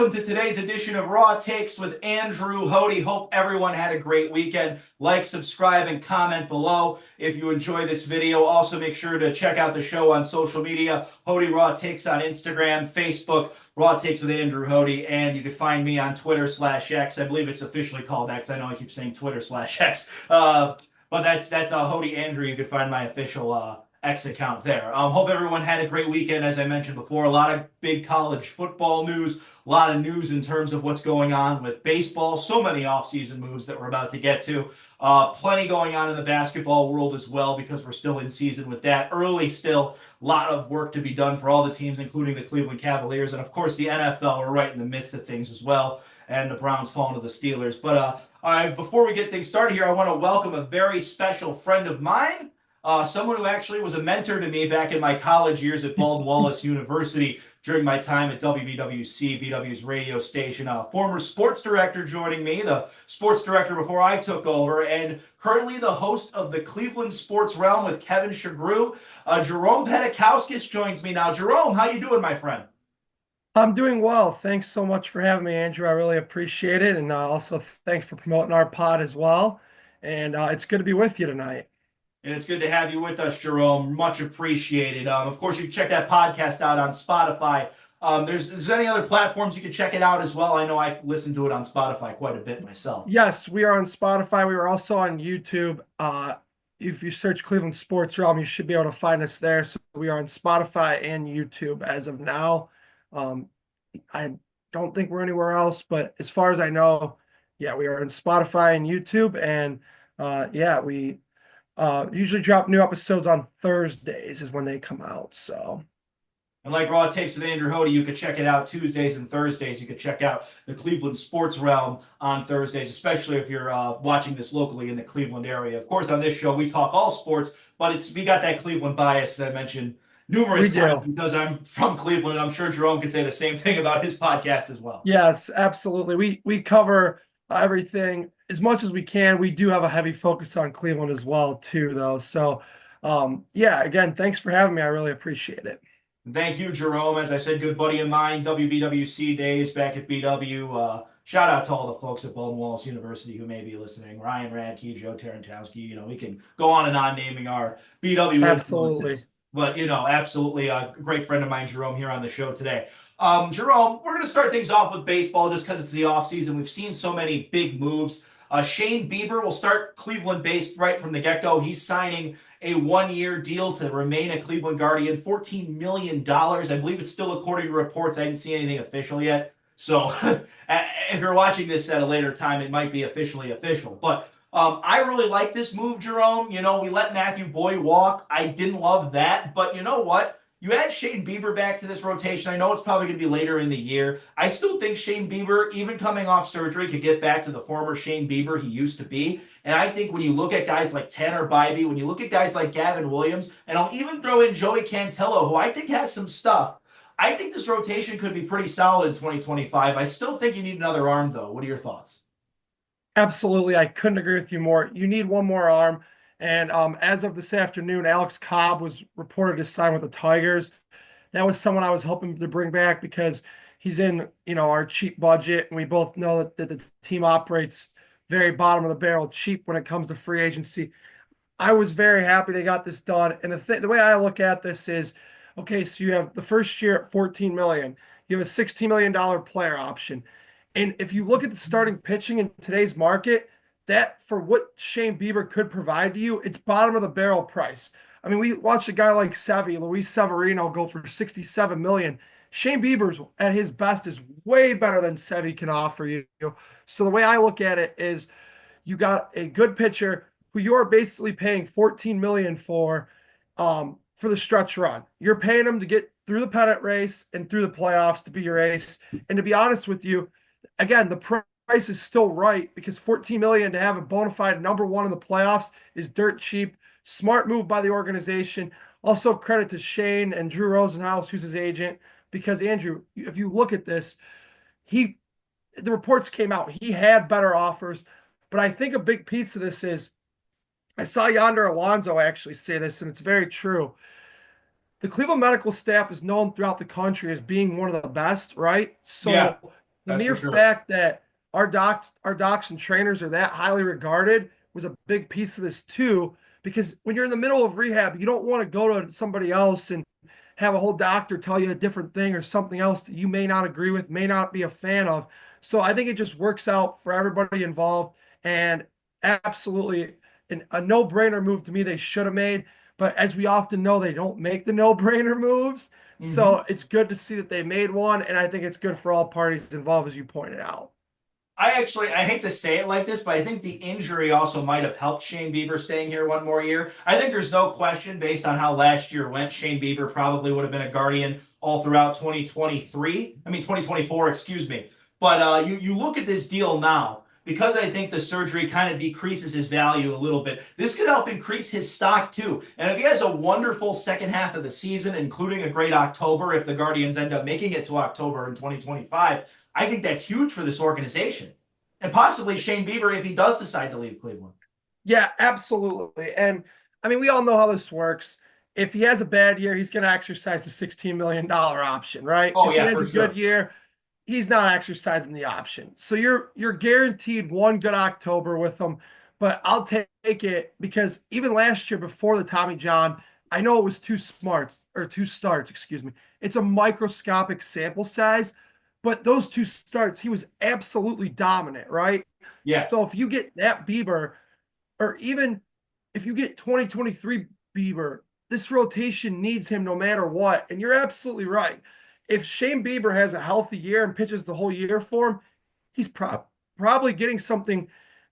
welcome to today's edition of Raw Takes with Andrew Hody. Hope everyone had a great weekend. Like, subscribe, and comment below if you enjoy this video. Also, make sure to check out the show on social media. Hody Raw Takes on Instagram, Facebook, Raw Takes with Andrew Hody, and you can find me on Twitter/X. I believe it's officially called X. I know I keep saying Twitter/X. But that's Hody Andrew. You can find my official X account there. Hope everyone had a great weekend. As I mentioned before, a lot of big college football news, a lot of news in terms of what's going on with baseball. So many offseason moves that we're about to get to. Plenty going on in the basketball world as well because we're still in season with that. Early still, a lot of work to be done for all the teams, including the Cleveland Cavaliers. And of course, the NFL, we're right in the midst of things as well. And the Browns falling to the Steelers. But before we get things started here, I want to welcome a very special friend of mine. Someone who actually was a mentor to me back in my college years at Baldwin Wallace University during my time at WBWC, BW's radio station. Former sports director joining me, the sports director before I took over, and currently the host of the Cleveland Sports Realm with Kevin Shagru. Jerome Petukauskas joins me now. Jerome, how you doing, my friend? I'm doing well. Thanks so much for having me, Andrew. I really appreciate it. And also, thanks for promoting our pod as well. And it's good to be with you tonight. And it's good to have you with us, Jerome. Much appreciated. Of course, you can check that podcast out on Spotify. There's any other platforms you can check it out as well. I know I listen to it on Spotify quite a bit myself. Yes, we are on Spotify. We were also on YouTube. If you search Cleveland Sports Realm, you should be able to find us there. So we are on Spotify and YouTube as of now. I don't think we're anywhere else, but as far as I know, yeah, we are on Spotify and YouTube. And yeah, we usually drop new episodes on Thursdays is when they come out. So, And like Raw Takes with Andrew Hody, you could check it out Tuesdays and Thursdays. You could check out the Cleveland Sports Realm on Thursdays, especially if you're watching this locally in the Cleveland area. Of course, on this show, we talk all sports, but we got that Cleveland bias, as I mentioned we numerous times do. because I'm from Cleveland, and I'm sure Jerome could say the same thing about his podcast as well. Yes, absolutely. We cover everything as much as we can. We do have a heavy focus on Cleveland as well, too, though. So, yeah, again, thanks for having me. I really appreciate it. Thank you, Jerome. As I said, good buddy of mine, WBWC days back at BW. Shout out to all the folks at Baldwin Wallace University who may be listening. Ryan Radke, Joe Tarantowski. We can go on and on naming our BW Absolutely. influences. But, absolutely a great friend of mine, Jerome, here on the show today. Jerome, we're going to start things off with baseball just because it's the offseason. We've seen so many big moves. Shane Bieber will start Cleveland-based right from the get-go. He's signing a one-year deal to remain a Cleveland Guardian, $14 million. I believe it's still according to reports. I didn't see anything official yet. So if you're watching this at a later time, it might be officially official. But I really like this move, Jerome. We let Matthew Boyd walk. I didn't love that. But you know what? You add Shane Bieber back to this rotation. I know it's probably going to be later in the year. I still think Shane Bieber, even coming off surgery, could get back to the former Shane Bieber he used to be. And I think when you look at guys like Tanner Bybee, when you look at guys like Gavin Williams, and I'll even throw in Joey Cantillo, who I think has some stuff, I think this rotation could be pretty solid in 2025. I still think you need another arm, though. What are your thoughts? Absolutely. I couldn't agree with you more. You need one more arm. And as of this afternoon, Alex Cobb was reported to sign with the Tigers. That was someone I was hoping to bring back because he's in, our cheap budget. And we both know that the team operates very bottom of the barrel cheap when it comes to free agency. I was very happy they got this done. And the way I look at this is, okay, so you have the first year at 14 million. You have a $16 million player option. And if you look at the starting pitching in today's market, that for what Shane Bieber could provide to you, it's bottom of the barrel price. I mean, we watched a guy like Luis Severino go for 67 million. Shane Bieber's at his best is way better than Sevy can offer you. So the way I look at it is you got a good pitcher who you're basically paying 14 million for the stretch run. You're paying him to get through the pennant race and through the playoffs to be your ace. And to be honest with you, again, the price is still right because 14 million to have a bona fide number one in the playoffs is dirt cheap. Smart move by the organization. Also, credit to Shane and Drew Rosenhaus, who's his agent, because Andrew, if you look at this, the reports came out. He had better offers, but I think a big piece of this is I saw Yonder Alonso actually say this, and it's very true. The Cleveland medical staff is known throughout the country as being one of the best, right? Yeah. So The That's for mere sure. fact that our docs and trainers are that highly regarded was a big piece of this too. Because when you're in the middle of rehab, you don't want to go to somebody else and have a whole doctor tell you a different thing or something else that you may not agree with, may not be a fan of. So I think it just works out for everybody involved, and absolutely a no-brainer move to me they should have made. But as we often know, they don't make the no-brainer moves. Hmm. So it's good to see that they made one, and I think it's good for all parties involved, as you pointed out. I hate to say it like this, but I think the injury also might have helped Shane Bieber staying here one more year. I think there's no question, based on how last year went, Shane Bieber probably would have been a Guardian all throughout 2023. I mean, 2024, excuse me. But you look at this deal now, because I think the surgery kind of decreases his value a little bit. This could help increase his stock too. And if he has a wonderful second half of the season, including a great October, if the Guardians end up making it to October in 2025, I think that's huge for this organization. And possibly Shane Bieber if he does decide to leave Cleveland. Yeah, absolutely. And I mean, we all know how this works. If he has a bad year, he's going to exercise the $16 million option, right? Oh If he yeah, has for a good sure. year, he's not exercising the option. So you're guaranteed one good October with him. But I'll take it because even last year before the Tommy John, I know it was two starts, excuse me. It's a microscopic sample size, but those two starts, he was absolutely dominant, right? Yeah. So if you get that Bieber, or even if you get 2023 Bieber, this rotation needs him no matter what. And you're absolutely right. If Shane Bieber has a healthy year and pitches the whole year for him, he's probably getting something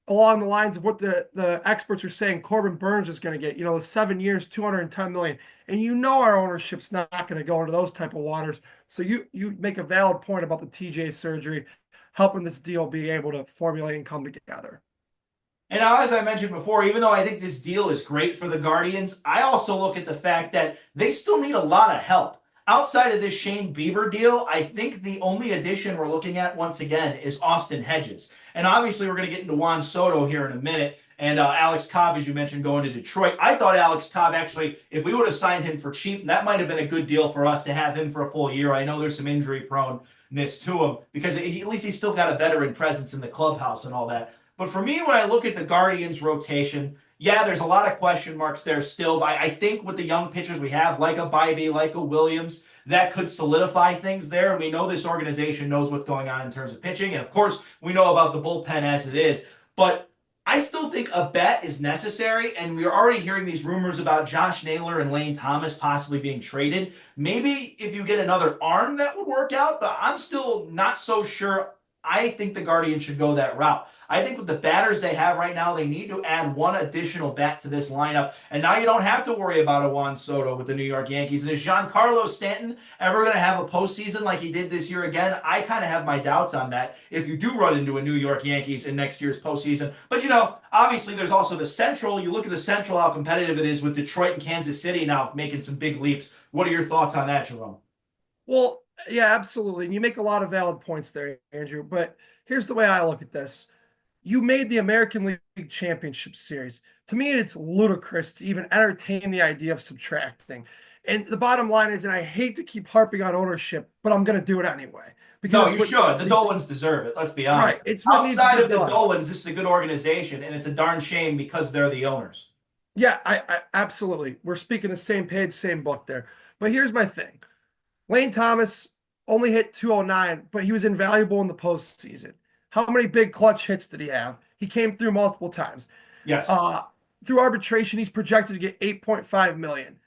along the lines of what the experts are saying Corbin Burns is going to get. The 7 years, 210 million. And our ownership's not going to go into those type of waters. So you make a valid point about the TJ surgery helping this deal be able to formulate and come together. And now, as I mentioned before, even though I think this deal is great for the Guardians, I also look at the fact that they still need a lot of help. Outside of this Shane Bieber deal, I think the only addition we're looking at once again is Austin Hedges. And obviously, we're going to get into Juan Soto here in a minute. And Alex Cobb, as you mentioned, going to Detroit. I thought Alex Cobb actually, if we would have signed him for cheap, that might have been a good deal for us to have him for a full year. I know there's some injury proneness to him because at least he's still got a veteran presence in the clubhouse and all that. But for me, when I look at the Guardians rotation, yeah, there's a lot of question marks there still. But I think with the young pitchers we have, like a Bybee, like a Williams, that could solidify things there. And we know this organization knows what's going on in terms of pitching. And of course, we know about the bullpen as it is. But I still think a bet is necessary. And we're already hearing these rumors about Josh Naylor and Lane Thomas possibly being traded. Maybe if you get another arm, that would work out. But I'm still not so sure. I think the Guardians should go that route. I think with the batters they have right now, they need to add one additional bat to this lineup. And now you don't have to worry about a Juan Soto with the New York Yankees. And is Giancarlo Stanton ever going to have a postseason like he did this year again? I kind of have my doubts on that if you do run into a New York Yankees in next year's postseason. But obviously there's also the Central. You look at the Central, how competitive it is with Detroit and Kansas City now making some big leaps. What are your thoughts on that, Jerome? Well, yeah, absolutely. And you make a lot of valid points there, Andrew. But here's the way I look at this. You made the American League Championship Series. To me, it's ludicrous to even entertain the idea of subtracting. And the bottom line is, and I hate to keep harping on ownership, but I'm going to do it anyway because No, it's you what should. The Dolans deserve it. Let's be honest. right. It's what needs to Outside be of the done. Dolans, this is a good organization, and it's a darn shame because they're the owners. Yeah, I absolutely. We're speaking the same page, same book there. But here's my thing. Lane Thomas only hit 209, but he was invaluable in the postseason. How many big clutch hits did he have? He came through multiple times. Yes. Uh, Through arbitration, he's projected to get 8.5 million.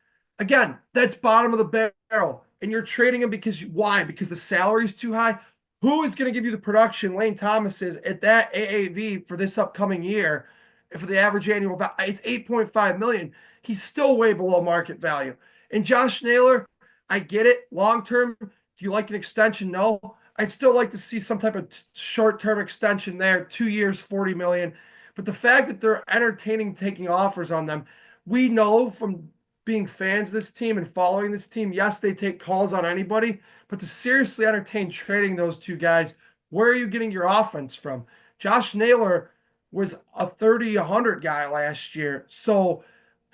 Again, that's bottom of the barrel. And you're trading him because why? Because the salary is too high. Who is going to give you the production Lane Thomas is at that AAV for this upcoming year? For the average annual value, it's 8.5 million. He's still way below market value. And Josh Naylor, I get it. Long term, do you like an extension? No. I'd still like to see some type of short-term extension there, 2 years, 40 million. But the fact that they're entertaining taking offers on them, we know from being fans of this team and following this team, yes, they take calls on anybody, but to seriously entertain trading those two guys, where are you getting your offense from? Josh Naylor was a 30, 100 guy last year. So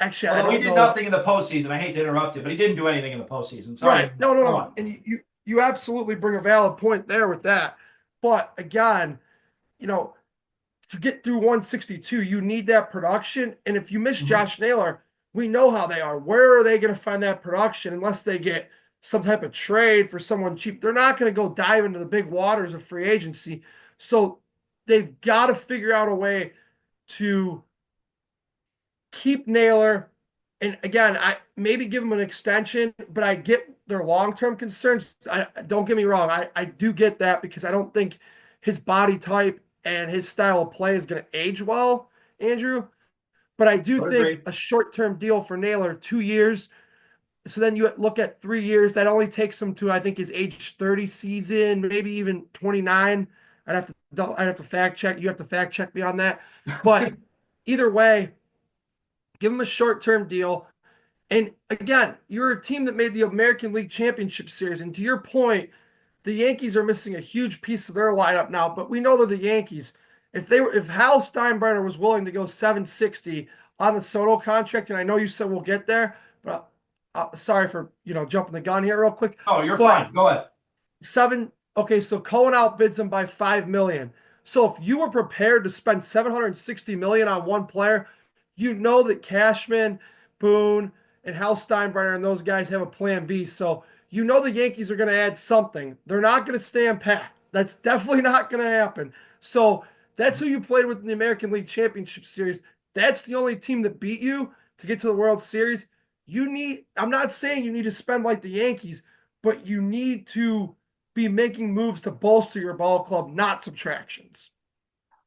actually, I Although he don't did know. nothing in the postseason. I hate to interrupt you, but he didn't do anything in the postseason. Sorry. Right. No, no, Go no. on. And you absolutely bring a valid point there with that. But again, you know, to get through 162, you need that production. And if you miss Mhm. Josh Naylor, we know how they are. Where are they going to find that production unless they get some type of trade for someone cheap? They're not going to go dive into the big waters of free agency. So they've got to figure out a way to keep Naylor. And again, I maybe give him an extension, but I get their long-term concerns. Don't get me wrong. I do get that because I don't think his body type and his style of play is going to age well, Andrew. But I do I think agree. a short-term deal for Naylor, 2 years. So then you look at 3 years. That only takes him to, I think, his age 30 season, maybe even 29. I'd have to fact check. You have to fact check me on that. But either way, give him a short-term deal. And again, you're a team that made the American League Championship Series. And to your point, the Yankees are missing a huge piece of their lineup now, but we know they're the Yankees. If Hal Steinbrenner was willing to go 760 on the Soto contract, and I know you said we'll get there, but sorry for jumping the gun here real quick, Oh, you're but fine. Go ahead. seven. Okay, so Cohen outbids him by 5 million. So if you were prepared to spend 760 million on one player, you know that Cashman, Boone, and Hal Steinbrenner and those guys have a plan B. So you know the Yankees are going to add something. They're not going to stand pat. That's definitely not going to happen. So that's who you played with in the American League Championship Series. That's the only team that beat you to get to the World Series. I'm not saying you need to spend like the Yankees, but you need to be making moves to bolster your ball club, not subtractions.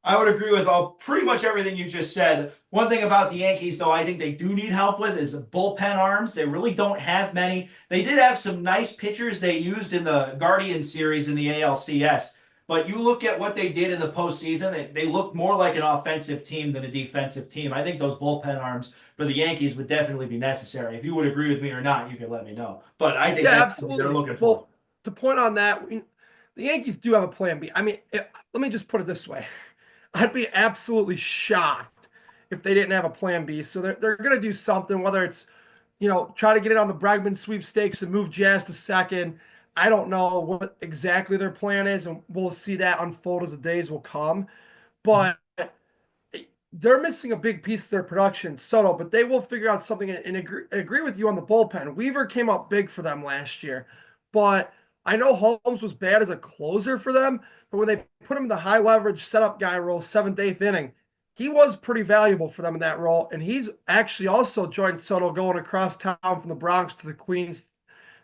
I would agree with pretty much everything you just said. One thing about the Yankees, though, I think they do need help with is bullpen arms. They really don't have many. They did have some nice pitchers they used in the Guardian series in the ALCS. But you look at what they did in the postseason, they looked more like an offensive team than a defensive team. I think those bullpen arms for the Yankees would definitely be necessary. If you would agree with me or not, you can let me know. But I think Yeah, that's what they're absolutely. looking for. Well, to point on that, the Yankees do have a plan B. I mean, let me just put it this way. I'd be absolutely shocked if they didn't have a plan B. So they're going to do something, whether it's, try to get it on the Bregman sweepstakes and move Jazz to second. I don't know what exactly their plan is, and we'll see that unfold as the days will come. But they're missing a big piece of their production, Soto, but they will figure out something and agree with you on the bullpen. Weaver came up big for them last year, but I know Holmes was bad as a closer for them, but when they put him in the high leverage setup guy role, seventh, eighth inning, he was pretty valuable for them in that role. And he's actually also joined Soto going across town from the Bronx to the Queens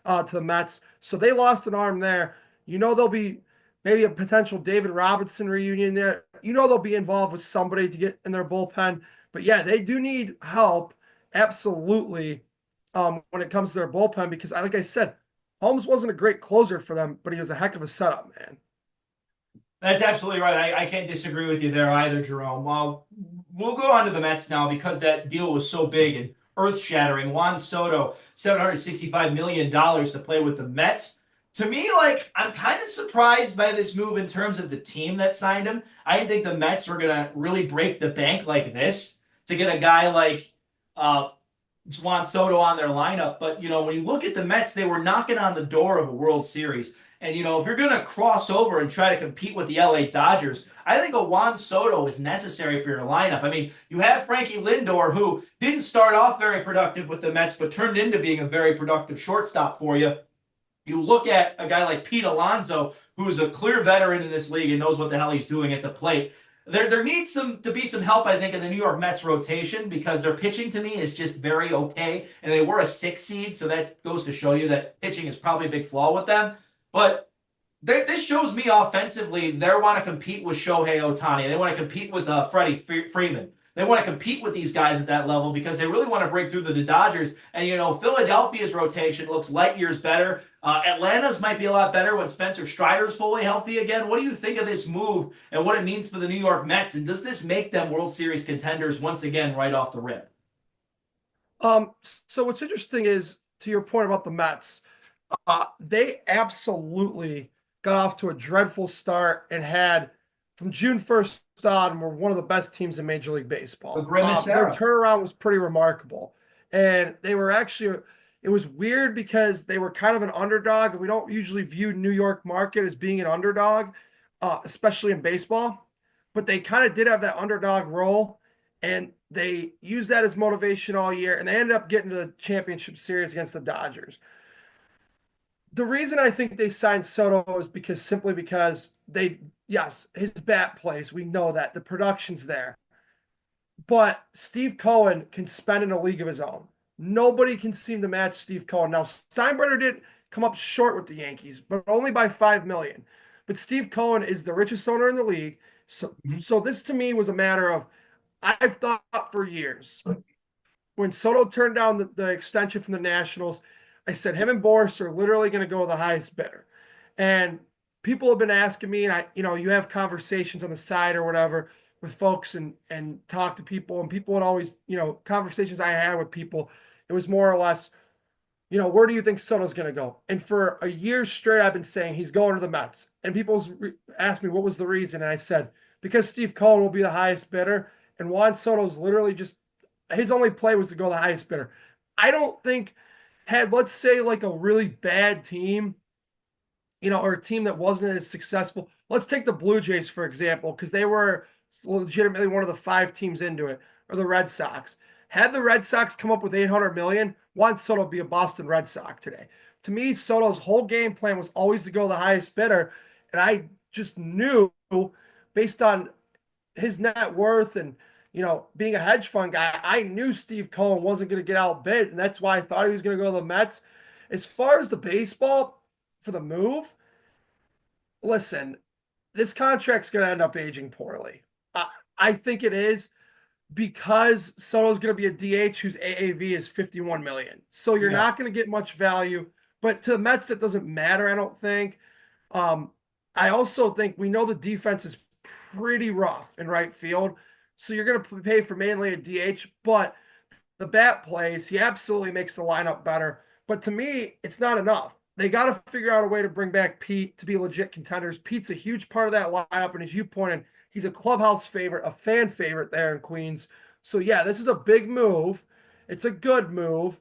to the Mets. So they lost an arm there. There'll be maybe a potential David Robinson reunion there. They'll be involved with somebody to get in their bullpen. But yeah, they do need help, absolutely, when it comes to their bullpen because, like I said, Holmes wasn't a great closer for them, but he was a heck of a setup, man. That's absolutely right. I can't disagree with you there either, Jerome. We'll go on to the Mets now because that deal was so big and earth-shattering. Juan Soto, $765 million to play with the Mets. To me, like, I'm kind of surprised by this move in terms of the team that signed him. I didn't think the Mets were going to really break the bank like this to get a guy like uh, Juan Soto on their lineup. But, when you look at the Mets, they were knocking on the door of a World Series. And, if you're going to cross over and try to compete with the LA Dodgers, I think a Juan Soto is necessary for your lineup. I mean, you have Frankie Lindor, who didn't start off very productive with the Mets, but turned into being a very productive shortstop for you. You look at a guy like Pete Alonso, who is a clear veteran in this league and knows what the hell he's doing at the plate. There needs to be some help, I think, in the New York Mets rotation because their pitching to me is just very okay. And they were a 6 seed, so that goes to show you that pitching is probably a big flaw with them. But this shows me offensively they want to compete with Shohei Ohtani. They want to compete with Freddie Freeman. They want to compete with these guys at that level because they really want to break through the Dodgers. And, Philadelphia's rotation looks light years better. Atlanta's might be a lot better when Spencer Strider's fully healthy again. What do you think of this move and what it means for the New York Mets? And does this make them World Series contenders once again right off the rip? So what's interesting is to your point about the Mets, they absolutely got off to a dreadful start and had from June 1st on were one of the best teams in Major League The Baseball. grimace Their era. turnaround was pretty remarkable. And they were actually, it was weird because they were kind of an underdog. And we don't usually view New York market as being an underdog. especially in baseball. But they kind of did have that underdog role, and they used that as motivation all year, and they ended up getting to the championship series against the Dodgers. The reason I think they signed Soto is simply because yes, his bat plays. We know that the production's there. But Steve Cohen can spend in a league of his own. Nobody can seem to match Steve Cohen. Now, Steinbrenner did come up short with the Yankees, but only by 5 million. But Steve Cohen is the richest owner in the league. So this to me was a matter of I've thought for years when Soto turned down the extension from the Nationals, I said him and Boris are literally going to go to the highest bidder. And people have been asking me, and you have conversations on the side or whatever with folks and talk to people, and people would always, conversations I had with people, it was more or less, where do you think Soto's going to go? And for a year straight, I've been saying he's going to the Mets. And people asked me what was the reason, and I said because Steve Cohen will be the highest bidder, and Juan Soto's literally just his only play was to go the highest bidder. I don't think let's say like a really bad team, or a team that wasn't as successful. Let's take the Blue Jays, for example, because they were legitimately one of the 5 teams into it, or the Red Sox. Had the Red Sox come up with 800 million, Juan Soto would be a Boston Red Sox today. To me, Soto's whole game plan was always to go the highest bidder. And I just knew based on his net worth and being a hedge fund guy, I knew Steve Cohen wasn't going to get outbid, and that's why I thought he was going to go to the Mets. As far as the baseball for the move, listen, this contract's going to end up aging poorly. I think it is because Soto's going to be a DH whose AAV is 51 million. So you're not going to get much value. But to the Mets, that doesn't matter, I don't think. I also think we know the defense is pretty rough in right field. So you're going to pay for mainly a DH, but the bat plays, he absolutely makes the lineup better. But to me, it's not enough. They got to figure out a way to bring back Pete to be legit contenders. Pete's a huge part of that lineup. And as you pointed, he's a clubhouse favorite, a fan favorite there in Queens. So yeah, this is a big move. It's a good move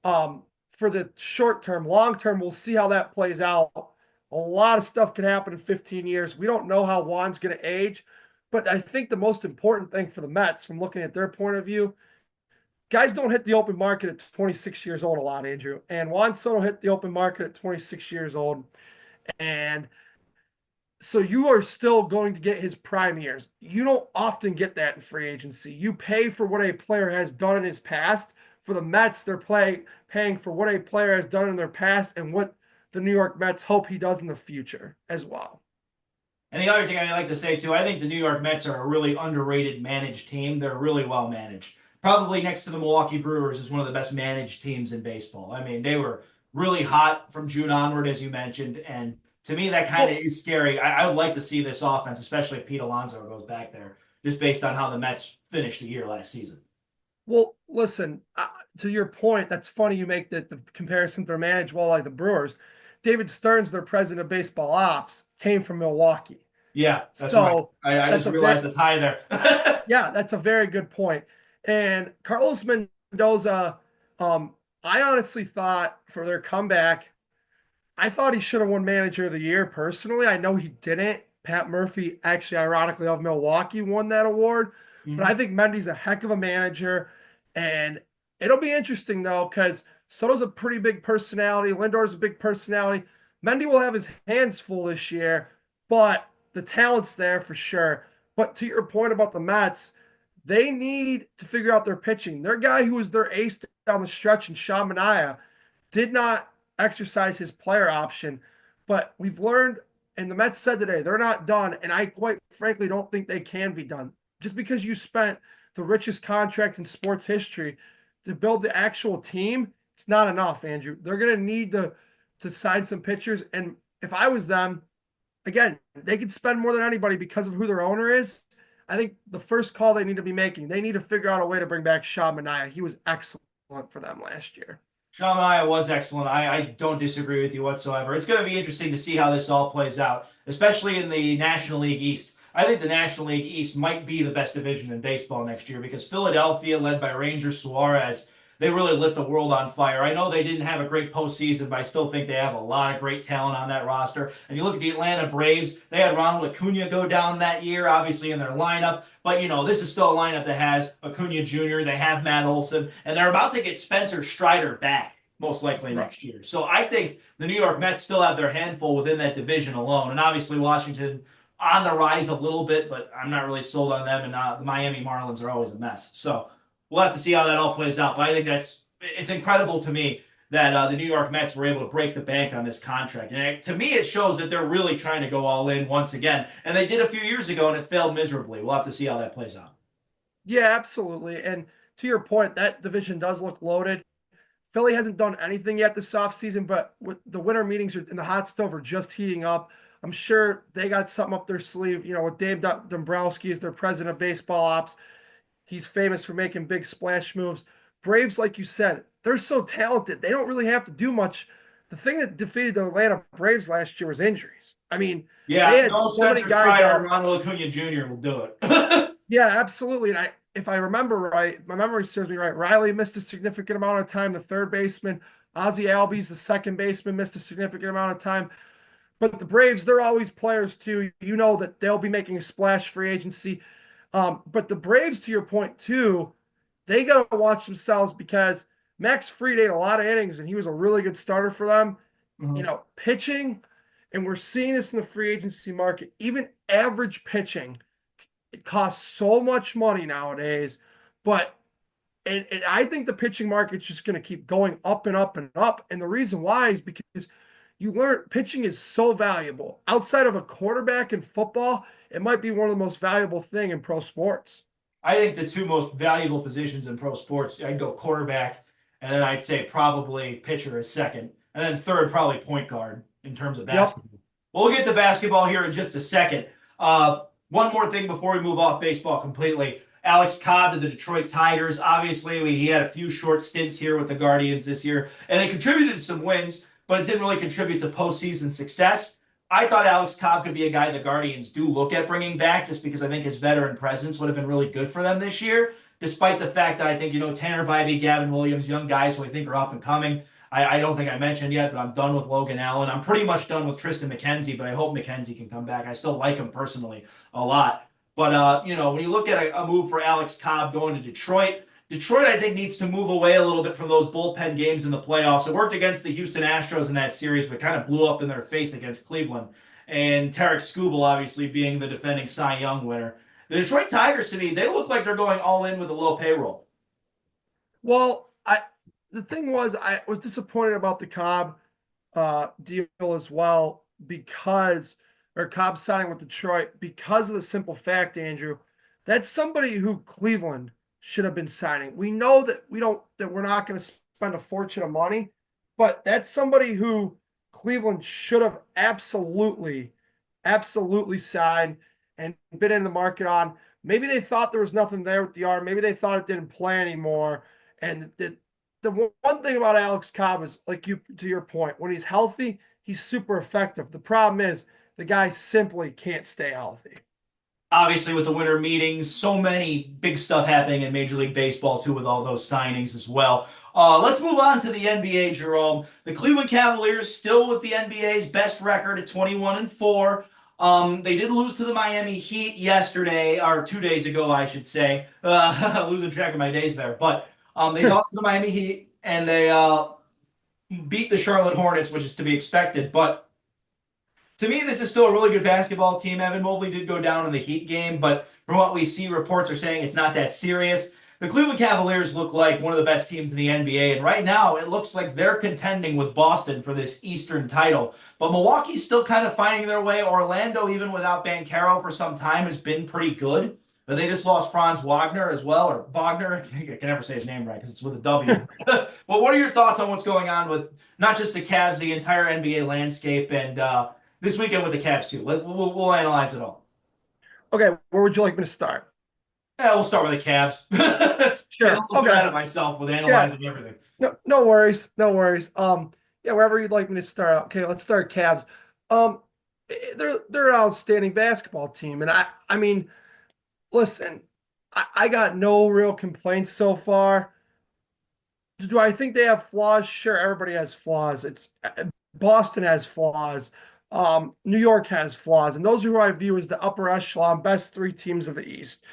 for the short term. Long term, we'll see how that plays out. A lot of stuff can happen in 15 years. We don't know how Juan's going to age. But I think the most important thing for the Mets, from looking at their point of view, guys don't hit the open market at 26 years old a lot, Andrew. And Juan Soto hit the open market at 26 years old. And so you are still going to get his prime years. You don't often get that in free agency. You pay for what a player has done in his past. For the Mets, they're paying for what a player has done in their past and what the New York Mets hope he does in the future as well. And the other thing I'd like to say too, I think the New York Mets are a really underrated managed team. They're really well managed. Probably next to the Milwaukee Brewers is one of the best managed teams in baseball. I mean, they were really hot from June onward, as you mentioned. And to me, that kind of is scary. I would like to see this offense, especially if Pete Alonso goes back there, just based on how the Mets finished the year last season. Well, listen, to your point, that's funny you make the comparison. They're managed well like the Brewers. David Stearns, their president of baseball ops, came from Milwaukee. Yeah, that's so right. I just realized the tie there. Yeah, that's a very good point. And Carlos Mendoza, I honestly thought for their comeback, I thought he should have won Manager of the Year personally. I know he didn't. Pat Murphy, actually, ironically, of Milwaukee, won that award. Mm-hmm. But I think Mendy's a heck of a manager. And it'll be interesting, though, because Soto's a pretty big personality. Lindor's a big personality. Mendy will have his hands full this year, but the talent's there for sure. But to your point about the Mets, they need to figure out their pitching. Their guy who was their ace down the stretch in Sean Manaea did not exercise his player option. But we've learned, and the Mets said today, they're not done. And I quite frankly don't think they can be done. Just because you spent the richest contract in sports history to build the actual team, it's not enough, Andrew. They're going to need to sign some pitchers. And if I was them, again, they could spend more than anybody because of who their owner is. I think the first call they need to be making, they need to figure out a way to bring back Sean Manaea. He was excellent for them last year. Sean Manaea was excellent. I don't disagree with you whatsoever. It's going to be interesting to see how this all plays out, especially in the National League East. I think the National League East might be the best division in baseball next year because Philadelphia, led by Ranger Suarez, they really lit the world on fire. I know they didn't have a great postseason, but I still think they have a lot of great talent on that roster. And you look at the Atlanta Braves, they had Ronald Acuna go down that year, obviously in their lineup. But, this is still a lineup that has Acuna Jr., they have Matt Olson, and they're about to get Spencer Strider back most likely Right. next year. So I think the New York Mets still have their handful within that division alone. And obviously Washington on the rise a little bit, but I'm not really sold on them. And the Miami Marlins are always a mess. So we'll have to see how that all plays out. But I think it's incredible to me that the New York Mets were able to break the bank on this contract. And to me, it shows that they're really trying to go all in once again. And they did a few years ago, and it failed miserably. We'll have to see how that plays out. Yeah, absolutely. And to your point, that division does look loaded. Philly hasn't done anything yet this offseason, but with the winter meetings in the hot stove are just heating up. I'm sure they got something up their sleeve. With Dave Dombrowski as their president of baseball ops, he's famous for making big splash moves. Braves, like you said, they're so talented. They don't really have to do much. The thing that defeated the Atlanta Braves last year was injuries. I mean, they Yeah, had no so many Spencer guys Strider, out. Ronald Acuna Jr. will do it. Yeah, absolutely. And if I remember right, my memory serves me right. Riley missed a significant amount of time. The third baseman, Ozzie Albies, the second baseman, missed a significant amount of time. But the Braves, they're always players too. You know that they'll be making a splash free agency. But the Braves, to your point too, they got to watch themselves because Max Fried ate a lot of innings and he was a really good starter for them. Mhm. Pitching, and we're seeing this in the free agency market, even average pitching, it costs so much money nowadays. But and I think the pitching market's just going to keep going up and up and up. And the reason why is because you learn pitching is so valuable. Outside of a quarterback in football, it might be one of the most valuable thing in pro sports. I think the two most valuable positions in pro sports, I'd go quarterback, and then I'd say probably pitcher is second, and then third, probably point guard in terms of Yep. basketball. Well, we'll get to basketball here in just a second. One more thing before we move off baseball completely. Alex Cobb to the Detroit Tigers. Obviously, he had a few short stints here with the Guardians this year, and it contributed to some wins, but it didn't really contribute to postseason success. I thought Alex Cobb could be a guy the Guardians do look at bringing back just because I think his veteran presence would have been really good for them this year, despite the fact that I think, Tanner Bybee, Gavin Williams, young guys who I think are up and coming. I don't think I mentioned yet, but I'm done with Logan Allen. I'm pretty much done with Tristan McKenzie, but I hope McKenzie can come back. I still like him personally a lot. But, when you look at a move for Alex Cobb going to Detroit, Detroit, I think, needs to move away a little bit from those bullpen games in the playoffs. It worked against the Houston Astros in that series, but kind of blew up in their face against Cleveland. And Tarek Skubal, obviously, being the defending Cy Young winner. The Detroit Tigers, to me, they look like they're going all in with a low payroll. Well, the thing was I was disappointed about the Cobb deal as well because or Cobb signing with Detroit because of the simple fact, Andrew, that's somebody who Cleveland should have been signing. We know that we're not going to spend a fortune of money, but that's somebody who Cleveland should have absolutely signed and been in the market on. Maybe they thought there was nothing there with the arm. Maybe they thought it didn't play anymore. And the one thing about Alex Cobb is, like to your point, when he's healthy, he's super effective. The problem is the guy simply can't stay healthy. Obviously, with the winter meetings, so many big stuff happening in Major League Baseball, too, with all those signings as well. Let's move on to the NBA, Jerome. The Cleveland Cavaliers still with the NBA's best record at 21-4. They did lose to the Miami Heat yesterday, or 2 days ago, I should say. Losing track of my days there. But they lost to the Miami Heat, and they beat the Charlotte Hornets, which is to be expected. But to me, this is still a really good basketball team. Evan Mobley did go down in the Heat game, but from what we see, reports are saying it's not that serious. The Cleveland Cavaliers look like one of the best teams in the NBA, and right now it looks like they're contending with Boston for this Eastern title. But Milwaukee's still kind of finding their way. Orlando, even without Banchero for some time, has been pretty good. But they just lost Franz Wagner as well, or Wagner. I can never say his name right because it's with a W. But what are your thoughts on what's going on with not just the Cavs, the entire NBA landscape, and this weekend with the Cavs too? We'll analyze it all. Okay, where would you like me to start? Yeah, we'll start with the Cavs. Getting a Sure. little too Okay. ahead of myself with Yeah. analyzing everything. No, no worries. No worries. Yeah, wherever you'd like me to start out. Okay, let's start Cavs. Um, they're an outstanding basketball team, and I mean, listen, I got no real complaints so far. Do I think they have flaws? Sure, everybody has flaws. It's Boston has flaws. New York has flaws, and those are who I view as the upper echelon best three teams of the East.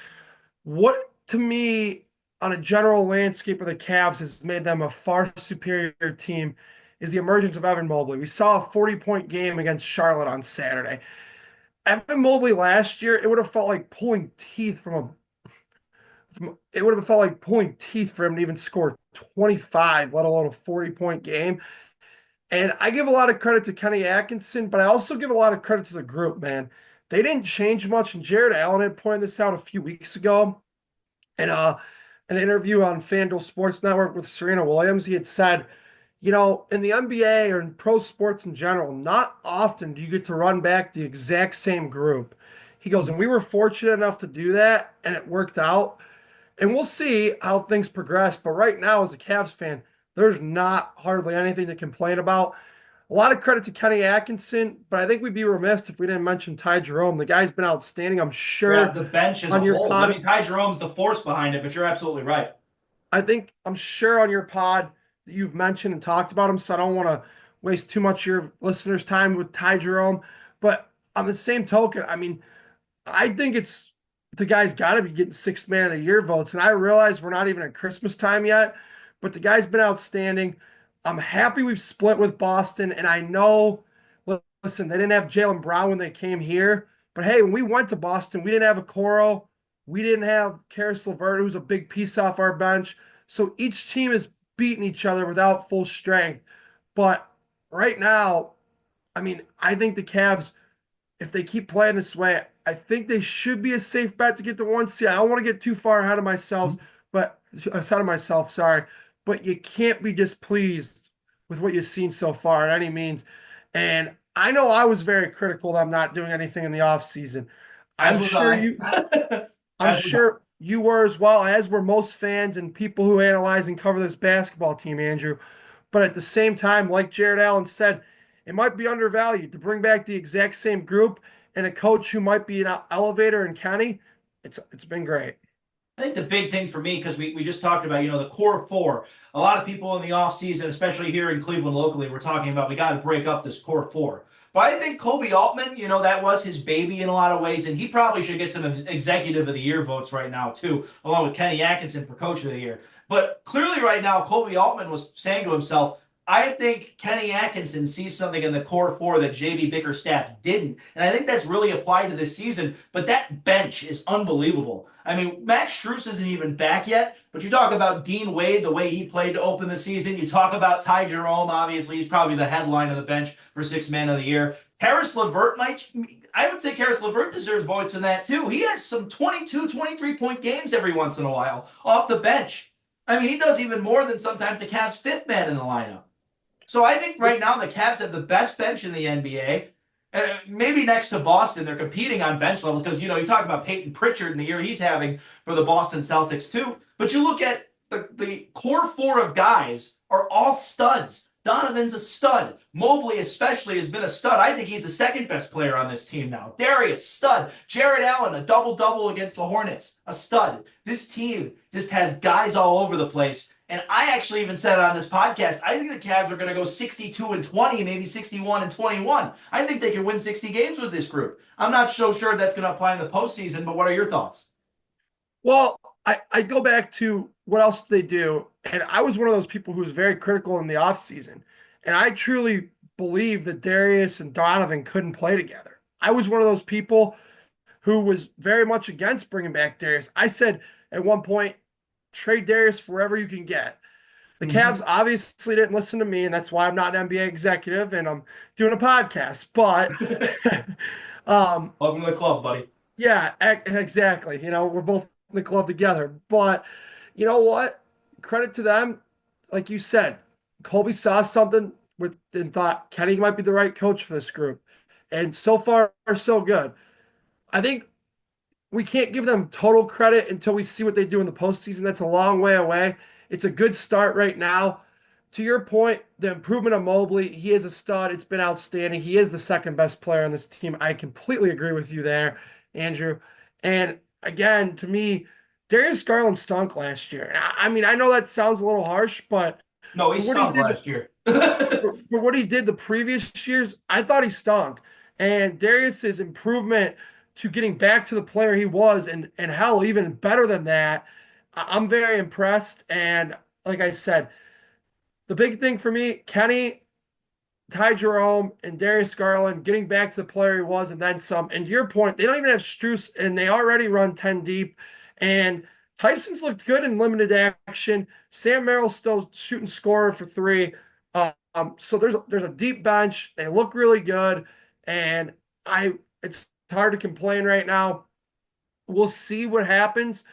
What to me, on a general landscape of the Cavs, has made them a far superior team is the emergence of Evan Mobley. We saw a 40-point game against Charlotte on Saturday. Evan Mobley last year, it would have felt like pulling teeth it would have felt like pulling teeth for him to even score 25, let alone a 40-point game. And I give a lot of credit to Kenny Atkinson, but I also give a lot of credit to the group, man. They didn't change much, and Jared Allen had pointed this out a few weeks ago in an interview on FanDuel Sports Network with Serena Williams. He had said, in the NBA or in pro sports in general, not often do you get to run back the exact same group. He goes, and we were fortunate enough to do that, and it worked out. And we'll see how things progress. But right now, as a Cavs fan, there's not hardly anything to complain about. A lot of credit to Kenny Atkinson, but I think we'd be remiss if we didn't mention Ty Jerome. The guy's been outstanding. I'm Yeah, sure the bench as a on your whole. I pod, mean, Ty Jerome's the force behind it, but you're absolutely right. I'm sure on your pod that you've mentioned and talked about him, so I don't want to waste too much of your listeners' time with Ty Jerome. But on the same token, I mean, I think it's the guy's got to be getting sixth man of the year votes. And I realize we're not even at Christmas time yet, but the guy's been outstanding. I'm happy we've split with Boston. And I know, listen, they didn't have Jaylen Brown when they came here. But hey, when we went to Boston, we didn't have a Coro. We didn't have Karis LeVert, who's a big piece off our bench. So each team is beating each other without full strength. But right now, I mean, I think the Cavs, if they keep playing this way, I think they should be a safe bet to get the one seed. I don't want to get too far ahead of myself, sorry, but you can't be displeased with what you've seen so far at any means. And I know I was very critical of them not doing anything in the offseason. As I'm was sure I. you I'm As was I. sure you were as well, as were most fans and people who analyze and cover this basketball team, Andrew. But at the same time, like Jared Allen said, it might be undervalued to bring back the exact same group and a coach who might be an elevator in Kenny. It's been great. I think the big thing for me, because we just talked about, the core four. A lot of people in the offseason, especially here in Cleveland locally, were talking about we got to break up this core four. But I think Kobe Altman, that was his baby in a lot of ways, and he probably should get some executive of the year votes right now, too, along with Kenny Atkinson for coach of the year. But clearly, right now, Kobe Altman was saying to himself, I think Kenny Atkinson sees something in the core four that JB Bickerstaff didn't. And I think that's really applied to this season. But that bench is unbelievable. I mean, Max Strus isn't even back yet, but you talk about Dean Wade, the way he played to open the season. You talk about Ty Jerome, obviously, he's probably the headline of the bench for sixth man of the year. Karis LeVert I would say Karis LeVert deserves votes in that too. He has some 22, 23-point games every once in a while off the bench. I mean, he does even more than sometimes the Cavs' fifth man in the lineup. So I think right now the Cavs have the best bench in the NBA. Maybe next to Boston, they're competing on bench levels because, you talk about Peyton Pritchard and the year he's having for the Boston Celtics too. But you look at the core four of guys are all studs. Donovan's a stud. Mobley especially has been a stud. I think he's the second best player on this team now. Darius, stud. Jared Allen, a double-double against the Hornets, a stud. This team just has guys all over the place. And I actually even said on this podcast, I think the Cavs are going to go 62-20, maybe 61-21. I think they can win 60 games with this group. I'm not so sure that's going to apply in the postseason, but what are your thoughts? Well, I go back to what else did they do? And I was one of those people who was very critical in the offseason. And I truly believe that Darius and Donovan couldn't play together. I was one of those people who was very much against bringing back Darius. I said at one point, trade Darius for wherever you can get. The Cavs obviously didn't listen to me, and that's why I'm not an NBA executive and I'm doing a podcast. But Welcome to the club, buddy. yeah, exactly. We're both in the club together. But you know what? Credit to them. Like you said, Colby saw something and thought Kenny might be the right coach for this group. And so far, so good. I think we can't give them total credit until we see what they do in the postseason. That's a long way away. It's a good start right now. To your point, the improvement of Mobley, he is a stud. It's been outstanding. He is the second best player on this team. I completely agree with you there, Andrew. And again, to me, Darius Garland stunk last year. I mean, I know that sounds a little harsh, but No, he for what he stunk did last year. for what he did the previous years, I thought he stunk. And Darius's improvement to getting back to the player he was, and hell, even better than that, I'm very impressed. And like I said, the big thing for me, Kenny, Ty Jerome, and Darius Garland getting back to the player he was, and then some. And to your point, they don't even have Struess, and they already run 10 deep. And Tyson's looked good in limited action. Sam Merrill's still shooting scorer for three. So there's a deep bench. They look really good, and I it's hard to complain right now. We'll see what happens.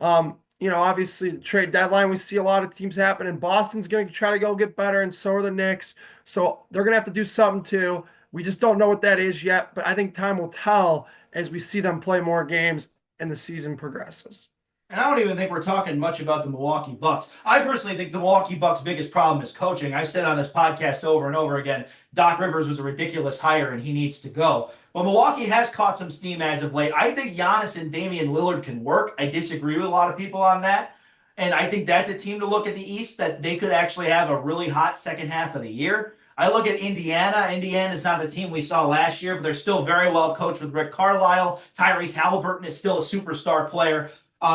Obviously the trade deadline, we see a lot of teams happen, and Boston's going to try to go get better, and so are the Knicks. So they're going to have to do something too. We just don't know what that is yet, but I think time will tell as we see them play more games and the season progresses. And I don't even think we're talking much about the Milwaukee Bucks. I personally think the Milwaukee Bucks' biggest problem is coaching. I've said on this podcast over and over again, Doc Rivers was a ridiculous hire and he needs to go. But Milwaukee has caught some steam as of late. I think Giannis and Damian Lillard can work. I disagree with a lot of people on that. And I think that's a team to look at the East that they could actually have a really hot second half of the year. I look at Indiana. Indiana's not the team we saw last year, but they're still very well coached with Rick Carlisle. Tyrese Halliburton is still a superstar player.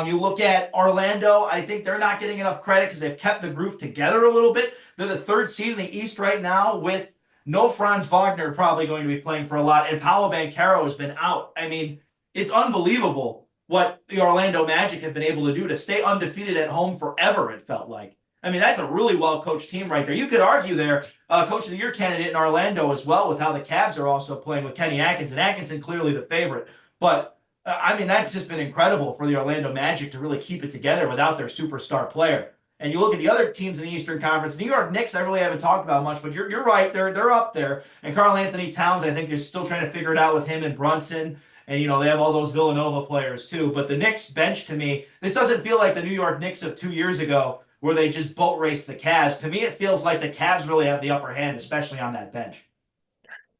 You look at Orlando, I think they're not getting enough credit because they've kept the groove together a little bit. They're the third seed in the East right now with no Franz Wagner probably going to be playing for a lot, and Paolo Banchero has been out. I mean, it's unbelievable what the Orlando Magic have been able to do to stay undefeated at home forever, it felt like. I mean, that's a really well-coached team right there. You could argue they're Coach of the Year candidate in Orlando as well with how the Cavs are also playing with Kenny Atkinson. Atkinson clearly the favorite, but I mean, that's just been incredible for the Orlando Magic to really keep it together without their superstar player. And you look at the other teams in the Eastern Conference, New York Knicks, I really haven't talked about much, but you're right, they're up there. And Karl Anthony Towns, I think they're still trying to figure it out with him and Brunson. And, they have all those Villanova players too. But the Knicks bench, to me, this doesn't feel like the New York Knicks of 2 years ago where they just boat raced the Cavs. To me, it feels like the Cavs really have the upper hand, especially on that bench.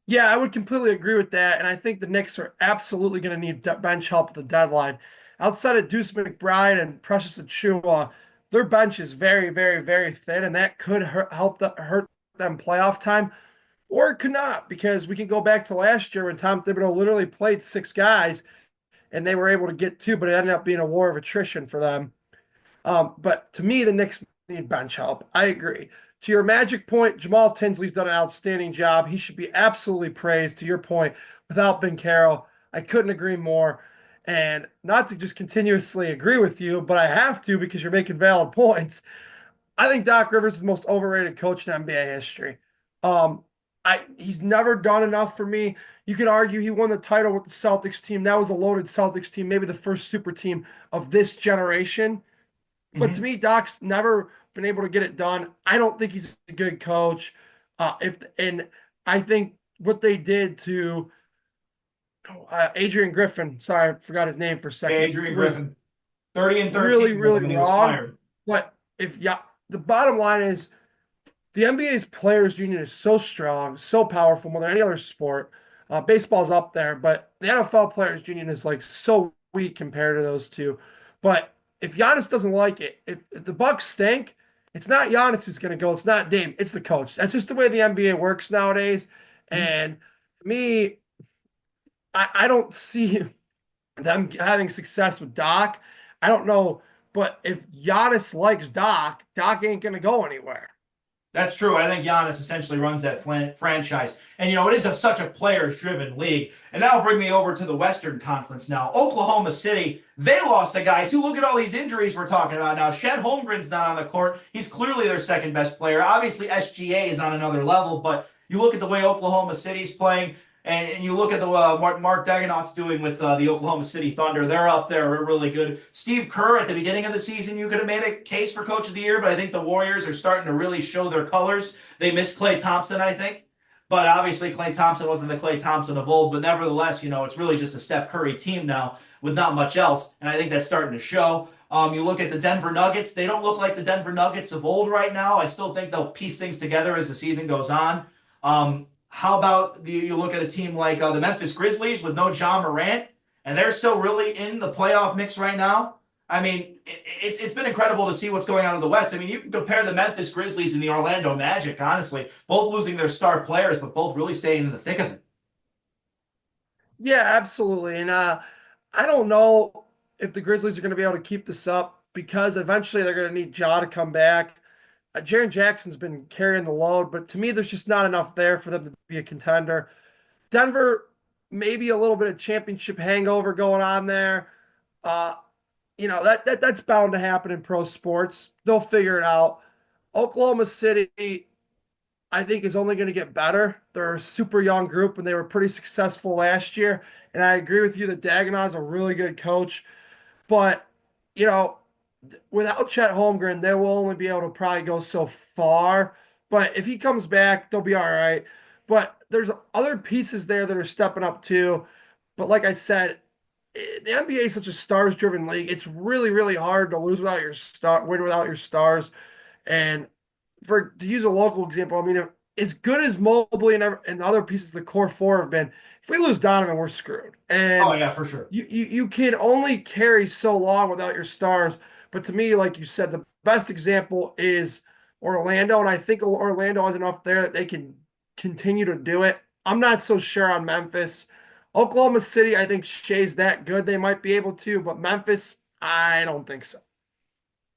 Yeah, I would completely agree with that. And I think the Knicks are absolutely going to need bench help at the deadline. Outside of Deuce McBride and Precious Achiuwa, their bench is very, very, very thin, and that could hurt them playoff time, or it could not, because we can go back to last year when Tom Thibodeau literally played six guys and they were able to get two, but it ended up being a war of attrition for them. But to me, the Knicks need bench help. I agree. To your Magic point, Jamal Tinsley's done an outstanding job. He should be absolutely praised. To your point, without Banchero, I couldn't agree more. And not to just continuously agree with you, but I have to because you're making valid points. I think Doc Rivers is the most overrated coach in NBA history. He's never done enough for me. You could argue he won the title with the Celtics team. That was a loaded Celtics team, maybe the first super team of this generation. But to me, Doc's never been able to get it done. I don't think he's a good coach. And I think what they did to Adrian Griffin, sorry, I forgot his name for a second. Adrian Griffin, 30 and 13, really, really when he was wrong. fired. But the bottom line is the NBA's players union is so strong, so powerful more than any other sport. Baseball's up there, but the NFL players union is like so weak compared to those two. But if Giannis doesn't like it, if the Bucks stink, it's not Giannis who's going to go. It's not Dame. It's the coach. That's just the way the NBA works nowadays. And me, I don't see them having success with Doc. I don't know, but if Giannis likes Doc, Doc ain't going to go anywhere. That's true. I think Giannis essentially runs that franchise. And, it is such a players-driven league. And that'll bring me over to the Western Conference now. Oklahoma City, they lost a guy, too. Look at all these injuries we're talking about now. Shed Holmgren's not on the court. He's clearly their second-best player. Obviously, SGA is on another level, but you look at the way Oklahoma City's playing, and you look at the Mark Dagonaut's doing with the Oklahoma City Thunder. They're up there. They're really good. Steve Kerr, at the beginning of the season, you could have made a case for Coach of the Year, but I think the Warriors are starting to really show their colors. They missed Klay Thompson, I think. But obviously, Klay Thompson wasn't the Klay Thompson of old. But nevertheless, it's really just a Steph Curry team now with not much else. And I think that's starting to show. You look at the Denver Nuggets. They don't look like the Denver Nuggets of old right now. I still think they'll piece things together as the season goes on. How about you look at a team like the Memphis Grizzlies with no John Morant, and they're still really in the playoff mix right now? I mean, it's been incredible to see what's going on in the West. I mean, you can compare the Memphis Grizzlies and the Orlando Magic, honestly, both losing their star players, but both really staying in the thick of it. Yeah, absolutely. And I don't know if the Grizzlies are going to be able to keep this up because eventually they're going to need Ja to come back. Jaren Jackson's been carrying the load, but to me, there's just not enough there for them to be a contender. Denver, maybe a little bit of championship hangover going on there. Uh, that's bound to happen in pro sports. They'll figure it out. Oklahoma City, I think, is only going to get better. They're a super young group, and they were pretty successful last year. And I agree with you that Dagenau's a really good coach. But, you know, without Chet Holmgren, they will only be able to probably go so far. But if he comes back, they'll be all right. But there's other pieces there that are stepping up too. But like I said, the NBA is such a stars-driven league. It's really, really hard to lose without your win without your stars. And to use a local example, I mean, as good as Mobley and the other pieces of the core four have been, if we lose Donovan, we're screwed. Oh And yeah, for sure. you can only carry so long without your stars. But to me, like you said, the best example is Orlando, and I think Orlando has enough there that they can continue to do it. I'm not so sure on Memphis. Oklahoma City, I think Shea's that good. They might be able to, but Memphis, I don't think so.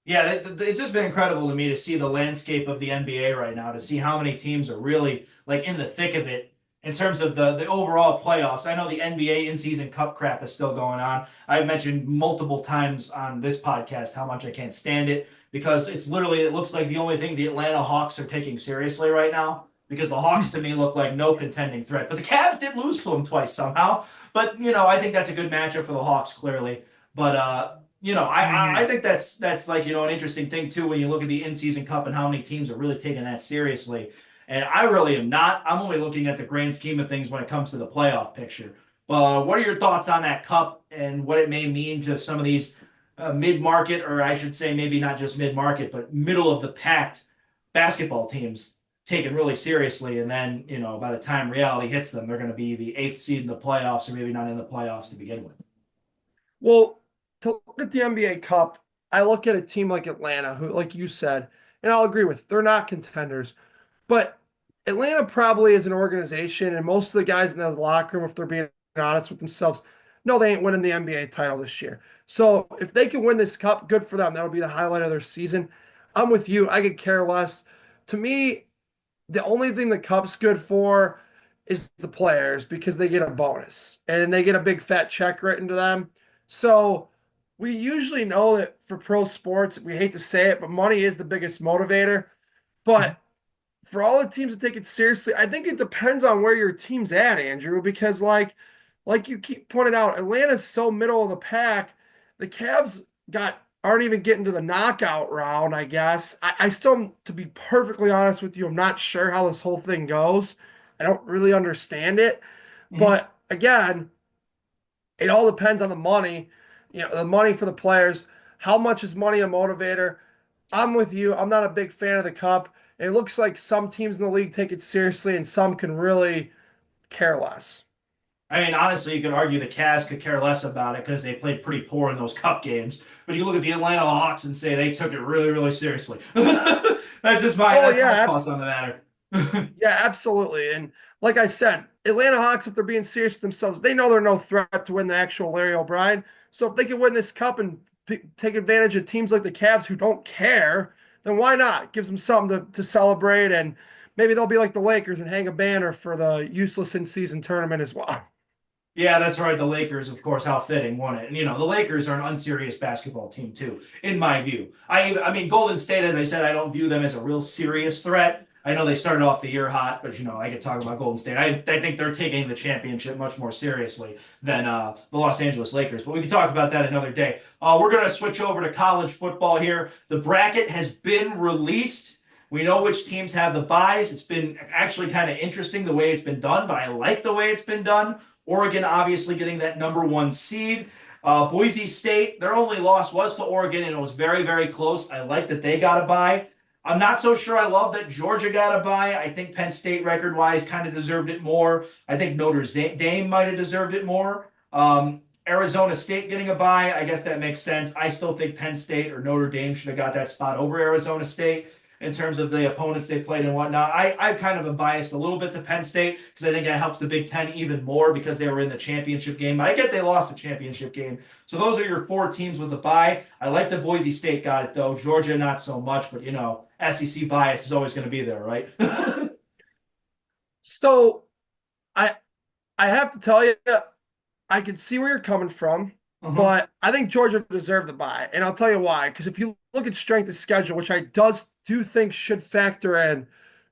Yeah, it's just been incredible to me to see the landscape of the NBA right now, to see how many teams are really like in the thick of it in terms of the overall playoffs. I know the NBA in-season cup crap is still going on. I've mentioned multiple times on this podcast how much I can't stand it because it looks like the only thing the Atlanta Hawks are taking seriously right now. Because the Hawks to me look like no contending threat. But the Cavs did lose to them twice somehow. But I think that's a good matchup for the Hawks, clearly. But I Mhm. think that's like an interesting thing too when you look at the in-season cup and how many teams are really taking that seriously. And I really am not. I'm only looking at the grand scheme of things when it comes to the playoff picture. What are your thoughts on that cup and what it may mean to some of these mid-market, or I should say maybe not just mid-market, but middle of the packed basketball teams taken really seriously, and then by the time reality hits them, they're going to be the eighth seed in the playoffs, or maybe not in the playoffs to begin with. Well, to look at the NBA Cup, I look at a team like Atlanta, who, like you said, and I'll agree with, they're not contenders. But Atlanta probably is an organization, and most of the guys in the locker room, if they're being honest with themselves, no, they ain't winning the NBA title this year. So if they can win this cup, good for them. That'll be the highlight of their season. I'm with you. I could care less. To me, the only thing the cup's good for is the players because they get a bonus and they get a big fat check written to them. So we usually know that for pro sports, we hate to say it, but money is the biggest motivator. But for all the teams to take it seriously, I think it depends on where your team's at, Andrew, because like you keep pointing out, Atlanta's so middle of the pack. The Cavs aren't even getting to the knockout round, I guess. I still, to be perfectly honest with you, I'm not sure how this whole thing goes. I don't really understand it. Mhm. But again, it all depends on the money, the money for the players. How much is money a motivator? I'm with you. I'm not a big fan of the cup. It looks like some teams in the league take it seriously and some can really care less. I mean, honestly, you could argue the Cavs could care less about it because they played pretty poor in those cup games. But you look at the Atlanta Hawks and say they took it really, really seriously. Oh That's yeah, my thoughts on the matter. yeah, absolutely. And like I said, Atlanta Hawks, if they're being serious with themselves, they know they're no threat to win the actual Larry O'Brien. So if they can win this cup and take advantage of teams like the Cavs who don't care, then why not? It gives them something to celebrate, and maybe they'll be like the Lakers and hang a banner for the useless in-season tournament as well. Yeah, that's right. The Lakers, of course, how fitting, won it? And the Lakers are an unserious basketball team too, in my view. I mean, Golden State, as I said, I don't view them as a real serious threat. I know they started off the year hot, but I get talking about Golden State. I think they're taking the championship much more seriously than the Los Angeles Lakers. But we can talk about that another day. We're going to switch over to college football here. The bracket has been released. We know which teams have the buys. It's been actually kind of interesting the way it's been done, but I like the way it's been done. Oregon obviously getting that number one seed. Boise State, their only loss was to Oregon, and it was very, very close. I like that they got a bye. I'm not so sure I love that Georgia got a bye. I think Penn State, record wise, kind of deserved it more. I think Notre Dame might have deserved it more. Arizona State getting a bye, I guess that makes sense. I still think Penn State or Notre Dame should have got that spot over Arizona State in terms of the opponents they played and whatnot. I kind of am biased a little bit to Penn State because I think that helps the Big Ten even more because they were in the championship game. But I get they lost the championship game. So those are your four teams with the bye. I like that Boise State got it though. Georgia not so much, but SEC bias is always going to be there, right? So I I have to tell you, I can see where you're coming from, Uh-huh. but I think Georgia deserved the bye, and I'll tell you why. Because if you look at strength of schedule, which I do think should factor in,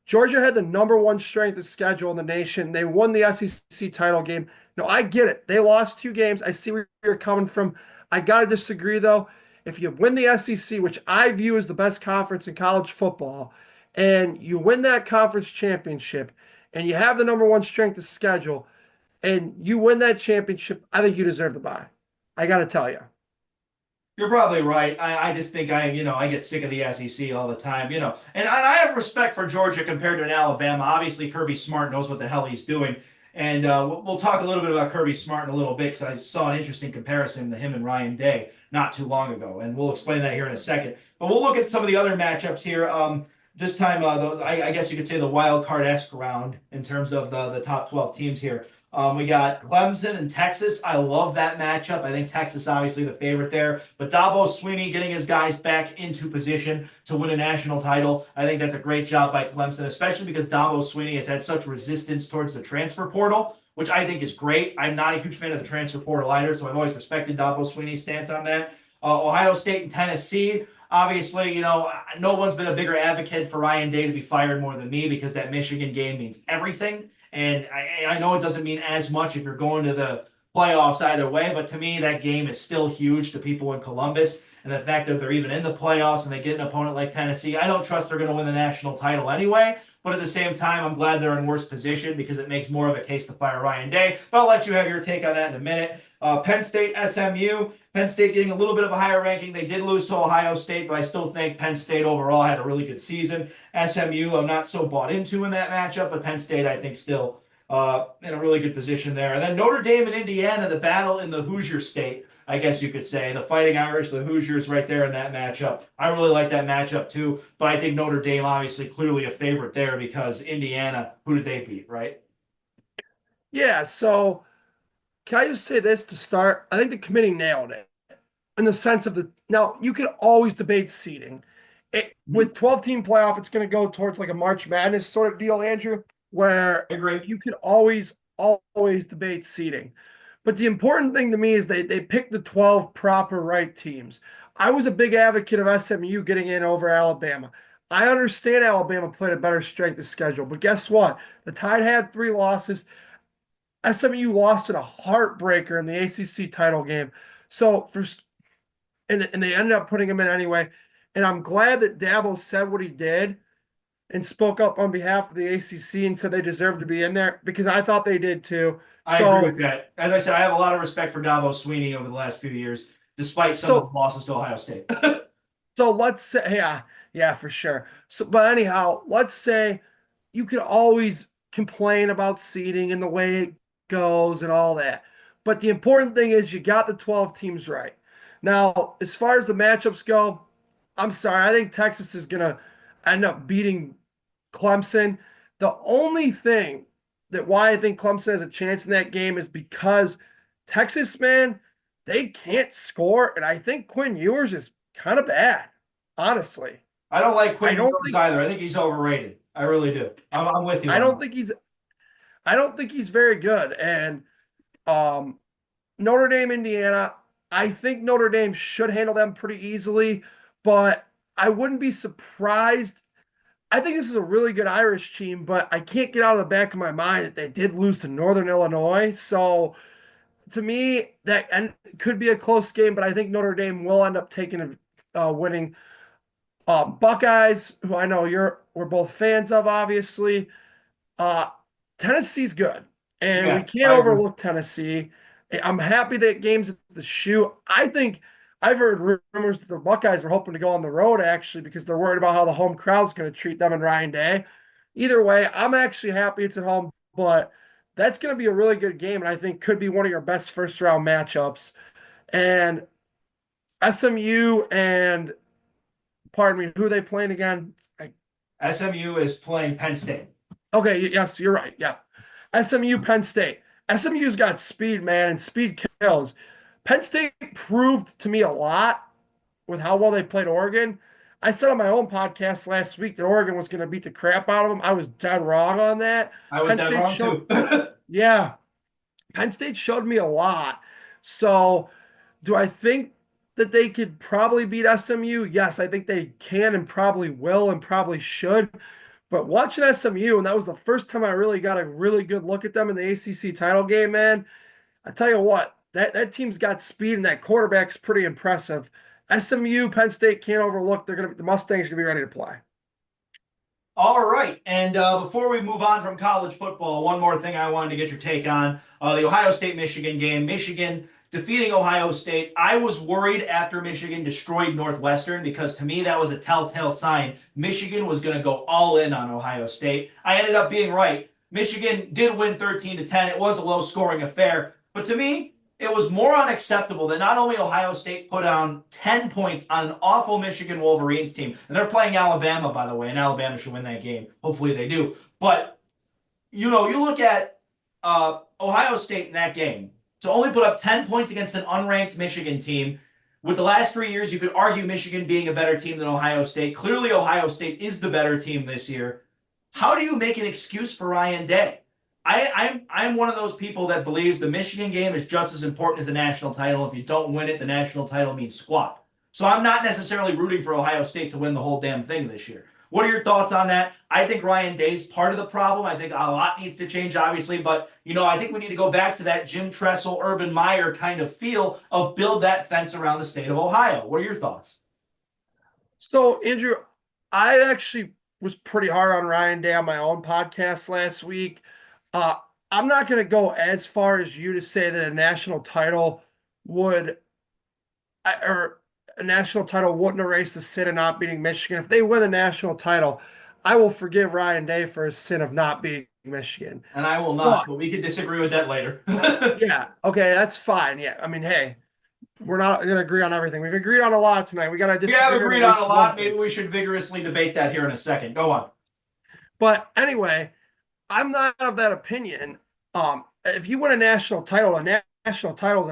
Georgia had the number one strength of schedule in the nation. They won the SEC title game. No, I get it. They lost two games. I see where you're coming from. I gotta disagree though. If you win the SEC, which I view as the best conference in college football, and you win that conference championship, and you have the number one strength of schedule and you win that championship, I think you deserve the bye. I got to tell you. You're probably right. I just think I get sick of the SEC all the time, and I have respect for Georgia compared to an Alabama. Obviously, Kirby Smart knows what the hell he's doing. And we'll talk a little bit about Kirby Smart in a little bit because I saw an interesting comparison to him and Ryan Day not too long ago. And we'll explain that here in a second. But we'll look at some of the other matchups here. This time, I guess you could say the wild card-esque round in terms of the top 12 teams here. We got Clemson and Texas. I love that matchup. I think Texas obviously the favorite there, but Dabo Swinney getting his guys back into position to win a national title. I think that's a great job by Clemson, especially because Dabo Swinney has had such resistance towards the transfer portal, which I think is great. I'm not a huge fan of the transfer portal either, so I've always respected Dabo Swinney's stance on that. Ohio State and Tennessee. Obviously, no one's been a bigger advocate for Ryan Day to be fired more than me because that Michigan game means everything. And I know it doesn't mean as much if you're going to the playoffs either way, but to me, that game is still huge to people in Columbus. And the fact that they're even in the playoffs and they get an opponent like Tennessee, I don't trust they're going to win the national title anyway. But at the same time, I'm glad they're in worse position because it makes more of a case to fire Ryan Day. But I'll let you have your take on that in a minute. Penn State, SMU. Penn State getting a little bit of a higher ranking. They did lose to Ohio State, but I still think Penn State overall had a really good season. SMU, I'm not so bought into in that matchup, but Penn State, I think, still in a really good position there. And then Notre Dame and Indiana, the battle in the Hoosier State, I guess you could say. The Fighting Irish, the Hoosiers right there in that matchup. I really like that matchup too, but I think Notre Dame obviously clearly a favorite there because Indiana, who did they beat, right? Yeah. So can I just say this to start? I think the committee nailed it in the sense of now you can always debate seeding. With 12-team playoff, it's going to go towards like a March Madness sort of deal, Andrew, where I agree. you can always debate seeding. But the important thing to me is they picked the 12 proper right teams. I was a big advocate of SMU getting in over Alabama. I understand Alabama played a better strength of schedule, but guess what? The Tide had three losses. SMU lost in a heartbreaker in the ACC title game. And they ended up putting him in anyway. And I'm glad that Dabo said what he did and spoke up on behalf of the ACC and said they deserve to be in there because I thought they did too. I agree So, with that. As I said, I have a lot of respect for Dabo Swinney over the last few years, despite some of the so, losses to Ohio State. so let's say, yeah, for sure. So, but anyhow, let's say you could always complain about seeding and the way it goes and all that. But the important thing is you got the 12 teams right. Now, as far as the matchups go, I'm sorry. I think Texas is going to end up beating Clemson. The only thing that why I think Clemson has a chance in that game is because Texas, man, they can't score. And I think Quinn Ewers is kind of bad, honestly. I don't like I Quinn don't Ewers think either. I think he's overrated. I really do. I'm with you I on don't that. think he's I don't think he's very good. And um Notre Dame, Indiana, I think Notre Dame should handle them pretty easily, but I wouldn't be surprised. I think this is a really good Irish team, but I can't get out of the back of my mind that they did lose to Northern Illinois. So to me, could be a close game, but I think Notre Dame will end up taking winning. Buckeyes, who I know we're both fans of, obviously. Uh, Tennessee's good, and we Yeah, can't I agree. overlook Tennessee. I'm happy that game's at the shoe. I think I've heard rumors that the Buckeyes are hoping to go on the road actually because they're worried about how the home crowd's going to treat them and Ryan Day. Either way, I'm actually happy it's at home, but that's going to be a really good game, and I think could be one of your best first round matchups. And SMU and pardon me, who are they playing again? SMU is playing Penn State. Okay, yes, you're right. Yeah. SMU, Penn State. SMU's got speed, man, and speed kills. Penn State proved to me a lot with how well they played Oregon. I said on my own podcast last week that Oregon was going to beat the crap out of them. I was dead wrong on that. I was Penn dead State wrong showed, too. yeah, Penn State showed me a lot. So, do I think that they could probably beat SMU? Yes, I think they can and probably will and probably should. But watching SMU, and that was the first time I really got a really good look at them in the ACC title game, man. I tell you what, that team's got speed and that quarterback's pretty impressive. SMU, Penn State can't overlook. The Mustangs gonna be ready to play. All right. And before we move on from college football, one more thing I wanted to get your take on the Ohio State Michigan game. Michigan defeating Ohio State. I was worried after Michigan destroyed Northwestern because to me that was a telltale sign Michigan was going to go all in on Ohio State. I ended up being right. Michigan did win 13-10. It was a low scoring affair. But to me, it was more unacceptable that not only Ohio State put down 10 points on an awful Michigan Wolverines team, and they're playing Alabama, by the way, and Alabama should win that game. Hopefully they do. But, you look at Ohio State in that game, to only put up 10 points against an unranked Michigan team. With the last 3 years, you could argue Michigan being a better team than Ohio State. Clearly, Ohio State is the better team this year. How do you make an excuse for Ryan Day? I'm one of those people that believes the Michigan game is just as important as the national title. If you don't win it, the national title means squat. So I'm not necessarily rooting for Ohio State to win the whole damn thing this year. What are your thoughts on that? I think Ryan Day's part of the problem. I think a lot needs to change, obviously, but I think we need to go back to that Jim Tressel, Urban Meyer kind of feel of build that fence around the state of Ohio. What are your thoughts? So, Andrew, I actually was pretty hard on Ryan Day on my own podcast last week. I'm not going to go as far as you to say that a national title would, or a national title wouldn't erase the sin of not beating Michigan. If they win the national title, I will forgive Ryan Day for his sin of not beating Michigan. And I will not, but we can disagree with that later. Yeah, okay, that's fine. Yeah, I mean, hey, we're not going to agree on everything. We've agreed on a lot tonight. We got to disagree. We have agreed on a lot. Maybe we should vigorously debate that here in a second. Go on. But anyway, I'm not of that opinion. If you win a national title is a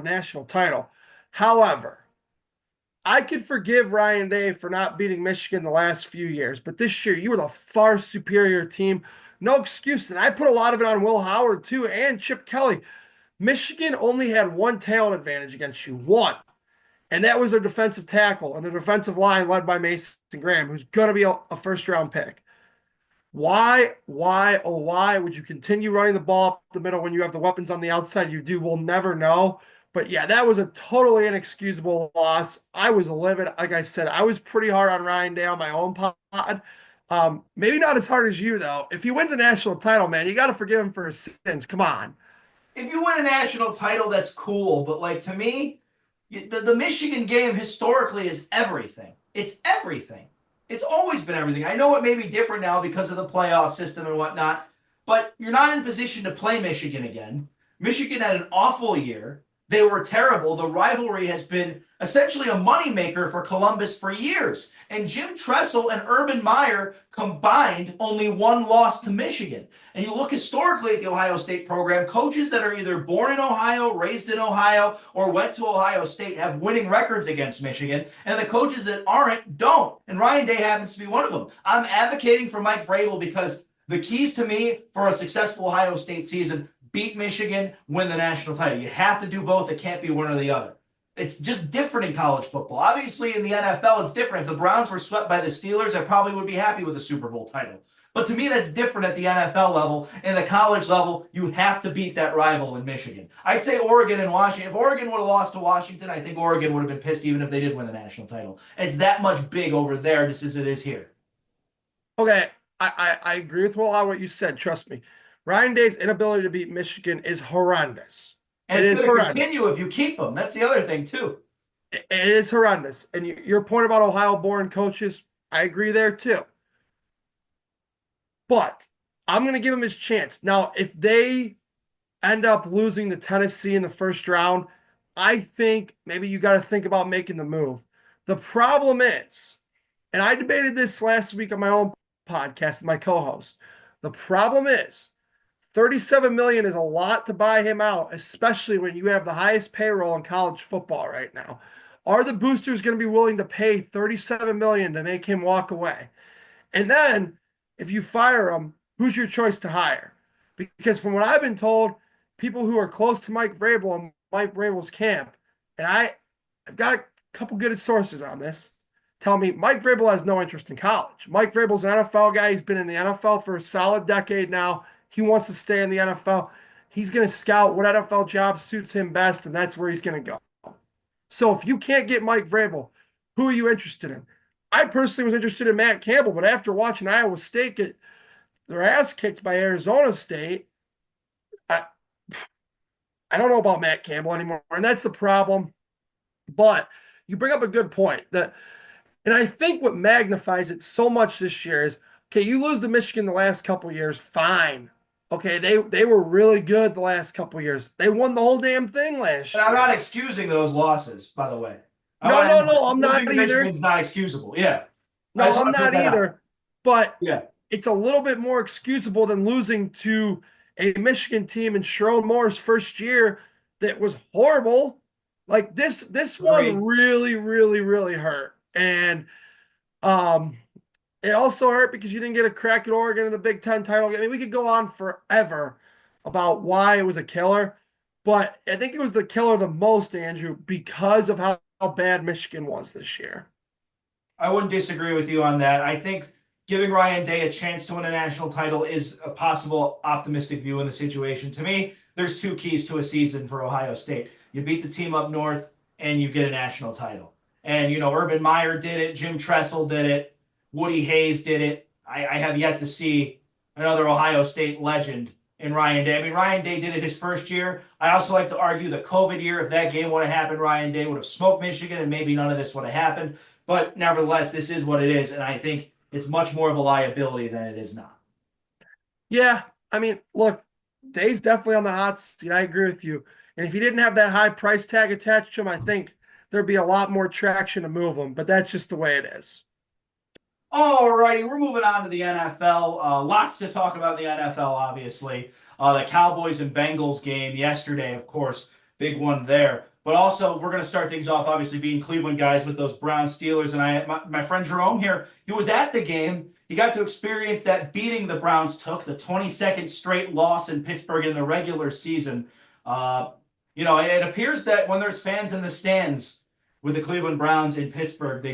national title. However, I could forgive Ryan Day for not beating Michigan the last few years, but this year you were the far superior team. No excuse. And I put a lot of it on Will Howard too and Chip Kelly. Michigan only had one talent advantage against you, one. And that was their defensive tackle and the defensive line led by Mason Graham, who's going to be a first-round pick. Why would you continue running the ball up the middle when you have the weapons on the outside? You do. We'll never know. But yeah, that was a totally inexcusable loss. I was livid. Like I said, I was pretty hard on Ryan Day on my own pod. Maybe not as hard as you, though. If he wins a national title, man, you got to forgive him for his sins. Come on. If you win a national title, that's cool. But to me, the Michigan game historically is everything. It's everything. It's always been everything. I know it may be different now because of the playoff system and whatnot, but you're not in position to play Michigan again. Michigan had an awful year. They were terrible. The rivalry has been essentially a moneymaker for Columbus for years. And Jim Tressel and Urban Meyer combined only one loss to Michigan. And you look historically at the Ohio State program, coaches that are either born in Ohio, raised in Ohio, or went to Ohio State have winning records against Michigan. And the coaches that aren't don't. And Ryan Day happens to be one of them. I'm advocating for Mike Vrabel because the keys to me for a successful Ohio State season: beat Michigan, win the national title. You have to do both. It can't be one or the other. It's just different in college football. Obviously, in the NFL, it's different. If the Browns were swept by the Steelers, I probably would be happy with a Super Bowl title. But to me, that's different at the NFL level. In the college level, you have to beat that rival in Michigan. I'd say Oregon and Washington. If Oregon would have lost to Washington, I think Oregon would have been pissed even if they did win the national title. It's that much big over there just as it is here. Okay, I agree with a lot of what you said. Trust me. Ryan Day's inability to beat Michigan is horrendous. And it's going to continue if you keep them. That's the other thing, too. It is horrendous. And your point about Ohio-born coaches, I agree there, too. But I'm going to give him his chance. Now, if they end up losing to Tennessee in the first round, I think maybe you got to think about making the move. The problem is, and I debated this last week on my own podcast with my co-host. The problem is 37 million is a lot to buy him out, especially when you have the highest payroll in college football right now. Are the boosters going to be willing to pay 37 million to make him walk away? And then if you fire him, who's your choice to hire? Because from what I've been told, people who are close to Mike Vrabel and Mike Vrabel's camp, and I've got a couple good sources on this, tell me Mike Vrabel has no interest in college. Mike Vrabel's an NFL guy. He's been in the NFL for a solid decade now. He wants to stay in the NFL. He's going to scout what NFL job suits him best, and that's where he's going to go. So if you can't get Mike Vrabel, who are you interested in? I personally was interested in Matt Campbell, but after watching Iowa State get their ass kicked by Arizona State, I don't know about Matt Campbell anymore, and that's the problem. But you bring up a good point that, and I think what magnifies it so much this year is, okay, you lose to Michigan the last couple of years, fine. Okay, they were really good the last couple of years. They won the whole damn thing last And I'm year. not excusing those losses, by the way. No, I'm Losing not to either. Michigan's not excusable. Yeah. I No, just I'm want to put not that out. either. But Yeah. it's a little bit more excusable than losing to a Michigan team in Sharon Moore's first year that was horrible. Like this one Agreed. really, really, really hurt. And um it also hurt because you didn't get a crack at Oregon in the Big Ten title game. I mean, we could go on forever about why it was a killer, but I think it was the killer the most, Andrew, because of how bad Michigan was this year. I wouldn't disagree with you on that. I think giving Ryan Day a chance to win a national title is a possible optimistic view in the situation. To me, there's two keys to a season for Ohio State. You beat the team up north and you get a national title. And, Urban Meyer did it. Jim Tressel did it. Woody Hayes did it. I have yet to see another Ohio State legend in Ryan Day. I mean, Ryan Day did it his first year. I also like to argue the COVID year, if that game would have happened, Ryan Day would have smoked Michigan and maybe none of this would have happened. But nevertheless, this is what it is. And I think it's much more of a liability than it is not. Yeah, I mean, look, Day's definitely on the hot seat. I agree with you. And if he didn't have that high price tag attached to him, I think there'd be a lot more traction to move him. But that's just the way it is. All righty, we're moving on to the NFL. Lots to talk about in the NFL, obviously. The Cowboys and Bengals game yesterday, of course, big one there. But also, we're going to start things off, obviously, being Cleveland guys with those Brown Steelers. And my friend Jerome here, he was at the game. He got to experience that beating the Browns took, the 22nd straight loss in Pittsburgh in the regular season. It appears that when there's fans in the stands, with the Cleveland Browns in Pittsburgh, they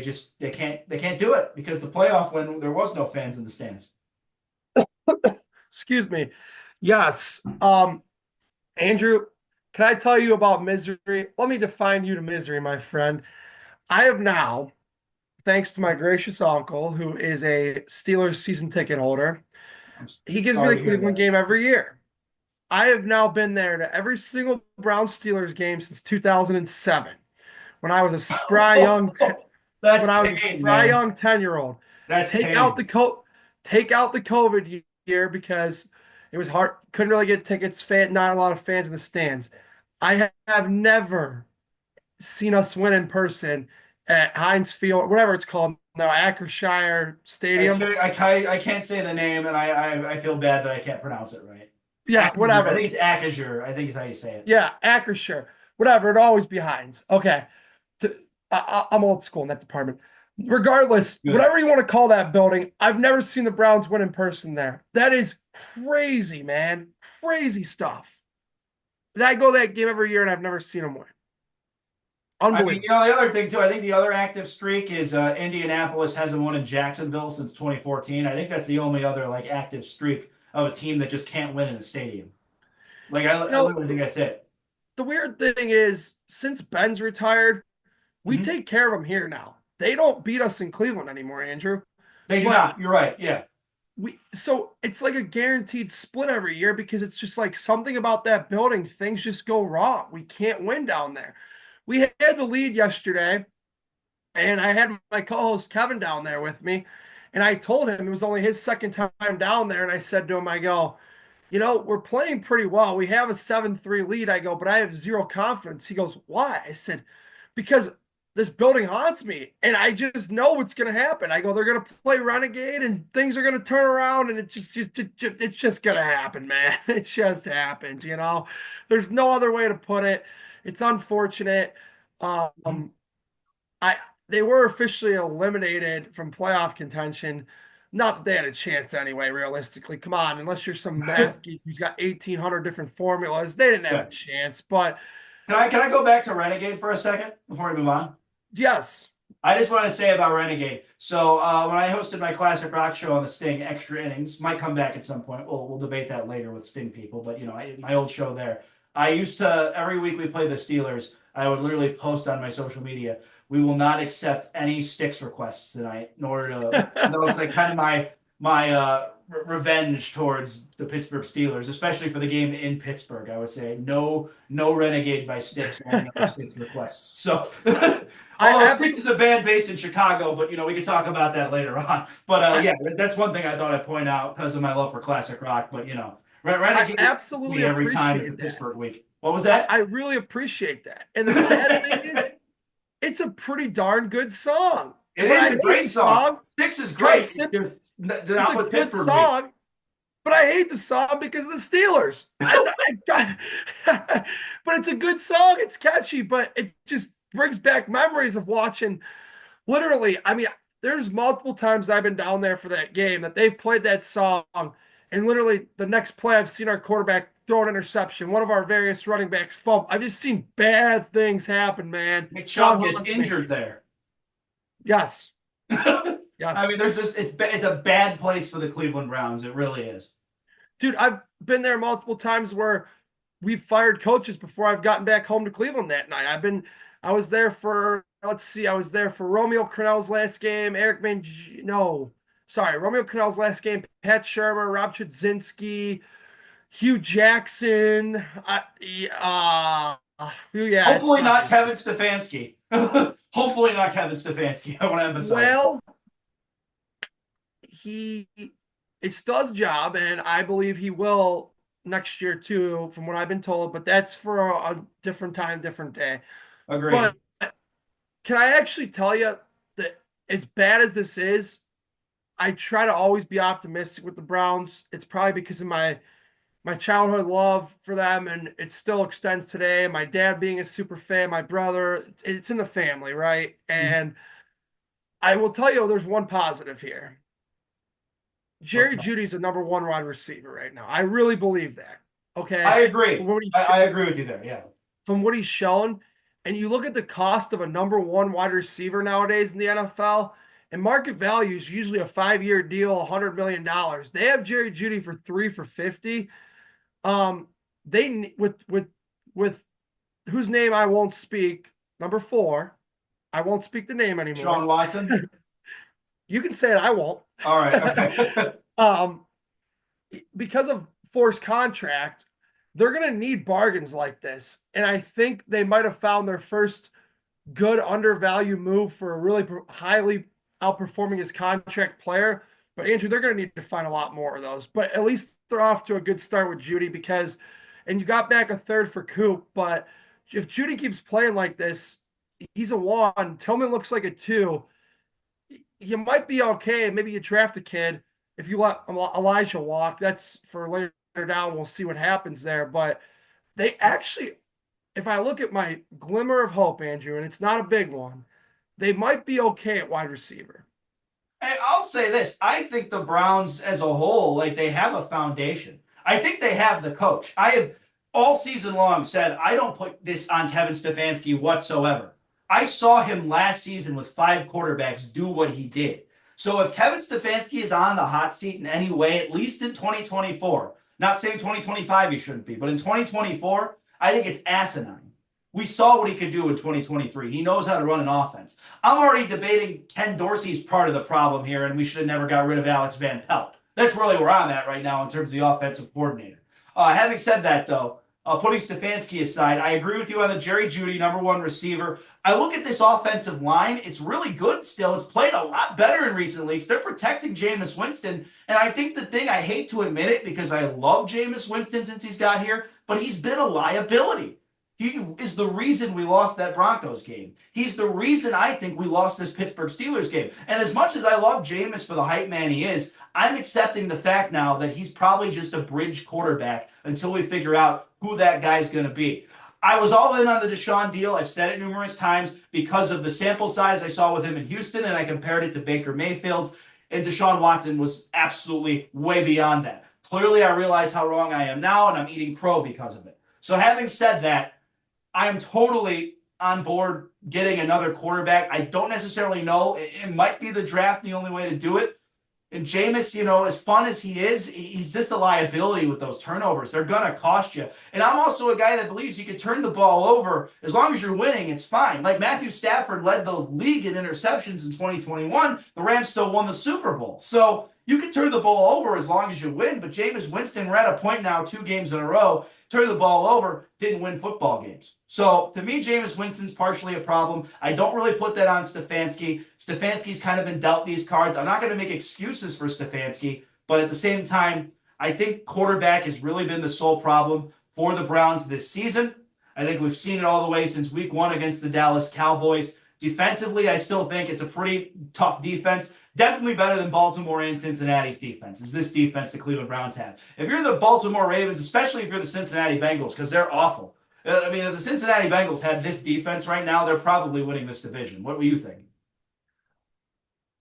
can't do it because the playoff when there was no fans in the stands. Excuse me. Yes. Andrew, can I tell you about misery? Let me define you to misery, my friend. I have now, thanks to my gracious uncle, who is a Steelers season ticket holder, I'm he gives me sorry the to hear Cleveland that. game every year. I have now been there to every single Brown Steelers game since 2007 when I was a spry young That's when I was a pain, spry man. young 10-year-old. That's Take out pain. the take out the COVID year because it was hard. Couldn't really get tickets. Not a lot of fans in the stands. I have never seen us win in person at Heinz Field, whatever it's called now, Ackershire Stadium. I can't say the name, and I feel bad that I can't pronounce it right. Yeah, Acazure. I whatever. think it's Acazure. I think is how you say it. Yeah, Ackershire, whatever. It always be Heinz. Okay, I'm old school in that department. Regardless, Good. whatever you want to call that building, I've never seen the Browns win in person there. That is crazy, man. Crazy stuff. I go to that game every year and I've never seen them win. I mean, Unbelievable. the other thing too. I think the other active streak is Indianapolis hasn't won in Jacksonville since 2014. I think that's the only other active streak of a team that just can't win in a stadium. You I know, literally think that's it. the weird thing is, since Ben's retired, we Mhm. take care of them here now. They don't beat us in Cleveland anymore, Andrew. They do But not. You're right. Yeah. so it's like a guaranteed split every year because it's just like something about that building, things just go wrong. We can't win down there. We had the lead yesterday, and I had my co-host Kevin down there with me, and I told him it was only his second time down there, and I said to him, I go, we're playing pretty well. We have a 7-3 lead. I go, but I have zero confidence. He goes, why? I said, because this building haunts me and I just know what's going to happen. I go, they're going to play Renegade and things are going to turn around and it's just going to happen, man. It just happens, There's no other way to put it. It's unfortunate. I They were officially eliminated from playoff contention. Not that they had a chance anyway, realistically. Come on, unless you're some math geek who's got 1,800 different formulas, they didn't have Yeah. a chance. But Can I go back to Renegade for a second before we move on? yes, I just want to say about Renegade. So when I hosted my classic rock show on the Sting Extra Innings, might come back at some point. We'll debate that later with Sting people. But my old show there, I used to every week we play the Steelers. I would literally post on my social media, "We will not accept any Sticks requests tonight," in order to that was like kind of my revenge towards the Pittsburgh Steelers, especially for the game in Pittsburgh. I would say no Renegade by Sticks, only no Sticks requests. So although Sticks is a band based in Chicago, but we could talk about that later on. But yeah, that's one thing I thought I'd point out because of my love for classic rock. But Renegade I absolutely me every time at the appreciate that. Pittsburgh week. What was that? I really appreciate that. And the sad thing is, it's a pretty darn good song. It is a great song. Sticks is great. It's a good song, but I hate the song because of the Steelers. But it's a good song. It's catchy, but it just brings back memories of watching. Literally, I mean, there's multiple times I've been down there for that game that they've played that song, and literally the next play I've seen our quarterback throw an interception. One of our various running backs fumble. I've just seen bad things happen, man. McChung gets injured there. Yes. Yes. I mean, it's a bad place for the Cleveland Browns. It really is. Dude, I've been there multiple times where we've fired coaches before I've gotten back home to Cleveland that night. I was there for Romeo Crennel's last game, Romeo Crennel's last game, Pat Shermer, Rob Chudzinski, Hugh Jackson. Hopefully not Kevin Stefanski. Hopefully not Kevin Stefanski. I want to emphasize. Well, it still his job, and I believe he will next year too, from what I've been told. But that's for a different time, different day. Agreed. But can I actually tell you that as bad as this is, I try to always be optimistic with the Browns. It's probably because of my childhood love for them, and it still extends today. My dad being a super fan, my brother, it's in the family, right? And I will tell you, there's one positive here. Jerry Jeudy's a number one wide receiver right now. I really believe that. Okay. I agree. I agree with you there. Yeah. From what he's shown, and you look at the cost of a number one wide receiver nowadays in the NFL, and market value is usually a 5-year deal, $100 million. They have Jerry Jeudy for 3 for 50. They with whose name I won't speak, number 4. I won't speak the name anymore. Sean Watson. You can say it. I won't. All right. Okay. Because of forced contract, they're going to need bargains like this, and I think they might have found their first good undervalue move for a really highly outperforming his contract player. But Andrew, they're going to need to find a lot more of those. But at least they're off to a good start with Jeudy and you got back a third for Coop. But if Jeudy keeps playing like this, he's a 1. Tillman looks like a 2. You might be okay. Maybe you draft a kid if you let Elijah walk. That's for later down. We'll see what happens there. But they actually, if I look at my glimmer of hope, Andrew, and it's not a big one, they might be okay at wide receiver. Hey, I'll say this. I think the Browns as a whole, they have a foundation. I think they have the coach. I have all season long said, I don't put this on Kevin Stefanski whatsoever. I saw him last season with 5 quarterbacks do what he did. So if Kevin Stefanski is on the hot seat in any way, at least in 2024, not saying 2025 he shouldn't be, but in 2024, I think it's asinine. We saw what he could do in 2023. He knows how to run an offense. I'm already debating Ken Dorsey's part of the problem here, and we should have never got rid of Alex Van Pelt. That's really where I'm at right now in terms of the offensive coordinator. Having said that, though, putting Stefanski aside, I agree with you on the Jerry Jeudy, #1 receiver. I look at this offensive line. It's really good still. It's played a lot better in recent weeks. They're protecting Jameis Winston. And I think the thing, I hate to admit it because I love Jameis Winston since he's got here, but he's been a liability. He is the reason we lost that Broncos game. He's the reason I think we lost this Pittsburgh Steelers game. And as much as I love Jameis for the hype man he is, I'm accepting the fact now that he's probably just a bridge quarterback until we figure out who that guy's going to be. I was all in on the Deshaun deal. I've said it numerous times because of the sample size I saw with him in Houston, and I compared it to Baker Mayfield's, and Deshaun Watson was absolutely way beyond that. Clearly, I realize how wrong I am now, and I'm eating crow because of it. So having said that, I am totally on board getting another quarterback. I don't necessarily know. It might be the draft the only way to do it. And Jameis, as fun as he is, he's just a liability with those turnovers. They're going to cost you. And I'm also a guy that believes you can turn the ball over. As long as you're winning, it's fine. Like Matthew Stafford led the league in interceptions in 2021. The Rams still won the Super Bowl. So you can turn the ball over as long as you win. But Jameis Winston, we're at a point now, 2 games in a row, turned the ball over, didn't win football games. So to me, Jameis Winston's partially a problem. I don't really put that on Stefanski. Stefanski's kind of been dealt these cards. I'm not going to make excuses for Stefanski, but at the same time, I think quarterback has really been the sole problem for the Browns this season. I think we've seen it all the way since week 1 against the Dallas Cowboys. Defensively, I still think it's a pretty tough defense. Definitely better than Baltimore and Cincinnati's defense, is this defense the Cleveland Browns have. If you're the Baltimore Ravens, especially if you're the Cincinnati Bengals, because they're awful. I mean, if the Cincinnati Bengals had this defense right now, they're probably winning this division. What do you think?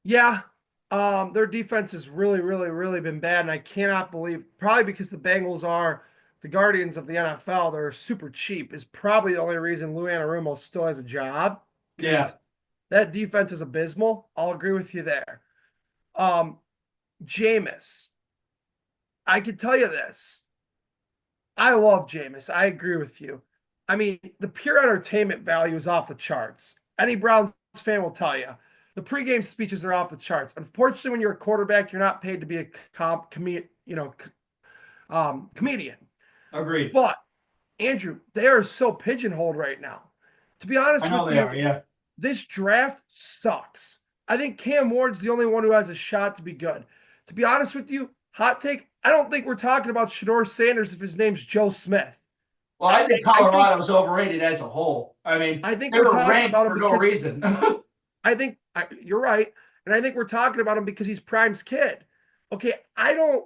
Yeah, their defense has really, really, really been bad, and I cannot believe, probably because the Bengals are the guardians of the NFL, they're super cheap, is probably the only reason Lou Anarumo still has a job. Yeah. That defense is abysmal. I'll agree with you there. Jameis, I can tell you this. I love Jameis. I agree with you. I mean, the pure entertainment value is off the charts. Any Browns fan will tell you. The pregame speeches are off the charts. Unfortunately, when you're a quarterback, you're not paid to be a comedian. Agreed. But Andrew, they are so pigeonholed right now. To be honest I know with they you, are, yeah. this draft sucks. I think Cam Ward's the only one who has a shot to be good. To be honest with you, hot take, I don't think we're talking about Shedeur Sanders if his name's Joe Smith. Well, I think Colorado's overrated as a whole. I mean, I think they we're were talking ranked about for him no because reason. I think you're right. And I think we're talking about him because he's Prime's kid. Okay, I don't.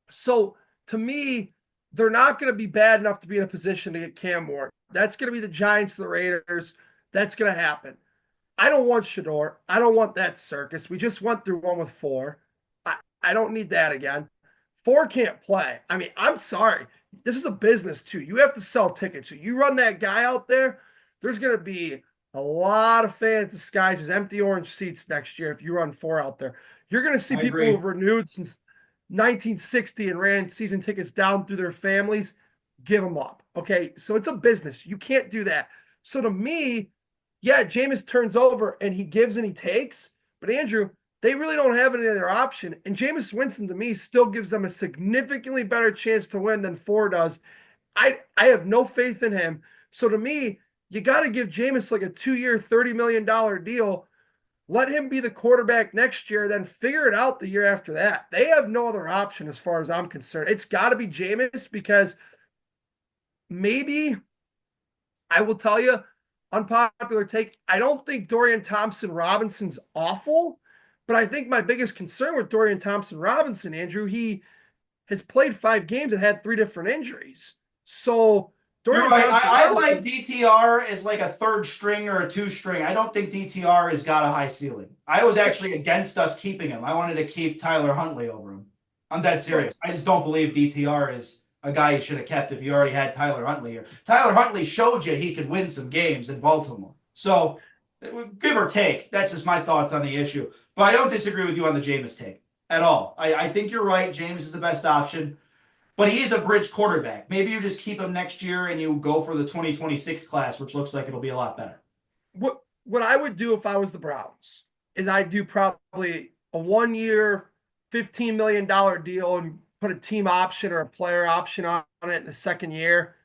So to me, they're not going to be bad enough to be in a position to get Cam Ward. That's going to be the Giants, the Raiders. That's going to happen. I don't want Shedeur. I don't want that circus. We just went through one with 4. I don't need that again. 4 can't play. I mean, I'm sorry. This is a business too. You have to sell tickets. So you run that guy out there, there's going to be a lot of fans disguised as empty orange seats next year if you run 4 out there. You're going to see people who've renewed since 1960 and ran season tickets down through their families, give them up. Okay, so it's a business. You can't do that. So to me, yeah, Jameis turns over and he gives and he takes. But Andrew, they really don't have any other option. And Jameis Winston, to me, still gives them a significantly better chance to win than 4 does. I have no faith in him. So to me, you got to give Jameis like a 2-year, $30 million deal. Let him be the quarterback next year, then figure it out the year after that. They have no other option as far as I'm concerned. It's got to be Jameis because maybe, I will tell you, unpopular take, I don't think Dorian Thompson-Robinson's awful, but I think my biggest concern with Dorian Thompson-Robinson, Andrew, he has played 5 games and had 3 different injuries. So You're right. I like DTR as like a 3rd string or a 2 string. I don't think DTR has got a high ceiling. I was actually against us keeping him. I wanted to keep Tyler Huntley over him. I'm dead serious. I just don't believe DTR is a guy you should have kept if you already had Tyler Huntley here. Tyler Huntley showed you he could win some games in Baltimore. So, give or take, that's just my thoughts on the issue. But I don't disagree with you on the Jameis take at all. I think you're right. Jameis is the best option. But he is a bridge quarterback. Maybe you just keep him next year and you go for the 2026 class, which looks like it'll be a lot better. What I would do if I was the Browns is I'd do probably a 1-year, $15 million deal and put a team option or a player option on it in the 2nd year.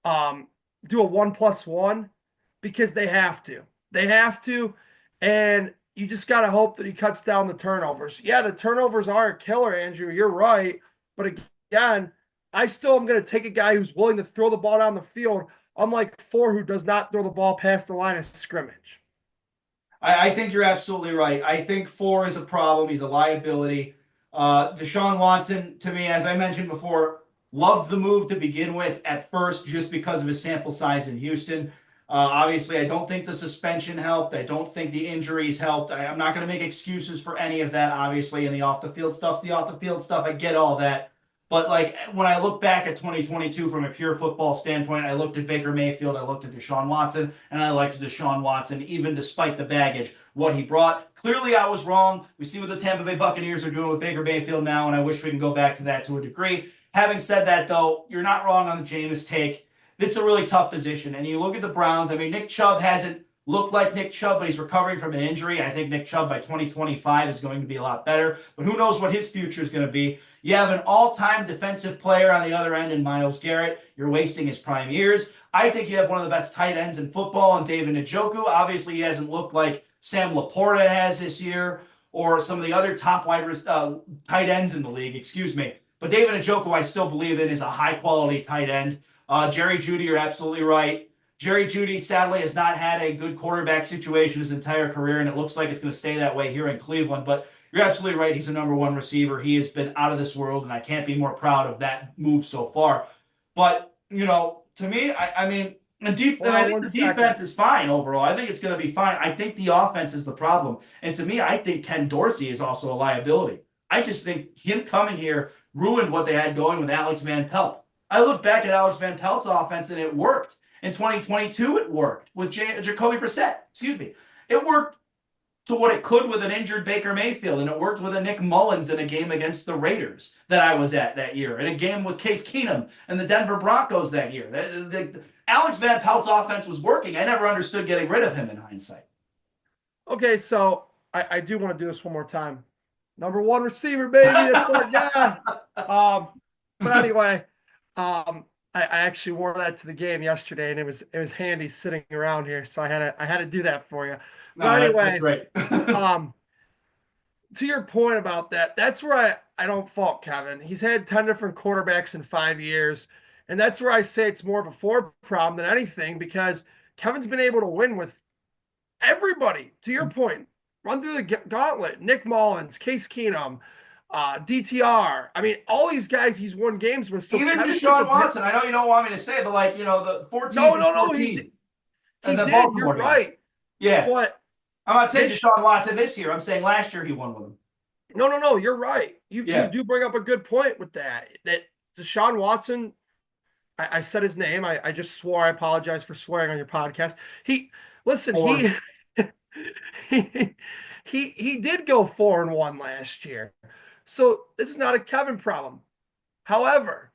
um, do a 1+1 because they have to. They have to, and you just got to hope that he cuts down the turnovers. Yeah, the turnovers are a killer, Andrew. You're right, but again, I still am going to take a guy who's willing to throw the ball down the field, unlike Four, who does not throw the ball past the line of scrimmage. I think you're absolutely right. I think Four is a problem. He's a liability. Deshaun Watson, to me, as I mentioned before, loved the move to begin with at first just because of his sample size in Houston. Obviously, I don't think the suspension helped. I don't think the injuries helped. I'm not going to make excuses for any of that, obviously, and the off the field stuff's the off the field stuff. I get all that. But like when I look back at 2022 from a pure football standpoint, I looked at Baker Mayfield, I looked at Deshaun Watson, and I liked Deshaun Watson, even despite the baggage, what he brought. Clearly, I was wrong. We see what the Tampa Bay Buccaneers are doing with Baker Mayfield now, and I wish we can go back to that to a degree. Having said that, though, you're not wrong on the Jameis take. This is a really tough position. And you look at the Browns, I mean, Nick Chubb hasn't looked like Nick Chubb, but he's recovering from an injury. I think Nick Chubb by 2025 is going to be a lot better, but who knows what his future is going to be. You have an all-time defensive player on the other end in Myles Garrett. You're wasting his prime years. I think you have one of the best tight ends in football in David Njoku. Obviously, he hasn't looked like Sam Laporta has this year or some of the other top tight ends in the league, excuse me. But David Njoku, I still believe in, is a high-quality tight end. Jerry Jeudy, you're absolutely right. Jerry Jeudy, sadly, has not had a good quarterback situation his entire career, and it looks like it's going to stay that way here in Cleveland. But you're absolutely right. He's a number one receiver. He has been out of this world, and I can't be more proud of that move so far. But, to me, I mean, I think the defense is fine overall. I think it's going to be fine. I think the offense is the problem. And to me, I think Ken Dorsey is also a liability. I just think him coming here ruined what they had going with Alex Van Pelt. I look back at Alex Van Pelt's offense, and it worked. In 2022, it worked with Jacoby Brissett. Excuse me. It worked to what it could with an injured Baker Mayfield, and it worked with a Nick Mullins in a game against the Raiders that I was at that year, in a game with Case Keenum and the Denver Broncos that year. Alex Van Pelt's offense was working. I never understood getting rid of him in hindsight. Okay, so I do want to do this one more time. Number one receiver, baby. That's our guy. But anyway, I actually wore that to the game yesterday, and it was handy sitting around here, so I had to do that for you. No, but anyway, that's great. To your point about that, that's where I don't fault Kevin. He's had 10 different quarterbacks in 5 years, and that's where I say it's more of a Ford problem than anything because Kevin's been able to win with everybody. To your point, run through the gauntlet: Nick Mullins, Case Keenum, DTR. I mean, all these guys he's won games with. So even Deshaun Watson. I know you don't want me to say, but the 14. No, he did. You're right. Yeah, but I'm not saying Deshaun Watson this year. I'm saying last year he won with him. No. You're right. You do bring up a good point with that. That Deshaun Watson. I said his name. I just swore. I apologize for swearing on your podcast. He did go 4-1 last year. So this is not a Kevin problem. However,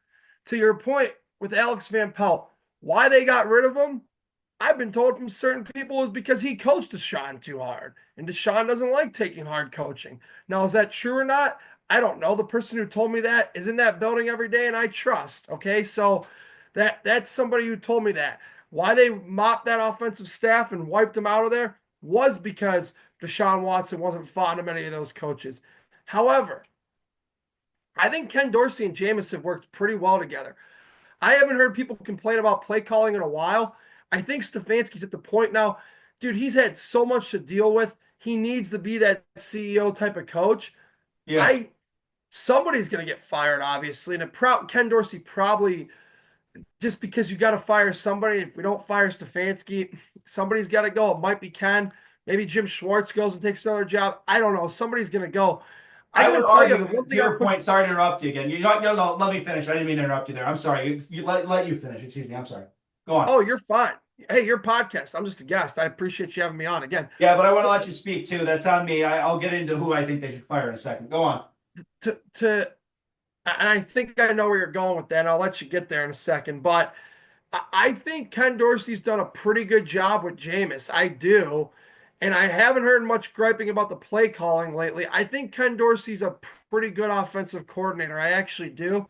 to your point with Alex Van Pelt, why they got rid of him, I've been told from certain people is because he coached Deshaun too hard. And Deshaun doesn't like taking hard coaching. Now, is that true or not? I don't know. The person who told me that is in that building every day and I trust. Okay, so that's somebody who told me that. Why they mopped that offensive staff and wiped them out of there was because Deshaun Watson wasn't fond of many of those coaches. However, I think Ken Dorsey and Jameis have worked pretty well together. I haven't heard people complain about play calling in a while. I think Stefanski's at the point now, dude, he's had so much to deal with. He needs to be that CEO type of coach. Yeah. Somebody's going to get fired, obviously. And Ken Dorsey probably, just because you got to fire somebody. If we don't fire Stefanski, somebody's got to go. It might be Ken. Maybe Jim Schwartz goes and takes another job. I don't know. Somebody's going to go. I would argue, to your point, sorry to interrupt you again. No, let me finish. I didn't mean to interrupt you there. I'm sorry. Let you finish. Excuse me. I'm sorry. Go on. Oh, you're fine. Hey, your podcast. I'm just a guest. I appreciate you having me on again. Yeah, but I want to let you speak too. That's on me. I'll get into who I think they should fire in a second. Go on. And I think I know where you're going with that. And I'll let you get there in a second. But I think Ken Dorsey's done a pretty good job with Jameis. I do. And I haven't heard much griping about the play calling lately. I think Ken Dorsey's a pretty good offensive coordinator. I actually do.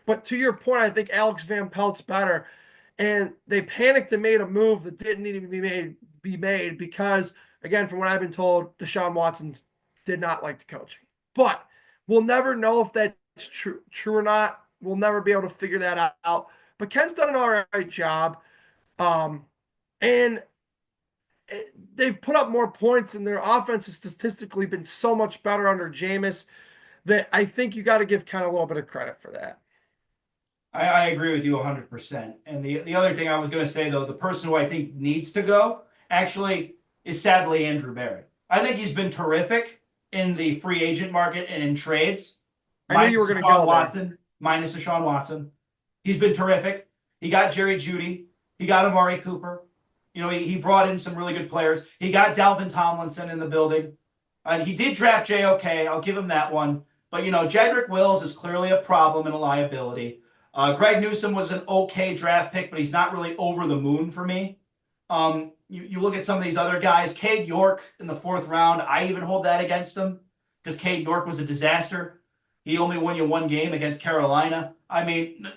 But to your point, I think Alex Van Pelt's better. and they panicked and made a move that didn't need to be made because, again, from what I've been told, Deshaun Watson did not like the coaching. But we'll never know if that's true or not. We'll never be able to figure that out. But Ken's done an all right job. And they've put up more points, and their offense has statistically been so much better under Jameis that I think you got to give Ken a little bit of credit for that. I agree with you 100%. And the other thing I was going to say, though, the person who I think needs to go actually is sadly Andrew Berry. I think he's been terrific in the free agent market and in trades. I knew you were going to go Watson, minus Deshaun Watson. He's been terrific. He got Jerry Jeudy. He got Amari Cooper. You know, he brought in some really good players. He got Dalvin Tomlinson in the building. And he did draft JOK. I'll give him that one. But, you know, Jedrick Wills is clearly a problem and a liability. Greg Newsome was an okay draft pick, but he's not really over the moon for me. You look at some of these other guys. Cade York in the 4th round, I even hold that against him because Cade York was a disaster. He only won you 1 game against Carolina. I mean,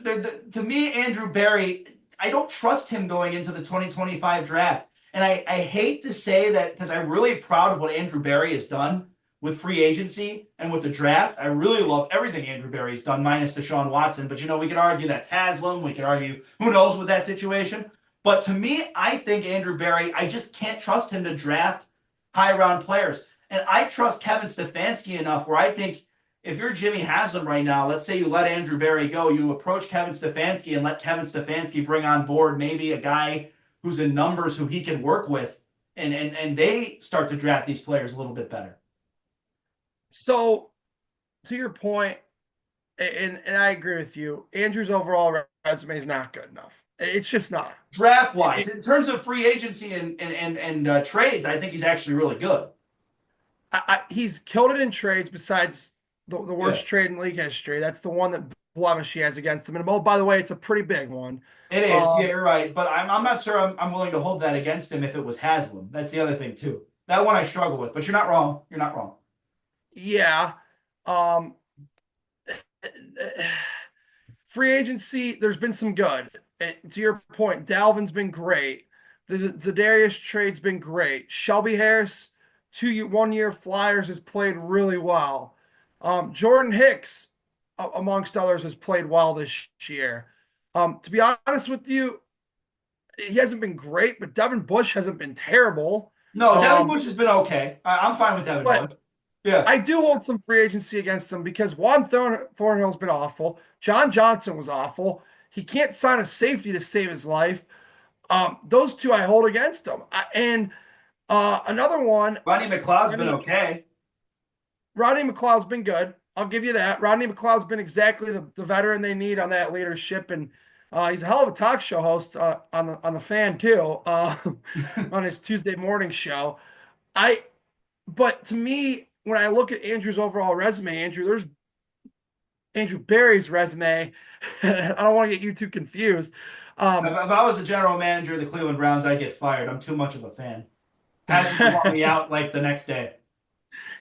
to me, Andrew Berry, I don't trust him going into the 2025 draft. And I hate to say that because I'm really proud of what Andrew Berry has done with free agency and with the draft. I really love everything Andrew Berry's done, minus Deshaun Watson. But, you know, we could argue that's Haslam. We could argue who knows with that situation. But to me, I think Andrew Berry, I just can't trust him to draft high-round players. And I trust Kevin Stefanski enough where I think if you're Jimmy Haslam right now, let's say you let Andrew Berry go, you approach Kevin Stefanski and let Kevin Stefanski bring on board maybe a guy who's in numbers who he can work with, and they start to draft these players a little bit better. So, to your point, and I agree with you, Andrew's overall resume is not good enough. It's just not. Draft-wise, in terms of free agency and trades, I think he's actually really good. He's killed it in trades besides the worst trade in league history. That's the one that blemish he has against him. And, oh, by the way, it's a pretty big one. It is. Yeah, you're right. But I'm not sure I'm willing to hold that against him if it was Haslam. That's the other thing, too. That one I struggle with. But you're not wrong. You're not wrong. Yeah. Free agency, there's been some good. And to your point, Dalvin's been great. The Za'Darius trade's been great. Shelby Harris, 1-year Flyers, has played really well. Jordan Hicks, amongst others, has played well this year. To be honest with you, he hasn't been great, but Devin Bush hasn't been terrible. No, Devin Bush has been okay. I'm fine with Devin Bush. Yeah, I do hold some free agency against him because Juan Thornhill's been awful. John Johnson was awful. He can't sign a safety to save his life. Those two I hold against him. And another one. Rodney McLeod's been okay. Rodney McLeod's been good. I'll give you that. Rodney McLeod's been exactly the veteran they need on that leadership, and he's a hell of a talk show host on the Fan too, on his Tuesday morning show. But to me, when I look at Andrew's overall resume, there's Andrew Berry's resume. I don't want to get you too confused. If I was the general manager of the Cleveland Browns, I'd get fired. I'm too much of a fan. Hasn't want me out like the next day.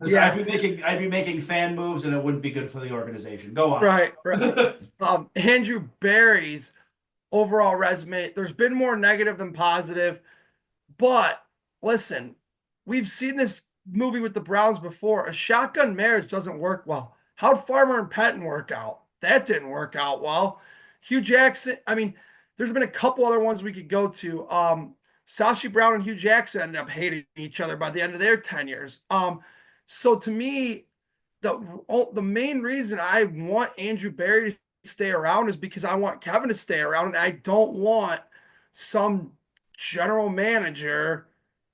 Yeah. I'd be making fan moves, and it wouldn't be good for the organization. Go on. Right. Andrew Berry's overall resume, there's been more negative than positive. But listen, we've seen this movie with the Browns before. A shotgun marriage doesn't work well. How'd Farmer and Patton work out? That didn't work out well. Hugh Jackson, I mean, there's been a couple other ones we could go to. Sashi Brown and Hugh Jackson ended up hating each other by the end of their tenures. So to me, the main reason I want Andrew Berry to stay around is because I want Kevin to stay around, and I don't want some general manager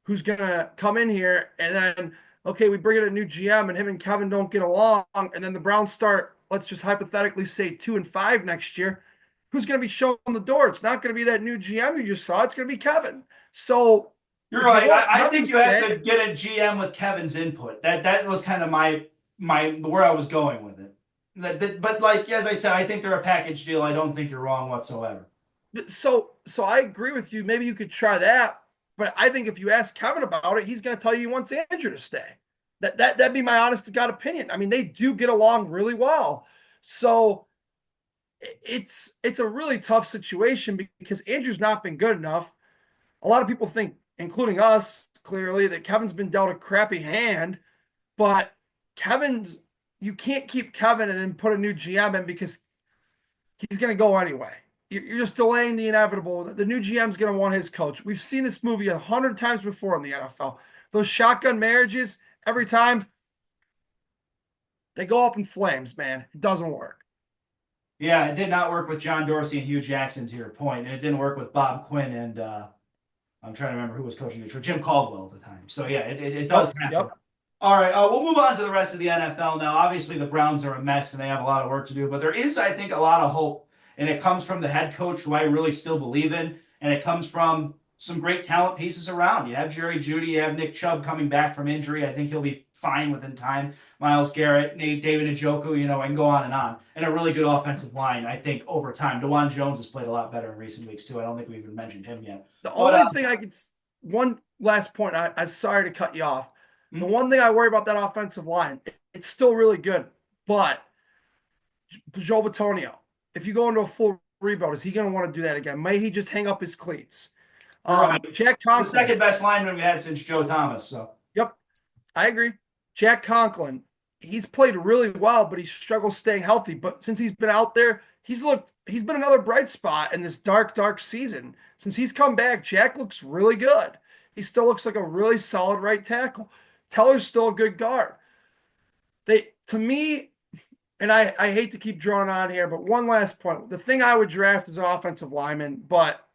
who's going to come in here and then, okay, we bring in a new GM and him and Kevin don't get along, and then the Browns start, let's just hypothetically say 2-5 next year. Who's going to be showing the door? It's not going to be that new GM you just saw. It's going to be Kevin. So you're right. I think you have to get a GM with Kevin's input. That was kind of my where I was going with it. But like as I said, I think they're a package deal. I don't think you're wrong whatsoever. So I agree with you. Maybe you could try that. But I think if you ask Kevin about it, he's going to tell you he wants Andrew to stay. That'd be my honest to God opinion. I mean, they do get along really well. So it's a really tough situation because Andrew's not been good enough. A lot of people think, including us, clearly, that Kevin's been dealt a crappy hand, but Kevin's you can't keep Kevin and then put a new GM in because he's going to go anyway. You're just delaying the inevitable. The new GM's going to want his coach. We've seen this movie 100 times before in the NFL. Those shotgun marriages, every time they go up in flames, man. It doesn't work. Yeah, it did not work with John Dorsey and Hugh Jackson, to your point, and it didn't work with Bob Quinn and I'm trying to remember who was coaching Detroit, Jim Caldwell at the time. So yeah, it does happen. Yep. All right, we'll move on to the rest of the NFL now. Obviously, the Browns are a mess and they have a lot of work to do, but there is, I think, a lot of hope, and it comes from the head coach, who I really still believe in, and it comes from some great talent pieces around. You have Jerry Jeudy, you have Nick Chubb coming back from injury. I think he'll be fine within time. Myles Garrett, David Njoku, I can go on, and a really good offensive line, I think, over time. DeJuan Jones has played a lot better in recent weeks, too. I don't think we even mentioned him yet. The only thing I could, one last point, I'm sorry to cut you off. The one thing I worry about that offensive line, it's still really good, but Joe Bitonio, if you go into a full rebuild, is he going to want to do that again? May he just hang up his cleats? Right. Jack Conklin, the second best lineman we had since Joe Thomas. So yep, I agree. Jack Conklin, he's played really well, but he struggles staying healthy. But since he's been out there, he's been another bright spot in this dark season. Since he's come back, Jack looks really good. He still looks like a really solid right tackle. Teller's still a good guard. To me, and I hate to keep drawing on here, but one last point. The thing I would draft is an offensive lineman, but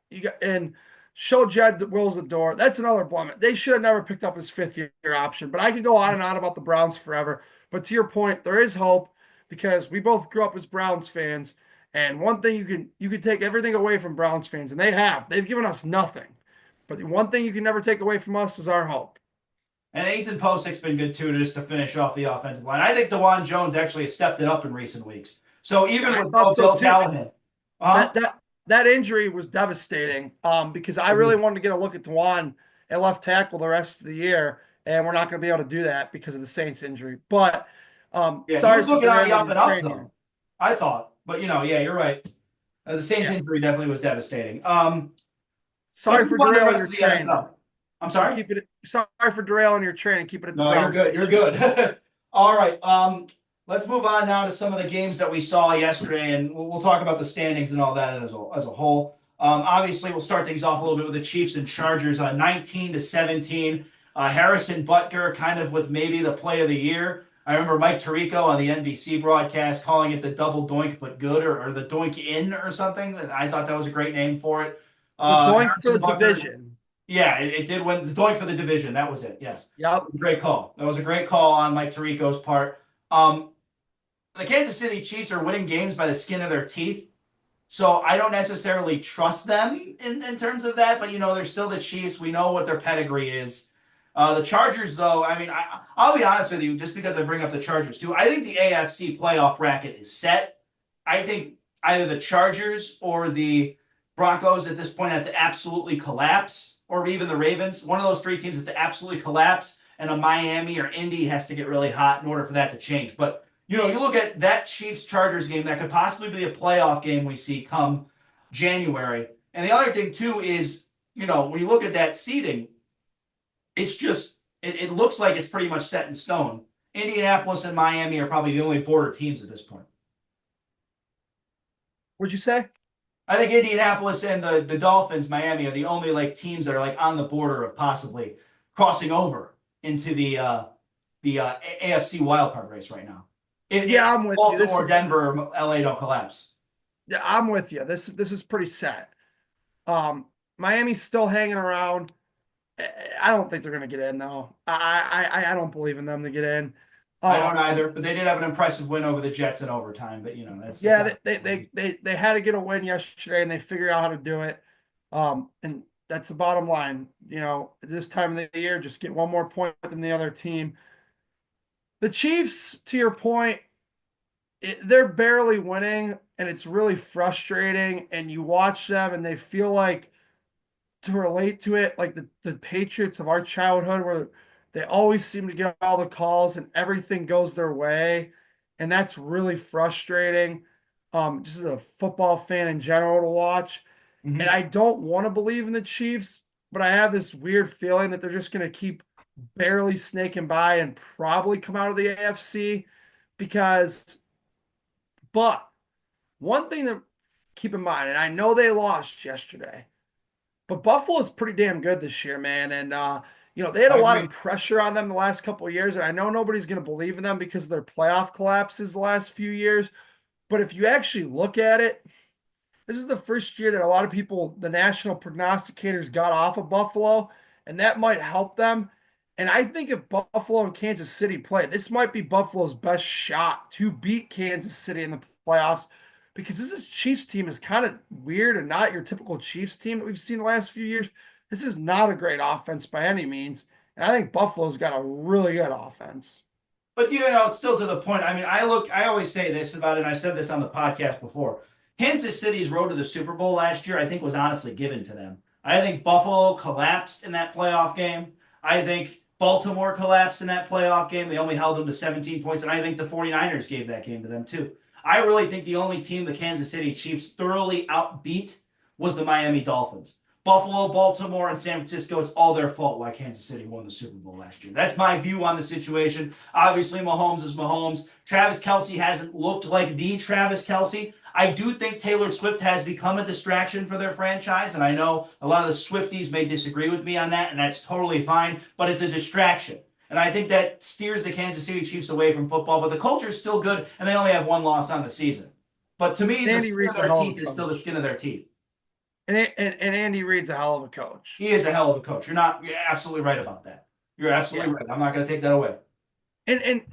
show Jed that Will's the door. That's another plummet. They should have never picked up his fifth-year option. But I could go on and on about the Browns forever. But to your point, there is hope because we both grew up as Browns fans. And one thing you can take everything away from Browns fans, and they have. They've given us nothing. But the one thing you can never take away from us is our hope. And Ethan Posick's been good, too, just to finish off the offensive line. I think DeJuan Jones actually has stepped it up in recent weeks. So even with Bill Callahan. That injury was devastating because I really wanted to get a look at DeJuan at left tackle the rest of the year, and we're not going to be able to do that because of the Saints injury. But sorry, he was looking on the up and up, though, I thought. But, you're right. The Saints injury definitely was devastating. Sorry for derailing your train. I'm sorry? Sorry for derailing your train and keep it at the Browns. No, you're good. All right. Let's move on now to some of the games that we saw yesterday, and we'll talk about the standings and all that as a whole. Obviously, we'll start things off a little bit with the Chiefs and Chargers, 19-17. Harrison Butker kind of with maybe the play of the year. I remember Mike Tirico on the NBC broadcast calling it the double doink but good, or the doink in or something. I thought that was a great name for it. The doink for the division. Yeah, it did win the doink for the division. That was it. Yes. Yep. Great call. That was a great call on Mike Tirico's part. The Kansas City Chiefs are winning games by the skin of their teeth. So I don't necessarily trust them in terms of that, but they're still the Chiefs. We know what their pedigree is. The Chargers, though, I'll be honest with you, just because I bring up the Chargers too. I think the AFC playoff bracket is set. I think either the Chargers or the Broncos at this point have to absolutely collapse, or even the Ravens. One of those three teams has to absolutely collapse, and a Miami or Indy has to get really hot in order for that to change. But you look at that Chiefs-Chargers game, that could possibly be a playoff game we see come January. And the other thing, too, is, when you look at that seeding, it's just, it looks like it's pretty much set in stone. Indianapolis and Miami are probably the only border teams at this point. What'd you say? I think Indianapolis and the Dolphins, Miami, are the only teams that are on the border of possibly crossing over into the AFC wildcard race right now. I'm with you. Baltimore, Denver, LA don't collapse. Yeah, I'm with you. This is pretty set. Miami's still hanging around. I don't think they're going to get in, though. I don't believe in them to get in. I don't either, but they did have an impressive win over the Jets in overtime. But that's they had to get a win yesterday, and they figured out how to do it. And that's the bottom line. At this time of the year, just get one more point than the other team. The Chiefs, to your point, they're barely winning, and it's really frustrating. And you watch them, and they feel like, to relate to it, like the Patriots of our childhood, where they always seem to get all the calls and everything goes their way. And that's really frustrating. just as a football fan in general to watch. And Mhm. I don't want to believe in the Chiefs, but I have this weird feeling that they're just going to keep barely snaking by and probably come out of the AFC because, but one thing to keep in mind, and I know they lost yesterday, but Buffalo's pretty damn good this year, man. And they had a I lot of agree. pressure on them the last couple of years, and I know nobody's going to believe in them because of their playoff collapses the last few years. But if you actually look at it, this is the first year that a lot of people, the national prognosticators, got off of Buffalo, and that might help them. And I think if Buffalo and Kansas City play, this might be Buffalo's best shot to beat Kansas City in the playoffs because this Chiefs team is kind of weird and not your typical Chiefs team that we've seen the last few years. This is not a great offense by any means. And I think Buffalo's got a really good offense. But it's still to the point. I mean, I always say this about it, and I said this on the podcast before. Kansas City's road to the Super Bowl last year, I think, was honestly given to them. I think Buffalo collapsed in that playoff game. I think Baltimore collapsed in that playoff game. They only held them to 17 points, and I think the 49ers gave that game to them too. I really think the only team the Kansas City Chiefs thoroughly outbeat was the Miami Dolphins. Buffalo, Baltimore, and San Francisco, it's all their fault why Kansas City won the Super Bowl last year. That's my view on the situation. Obviously, Mahomes is Mahomes. Travis Kelce hasn't looked like the Travis Kelce. I do think Taylor Swift has become a distraction for their franchise, and I know a lot of the Swifties may disagree with me on that, and that's totally fine, but it's a distraction. And I think that steers the Kansas City Chiefs away from football, but the culture is still good, and they only have one loss on the season. But to me, And the Andy skin of Reid's a their hell of a teeth is still the coach. skin of their teeth. And Andy Reid's a hell of a coach. He is a hell of a coach. You're absolutely right about that. You're absolutely Yeah. right. I'm not going to take that away. And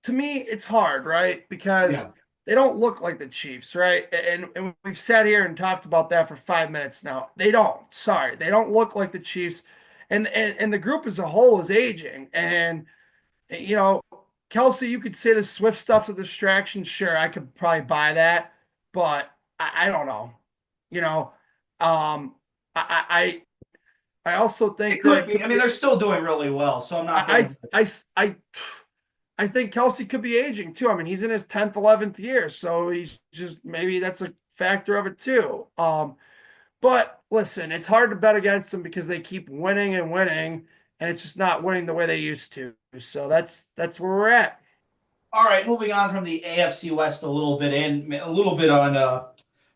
to me, it's hard, right? Because Yeah. they don't look like the Chiefs, right? And we've sat here and talked about that for 5 minutes now. They don't. Sorry, they don't look like the Chiefs. And the group as a whole is aging. And you know, Kelsey, you could say the Swift stuff's a distraction. Sure, I could probably buy that, but I don't know. You know, um, I also It think that could it be. could I mean, be. they're still doing really well, so I'm not I going to. I I I I think Kelsey could be aging too. I mean, he's in his 10th, 11th year, so he's just maybe that's a factor of it too. But listen, it's hard to bet against them because they keep winning and winning, and it's just not winning the way they used to. So that's where we're at. All right, moving on from the AFC West a little bit and a little bit on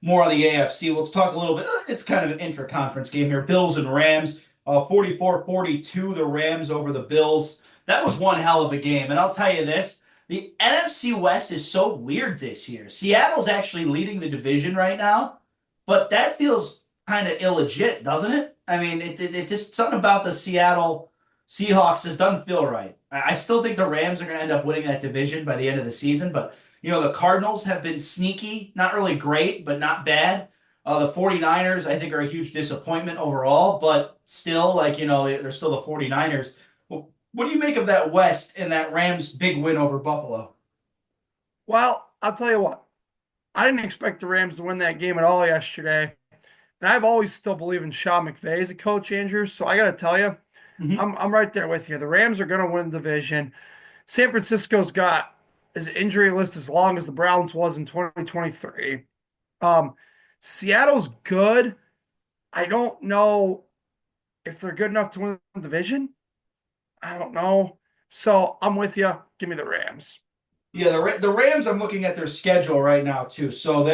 more on the AFC. Let's talk a little bit. It's kind of an intra-conference game here. Bills and Rams, 44-42, the Rams over the Bills. That was one hell of a game. And I'll tell you this, the NFC West is so weird this year. Seattle's actually leading the division right now, but that feels kind of illegit, doesn't it? I mean, it just something about the Seattle Seahawks just doesn't feel right. I still think the Rams are going to end up winning that division by the end of the season, but the Cardinals have been sneaky, not really great, but not bad. The 49ers, I think, are a huge disappointment overall, but still, they're still the 49ers. Well, what do you make of that West and that Rams big win over Buffalo? Well, I'll tell you what. I didn't expect the Rams to win that game at all yesterday. And I've always still believed in Sean McVay as a coach, Andrew. So I got to tell you, Mm-hmm. I'm right there with you. The Rams are going to win the division. San Francisco's got his injury list as long as the Browns was in 2023. Um, Seattle's good. I don't know if they're good enough to win the division. I don't know. So I'm with you. Give me the Rams. Yeah, the Rams. I'm looking at their schedule right now too. So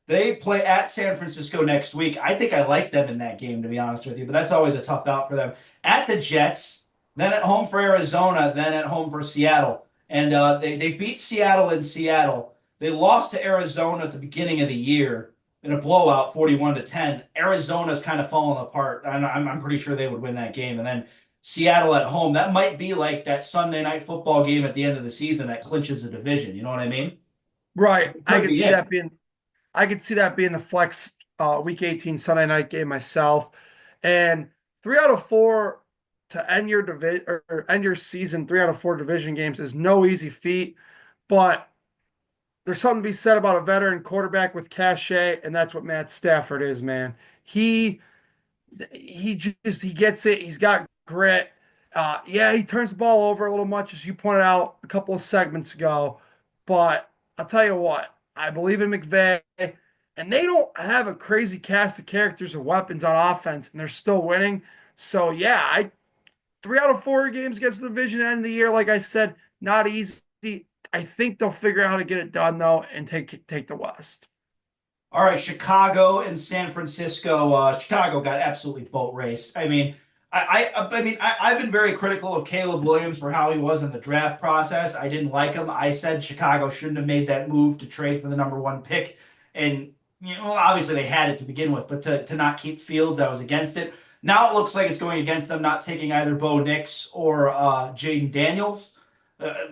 they play at San Francisco next week. I think I like them in that game, to be honest with you. But that's always a tough out for them. At the Jets, then at home for Arizona, then at home for Seattle. And they beat Seattle in Seattle. They lost to Arizona at the beginning of the year in a blowout, 41-10. Arizona's kind of falling apart. I'm pretty sure they would win that game. And then Seattle at home. That might be like that Sunday night football game at the end of the season that clinches the division. You know what I mean? Right. Could be it. I could see that being the flex week 18 Sunday night game myself. And 3 out of 4 to end your division or end your season, 3 out of 4 division games is no easy feat. But there's something to be said about a veteran quarterback with cachet, and that's what Matt Stafford is, man. He he gets it. He's got grit. Yeah, he turns the ball over a little much, as you pointed out a couple of segments ago. But I'll tell you what, I believe in McVay, and they don't have a crazy cast of characters or weapons on offense, and they're still winning. So yeah, I 3 out of 4 games against the division end of the year, like I said, not easy. I think they'll figure out how to get it done though and take the West. All right, Chicago and San Francisco. Chicago got absolutely boat raced. I mean, I've been very critical of Caleb Williams for how he was in the draft process. I didn't like him. I said Chicago shouldn't have made that move to trade for the number one pick, and obviously they had it to begin with, but to not keep Fields, I was against it. Now it looks like it's going against them not taking either Bo Nix or Jaden Daniels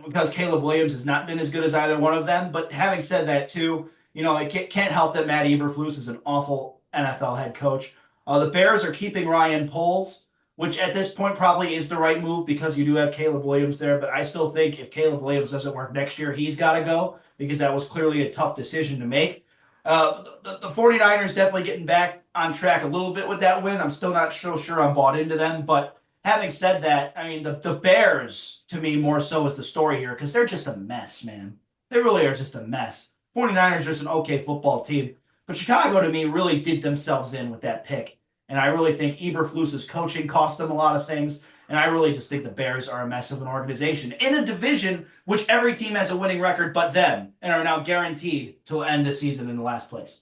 because Caleb Williams has not been as good as either one of them. But having said that, too. It can't help that Matt Eberflus is an awful NFL head coach. The Bears are keeping Ryan Poles, which at this point probably is the right move because you do have Caleb Williams there. But I still think if Caleb Williams doesn't work next year, he's got to go because that was clearly a tough decision to make. The 49ers definitely getting back on track a little bit with that win. I'm still not so sure I'm bought into them. But having said that, I mean, the Bears, to me, more so is the story here because they're just a mess, man. They really are just a mess. 49ers are just an okay football team. But Chicago, to me, really did themselves in with that pick. And I really think Eberflus's coaching cost them a lot of things. And I really just think the Bears are a mess of an organization in a division which every team has a winning record but them and are now guaranteed to end the season in the last place.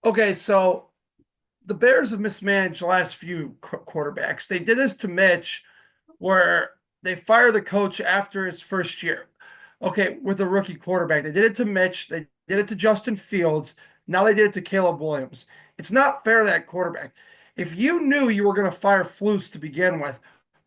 Okay, so the Bears have mismanaged the last few quarterbacks. They did this to Mitch, where they fired the coach after his first year. Okay, with a rookie quarterback. They did it to Mitch. They did it to Justin Fields. Now they did it to Caleb Williams. It's not fair to that quarterback. If you knew you were going to fire Flus to begin with,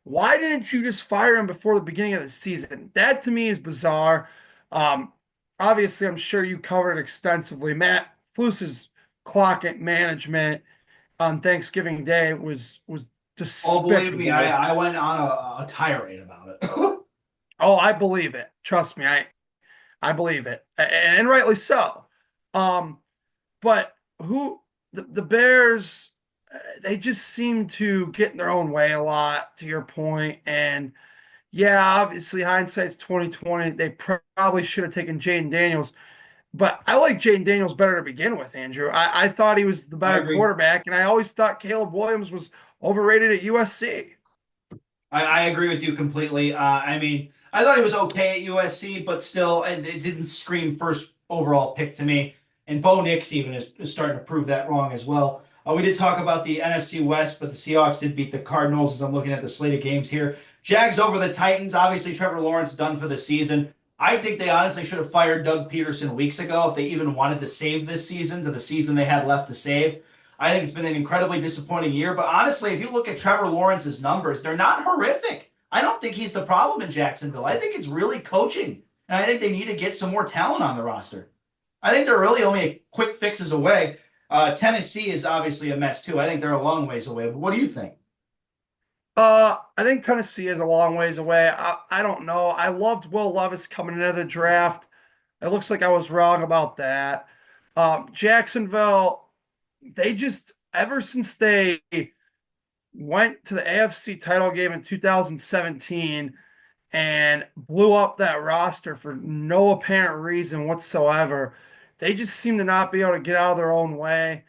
why didn't you just fire him before the beginning of the season? That to me is bizarre. Um, Obviously, I'm sure you covered it extensively. Matt Flus's clock management on Thanksgiving Day was Oh, believe me, despicable. I went on a tirade about it. Oh, I believe it. Trust me, I believe it, and rightly so. Um, but the Bears, they just seem to get in their own way a lot. To your point, and yeah, obviously hindsight's 2020. They probably should have taken Jaden Daniels, but I like Jaden Daniels better to begin with. Andrew, I thought he was the I better agree. quarterback, and I always thought Caleb Williams was overrated at USC. I agree with you completely. I mean, I thought he was okay at USC, but still, it didn't scream first overall pick to me. And Bo Nix even is starting to prove that wrong as well. We did talk about the NFC West, but the Seahawks did beat the Cardinals as I'm looking at the slate of games here. Jags over the Titans. Obviously, Trevor Lawrence done for the season. I think they honestly should have fired Doug Peterson weeks ago if they even wanted to save this season to the season they had left to save. I think it's been an incredibly disappointing year. But honestly, if you look at Trevor Lawrence's numbers, they're not horrific. I don't think he's the problem in Jacksonville. I think it's really coaching. And I think they need to get some more talent on the roster. I think they're really only quick fixes away. Tennessee is obviously a mess too. I think they're a long ways away. But what do you think? I think Tennessee is a long ways away. I don't know. I loved Will Levis coming into the draft. It looks like I was wrong about that. Jacksonville, they just ever since they went to the AFC title game in 2017 and blew up that roster for no apparent reason whatsoever, they just seem to not be able to get out of their own way.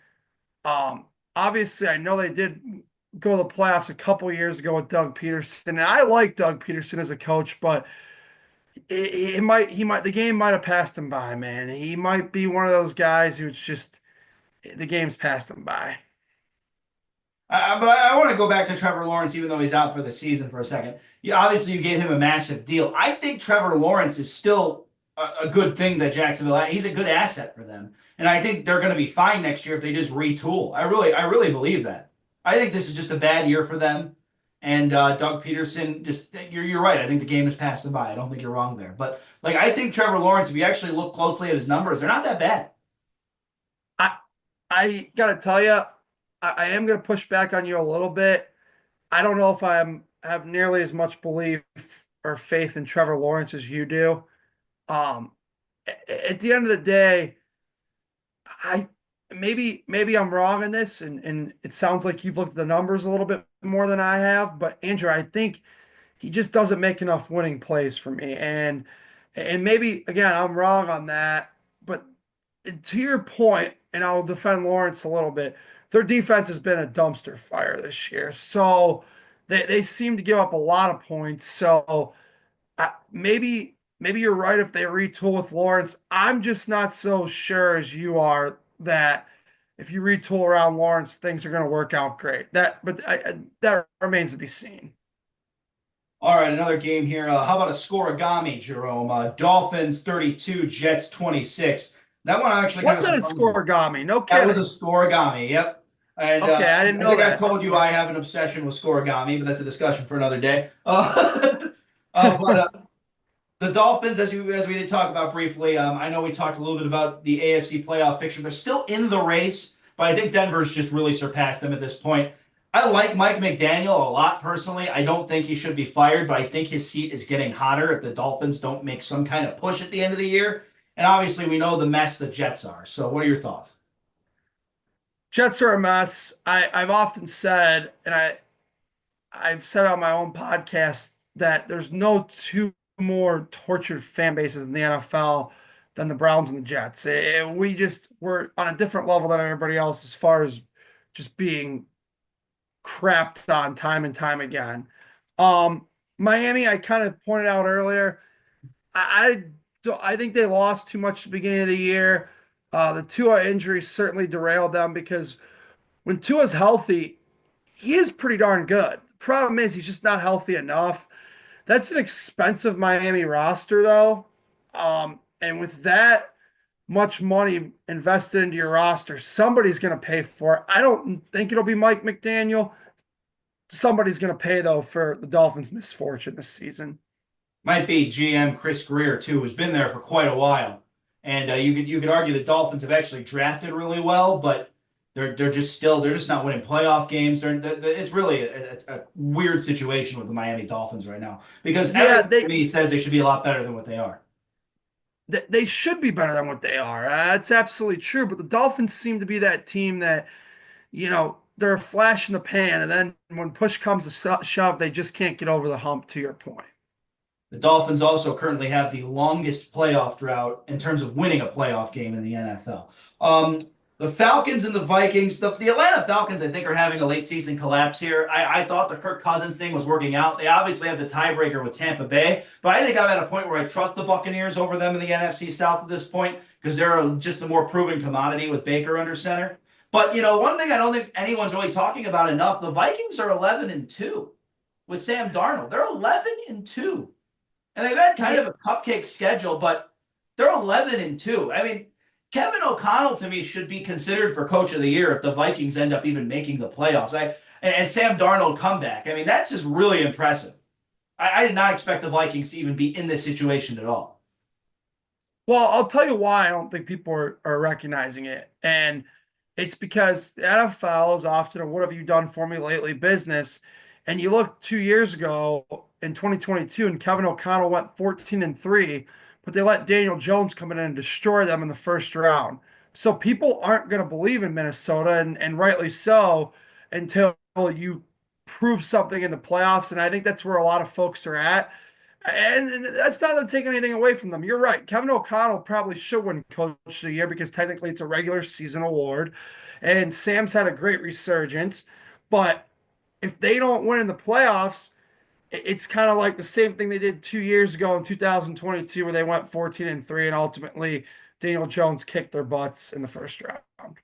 Obviously, I know they did go to the playoffs a couple years ago with Doug Peterson, and I like Doug Peterson as a coach, but the game might have passed him by, man. He might be one of those guys who's just the game's passed him by. But I want to go back to Trevor Lawrence, even though he's out for the season for a second. Obviously, you gave him a massive deal. I think Trevor Lawrence is still a good thing that Jacksonville had. He's a good asset for them, and I think they're going to be fine next year if they just retool. I really believe that. I think this is just a bad year for them, and Doug Peterson just you're right. I think the game has passed him by. I don't think you're wrong there, but like I think Trevor Lawrence, if you actually look closely at his numbers, they're not that bad. I I gotta tell you, I am gonna push back on you a little bit. I don't know if have nearly as much belief or faith in Trevor Lawrence as you do. Um, at the end of the day, I maybe I'm wrong in this, and it sounds like you've looked at the numbers a little bit more than I have. But Andrew, I think he just doesn't make enough winning plays for me, and maybe again I'm wrong on that. But to your point, and I'll defend Lawrence a little bit, their defense has been a dumpster fire this year. So they seem to give up a lot of points. So maybe you're right if they retool with Lawrence. I'm just not so sure as you are that if you retool around Lawrence, things are going to work out great. That remains to be seen. All right, another game here. How about a scoregami, Jerome? Dolphins 32, Jets 26. That one actually kind Was of that a surprised me. scoregami? No That was a kidding. scoregami, yep. And Okay, I didn't I know think I've that. told you I have an obsession with scoregami, but that's a discussion for another day. But the Dolphins, as we did talk about briefly, I know we talked a little bit about the AFC playoff picture. They're still in the race, but I think Denver's just really surpassed them at this point. I like Mike McDaniel a lot personally. I don't think he should be fired, but I think his seat is getting hotter if the Dolphins don't make some kind of push at the end of the year. And obviously, we know the mess the Jets are. So, what are your thoughts? Jets are a mess. I've often said, and I've said on my own podcast that there's no two more tortured fan bases in the NFL than the Browns and the Jets. We're on a different level than everybody else as far as just being crapped on time and time again. Miami, I kind of pointed out earlier, I think they lost too much at the beginning of the year. The Tua injury certainly derailed them because when Tua's healthy, he is pretty darn good. The problem is he's just not healthy enough. That's an expensive Miami roster, though. And with that much money invested into your roster, somebody's going to pay for it. I don't think it'll be Mike McDaniel. Somebody's going to pay, though, for the Dolphins' misfortune this season. Might be GM Chris Greer too, who's been there for quite a while. And you could argue the Dolphins have actually drafted really well, but they're just not winning playoff games. It's really a weird situation with the Miami Dolphins right now because Yeah, everyone to me says they should be a lot better than what they are. they should be better than what they are. That's absolutely true. But the Dolphins seem to be that team that, they're a flash in the pan. And then when push comes to shove, they just can't get over the hump, to your point. The Dolphins also currently have the longest playoff drought in terms of winning a playoff game in the NFL. The Falcons and the Vikings, the Atlanta Falcons, I think, are having a late season collapse here. I thought the Kirk Cousins thing was working out. They obviously have the tiebreaker with Tampa Bay, but I think I'm at a point where I trust the Buccaneers over them in the NFC South at this point because they're just a more proven commodity with Baker under center. But one thing I don't think anyone's really talking about enough: the Vikings are 11-2 with Sam Darnold. They're 11-2. And they've had kind Yeah, of a cupcake schedule, but they're 11-2. I mean, Kevin O'Connell to me should be considered for coach of the year if the Vikings end up even making the playoffs. And Sam Darnold comeback. I mean, that's just really impressive. I did not expect the Vikings to even be in this situation at all. well, I'll tell you why I don't think people are recognizing it. And it's because the NFL is often a what have you done for me lately business. And you look 2 years ago in 2022, and Kevin O'Connell went 14-3, but they let Daniel Jones come in and destroy them in the first round. So people aren't going to believe in Minnesota, and rightly so, until you prove something in the playoffs. And I think that's where a lot of folks are at. And that's not to take anything away from them. You're right. Kevin O'Connell probably should win Coach of the Year because technically it's a regular season award. And Sam's had a great resurgence. But if they don't win in the playoffs, it's kind of like the same thing they did 2 years ago in 2022, where they went 14-3, and ultimately Daniel Jones kicked their butts in the first round.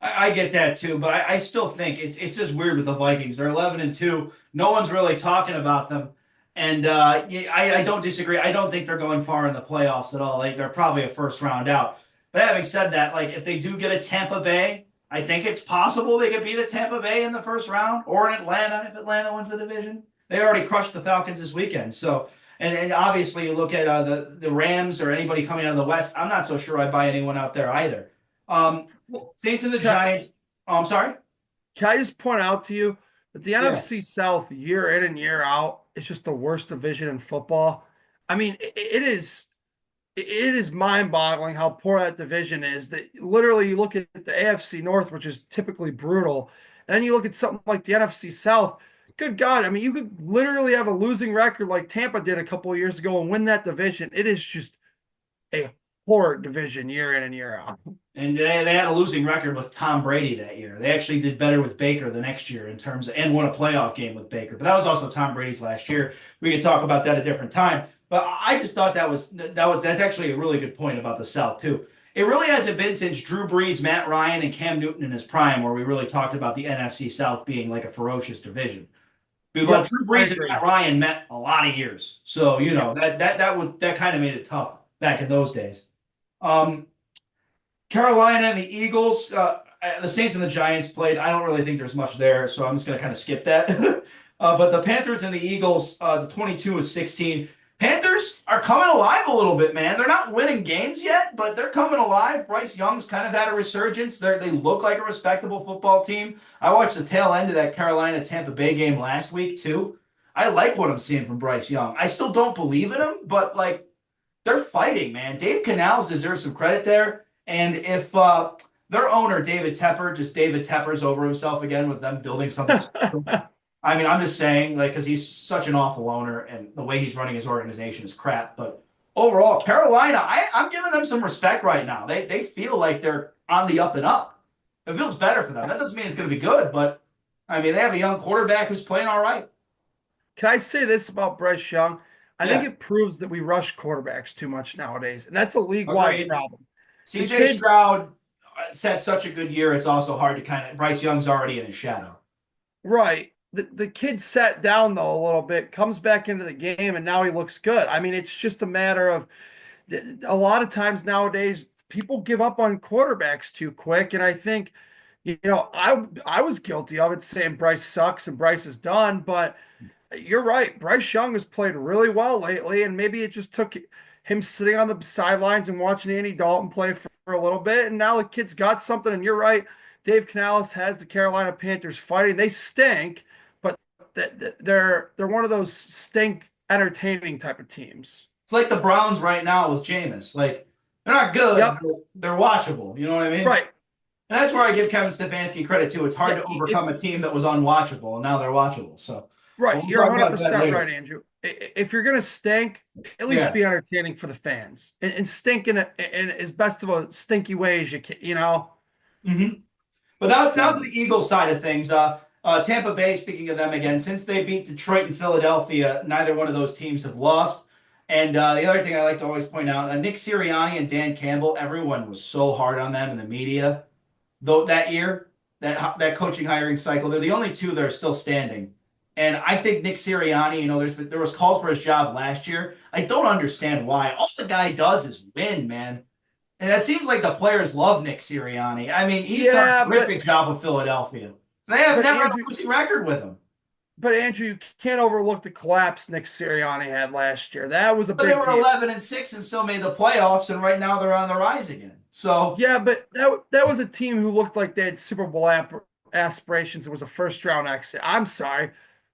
I get that too, but I still think it's just weird with the Vikings. They're 11-2. No one's really talking about them. And yeah, I don't disagree. I don't think they're going far in the playoffs at all. They're probably a first round out. But having said that, like if they do get a Tampa Bay, I think it's possible they could beat a Tampa Bay in the first round or in Atlanta if Atlanta wins the division. They already crushed the Falcons this weekend. So, and obviously you look at the Rams or anybody coming out of the West. I'm not so sure I buy anyone out there either. Um, Well, Saints and the can, Giants. Oh, I'm sorry. can I just point out to you that the Yeah. NFC South, year in and year out, is just the worst division in football? I mean, it is mind-boggling how poor that division is. That literally you look at the AFC North, which is typically brutal, and then you look at something like the NFC South. Good God, I mean, you could literally have a losing record like Tampa did a couple of years ago and win that division. It is just a poor division year in and year out. And they had a losing record with Tom Brady that year. They actually did better with Baker the next year in terms of, and won a playoff game with Baker. But that was also Tom Brady's last year. We could talk about that a different time. But I just thought that's actually a really good point about the South too. It really hasn't been since Drew Brees, Matt Ryan, and Cam Newton in his prime where we really talked about the NFC South being like a ferocious division. But Yep, Drew I Brees and agree. Matt Ryan met a lot of years, so you Yep. know that kind of made it tough back in those days. Um, Carolina and the Eagles, the Saints and the Giants played. I don't really think there's much there, so I'm just going to kind of skip that. But the Panthers and the Eagles, the 22-16. Panthers are coming alive a little bit, man. They're not winning games yet, but they're coming alive. Bryce Young's kind of had a resurgence. They look like a respectable football team. I watched the tail end of that Carolina Tampa Bay game last week, too. I like what I'm seeing from Bryce Young. I still don't believe in him, but like they're fighting, man. Dave Canales deserves some credit there. And if their owner, David Tepper, just David Tepper's over himself again with them building something special. I mean, I'm just saying, like, because he's such an awful owner and the way he's running his organization is crap. But overall, Carolina, I'm giving them some respect right now. They feel like they're on the up and up. It feels better for them. That doesn't mean it's going to be good, but I mean, they have a young quarterback who's playing all right. Can I say this about Bryce Young? I think Yeah, it proves that we rush quarterbacks too much nowadays, and that's a league-wide agreed. problem. The CJ kid, Stroud set such a good year. It's also hard to kind of. Bryce Young's already in his shadow. right? The kid sat down though a little bit, comes back into the game, and now he looks good. I mean, it's just a matter of a lot of times nowadays people give up on quarterbacks too quick, and I think I was guilty of it, saying Bryce sucks and Bryce is done, but you're right. Bryce Young has played really well lately, and maybe it just took him sitting on the sidelines and watching Andy Dalton play for a little bit, and now the kid's got something. And you're right. Dave Canales has the Carolina Panthers fighting. They stink, but they're one of those stink entertaining type of teams. It's like the Browns right now with Jameis. Like they're not good, Yep. but they're watchable. You know what I mean? Right. And that's where I give Kevin Stefanski credit too. It's hard Yeah. to overcome a team that was unwatchable, and now they're watchable. So, but Right. we'll You're talk about that 100% later. right, Andrew. If you're gonna stink, at least Yeah. be entertaining for the fans, and stink in as best of a stinky way as you can. Mm-hmm. But now to So the Eagles side of things. Tampa Bay, speaking of them again, since they beat Detroit and Philadelphia, neither one of those teams have lost. And the other thing I like to always point out, Nick Sirianni and Dan Campbell, everyone was so hard on them in the media. Though that year, that coaching hiring cycle, they're the only two that are still standing. And I think Nick Sirianni, there was calls for his job last year. I don't understand why. All the guy does is win, man. And it seems like the players love Nick Sirianni. I mean, he's done a yeah, terrific job with Philadelphia. They have but never had a Andrew, losing record with him. you can't overlook the collapse Nick Sirianni had last year. That was a But they big were deal. 11-6 and still made the playoffs, and right now they're on the rise again. So Yeah, but that was a team who looked like they had Super Bowl aspirations. It was a first round exit. I'm sorry.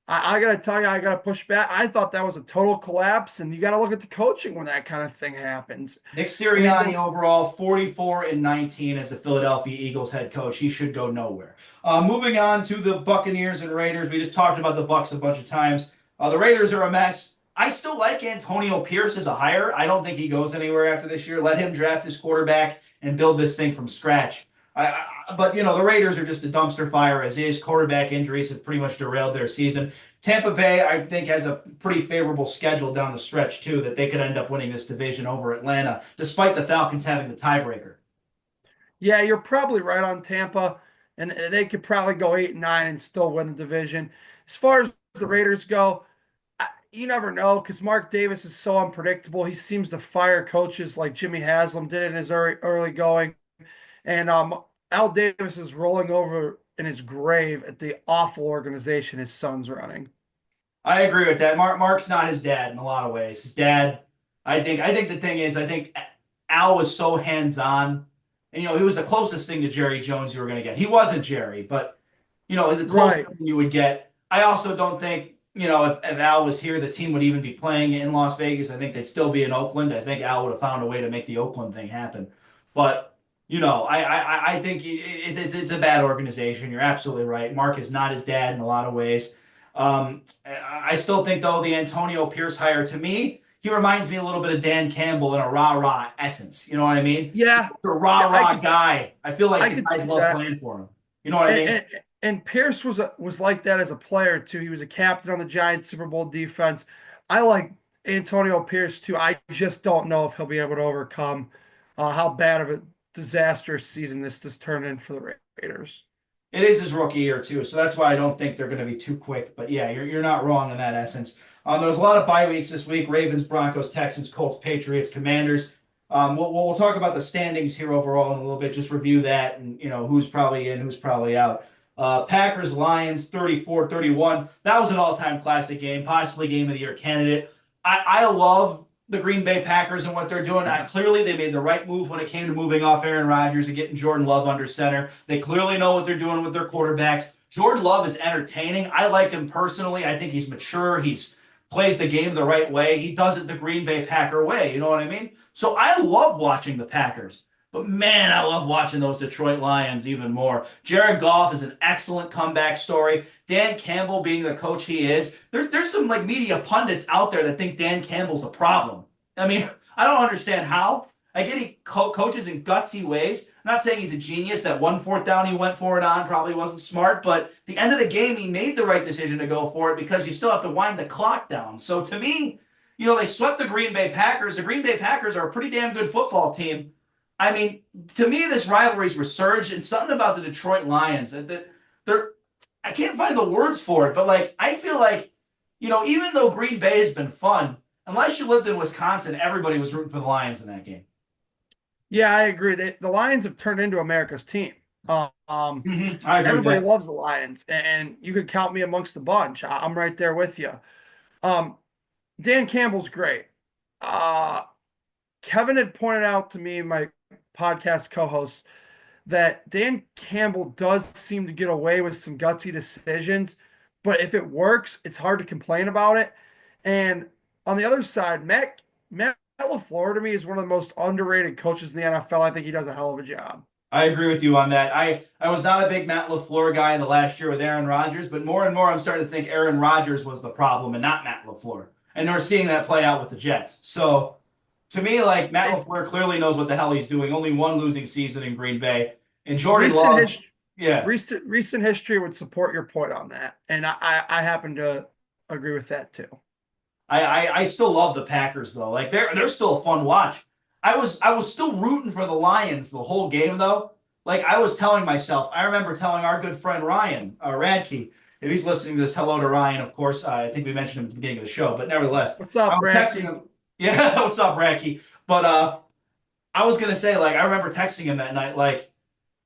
I got to tell you, I got to push back. I thought that was a total collapse, and you got to look at the coaching when that kind of thing happens. Nick I mean, Sirianni overall 44-19 as the Philadelphia Eagles head coach. He should go nowhere. Moving on to the Buccaneers and Raiders. We just talked about the Bucs a bunch of times. The Raiders are a mess. I still like Antonio Pierce as a hire. I don't think he goes anywhere after this year. Let him draft his quarterback and build this thing from scratch. But the Raiders are just a dumpster fire as is. Quarterback injuries have pretty much derailed their season. Tampa Bay, I think, has a pretty favorable schedule down the stretch too, that they could end up winning this division over Atlanta, despite the Falcons having the tiebreaker. yeah, you're probably right on Tampa, and they could probably go 8-9 and still win the division. As far as the Raiders go, you never know because Mark Davis is so unpredictable. He seems to fire coaches like Jimmy Haslam did in his early going. And Al Davis is rolling over in his grave at the awful organization his son's running. I agree with that. Mark's not his dad in a lot of ways. His dad, I think the thing is, I think Al was so hands-on. And, he was the closest thing to Jerry Jones you were going to get. He wasn't Jerry, but, the closest Right. thing you would get. I also don't think, if Al was here, the team would even be playing in Las Vegas. I think they'd still be in Oakland. I think Al would have found a way to make the Oakland thing happen. But, I think it's a bad organization. You're absolutely right. Mark is not his dad in a lot of ways. I still think, though, the Antonio Pierce hire, to me, he reminds me a little bit of Dan Campbell in a rah-rah essence. You know what I mean? Yeah, A yeah, rah-rah guy. I feel like I the could guys see love that. playing for him. You know what I And, mean? and, and Pierce was like that as a player too. He was a captain on the Giants Super Bowl defense. I like Antonio Pierce too. I just don't know if he'll be able to overcome how bad of a disastrous season this just turned in for the Raiders. It is his rookie year too, so that's why I don't think they're going to be too quick. But yeah, you're not wrong in that essence. There was a lot of bye weeks this week: Ravens, Broncos, Texans, Colts, Patriots, Commanders. We'll talk about the standings here overall in a little bit. Just review that and who's probably in, who's probably out. Packers, Lions, 34-31. That was an all-time classic game, possibly game of the year candidate. I love the Green Bay Packers and what they're doing. Clearly, they made the right move when it came to moving off Aaron Rodgers and getting Jordan Love under center. They clearly know what they're doing with their quarterbacks. Jordan Love is entertaining. I like him personally. I think he's mature. He's plays the game the right way. He does it the Green Bay Packer way. You know what I mean? So I love watching the Packers. But man, I love watching those Detroit Lions even more. Jared Goff is an excellent comeback story. Dan Campbell being the coach he is. There's some like media pundits out there that think Dan Campbell's a problem. I mean, I don't understand how. I get he coaches in gutsy ways. I'm not saying he's a genius. That 1 4th down he went for it on probably wasn't smart, but at the end of the game, he made the right decision to go for it because you still have to wind the clock down. So to me, they swept the Green Bay Packers. The Green Bay Packers are a pretty damn good football team. I mean, to me, this rivalry's resurged, and something about the Detroit Lions that they're I can't find the words for it, but like I feel like, even though Green Bay has been fun, unless you lived in Wisconsin, everybody was rooting for the Lions in that game. Yeah, I agree. The Lions have turned into America's team. I agree with Everybody that. loves the Lions, and you could count me amongst the bunch. I'm right there with you. Um, Dan Campbell's great. Uh, Kevin had pointed out to me, my podcast co-host, that Dan Campbell does seem to get away with some gutsy decisions, but if it works, it's hard to complain about it. And on the other side, Matt LaFleur to me is one of the most underrated coaches in the NFL. I think he does a hell of a job. I agree with you on that. I was not a big Matt LaFleur guy in the last year with Aaron Rodgers, but more and more I'm starting to think Aaron Rodgers was the problem and not Matt LaFleur. And we're seeing that play out with the Jets. So to me, like Matt LaFleur clearly knows what the hell he's doing. Only one losing season in Green Bay. And Jordan Recent Love, history, yeah. recent history would support your point on that, and I happen to agree with that too. I still love the Packers though. Like they're still a fun watch. I was still rooting for the Lions the whole game though. Like I was telling myself, I remember telling our good friend Ryan Radke, if he's listening to this, hello to Ryan, of course. I think we mentioned him at the beginning of the show, but nevertheless, What's I up, was texting Bracky? him. Yeah, what's up, Radke? But I was gonna say, like, I remember texting him that night, like,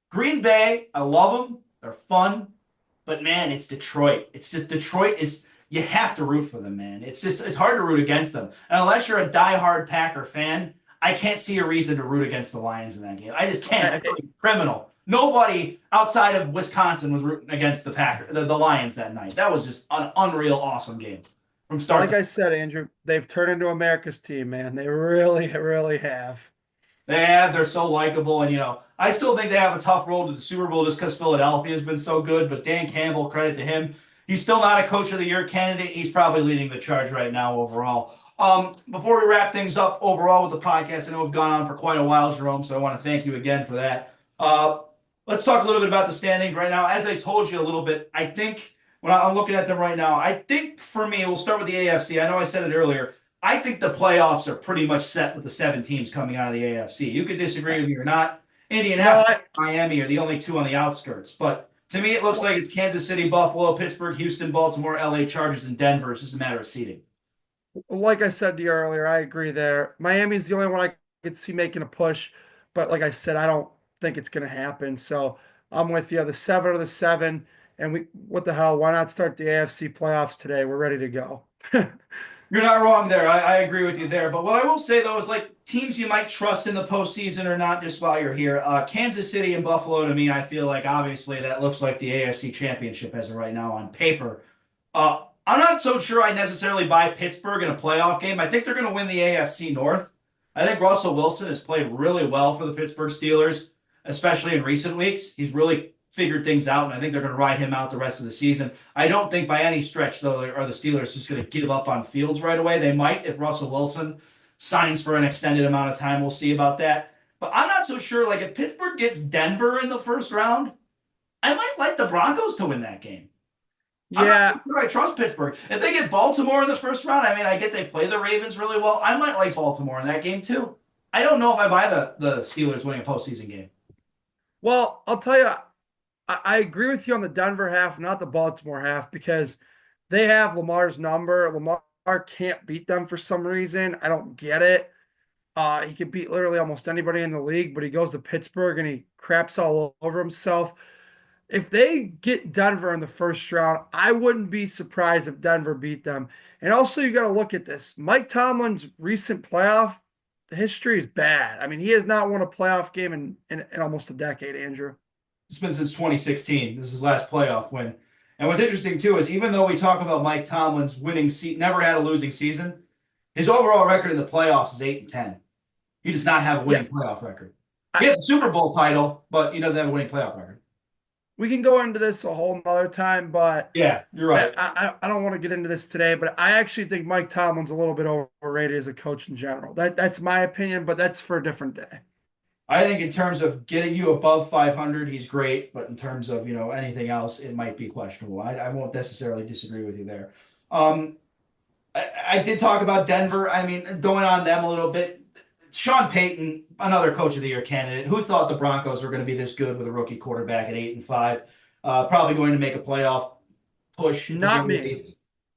Green Bay, I love them. They're fun. But man, it's Detroit. It's just Detroit is you have to root for them, man. It's hard to root against them. And unless you're a diehard Packer fan, I can't see a reason to root against the Lions in that game. I just can't. I feel like criminal. Nobody outside of Wisconsin was rooting against the Lions that night. That was just an unreal, awesome game from start Like to. I said, Andrew, they've turned into America's team, man. They really, really have. They're so likable, and I still think they have a tough road to the Super Bowl just because Philadelphia has been so good. But Dan Campbell, credit to him, he's still not a Coach of the Year candidate. He's probably leading the charge right now overall. Before we wrap things up overall with the podcast, I know we've gone on for quite a while, Jerome, so I want to thank you again for that. Let's talk a little bit about the standings right now. As I told you a little bit, I think when I'm looking at them right now, I think for me, we'll start with the AFC. I know I said it earlier. I think the playoffs are pretty much set with the 7 teams coming out of the AFC. You could disagree with me or not. No, Indianapolis, Miami are the only two on the outskirts. But to me, it looks like it's Kansas City, Buffalo, Pittsburgh, Houston, Baltimore, LA Chargers, and Denver. It's just a matter of seeding. like I said to you earlier, I agree there. Miami's the only one I could see making a push, but like I said, I don't think it's going to happen. So I'm with you. The seven are the seven, and what the hell? Why not start the AFC playoffs today? We're ready to go. You're not wrong there. I agree with you there. But what I will say, though, is like teams you might trust in the postseason or not just while you're here. Kansas City and Buffalo, to me, I feel like obviously that looks like the AFC championship as of right now on paper. I'm not so sure I necessarily buy Pittsburgh in a playoff game. I think they're going to win the AFC North. I think Russell Wilson has played really well for the Pittsburgh Steelers, especially in recent weeks. He's really figured things out, and I think they're going to ride him out the rest of the season. I don't think by any stretch, though, are the Steelers just going to give up on Fields right away. They might if Russell Wilson signs for an extended amount of time. We'll see about that. But I'm not so sure. Like, if Pittsburgh gets Denver in the first round, I might like the Broncos to win that game. I'm Yeah, not sure I trust Pittsburgh. If they get Baltimore in the first round, I mean, I get they play the Ravens really well. I might like Baltimore in that game too. I don't know if I buy the Steelers winning a postseason game. well, I'll tell you, I agree with you on the Denver half, not the Baltimore half, because they have Lamar's number. Lamar can't beat them for some reason. I don't get it. He can beat literally almost anybody in the league, but he goes to Pittsburgh and he craps all over himself. If they get Denver in the first round, I wouldn't be surprised if Denver beat them. And also, you got to look at this. Mike Tomlin's recent playoff history is bad. I mean, he has not won a playoff game in almost a decade, Andrew. It's been since 2016. This is his last playoff win. And what's interesting too is even though we talk about Mike Tomlin's winning never had a losing season, his overall record in the playoffs is 8-10. He does not have a winning playoff record. He has a Super Bowl title, but he doesn't have a winning playoff record. We can go into this a whole nother time, but yeah, you're right. I don't want to get into this today, but I actually think Mike Tomlin's a little bit overrated as a coach in general. That's my opinion, but that's for a different day. I think in terms of getting you above 500, he's great, but in terms of anything else, it might be questionable. I won't necessarily disagree with you there. I did talk about Denver. I mean, going on them a little bit. Sean Payton, another Coach of the Year candidate. Who thought the Broncos were going to be this good with a rookie quarterback at 8-5? Probably going to make a playoff push. Not me.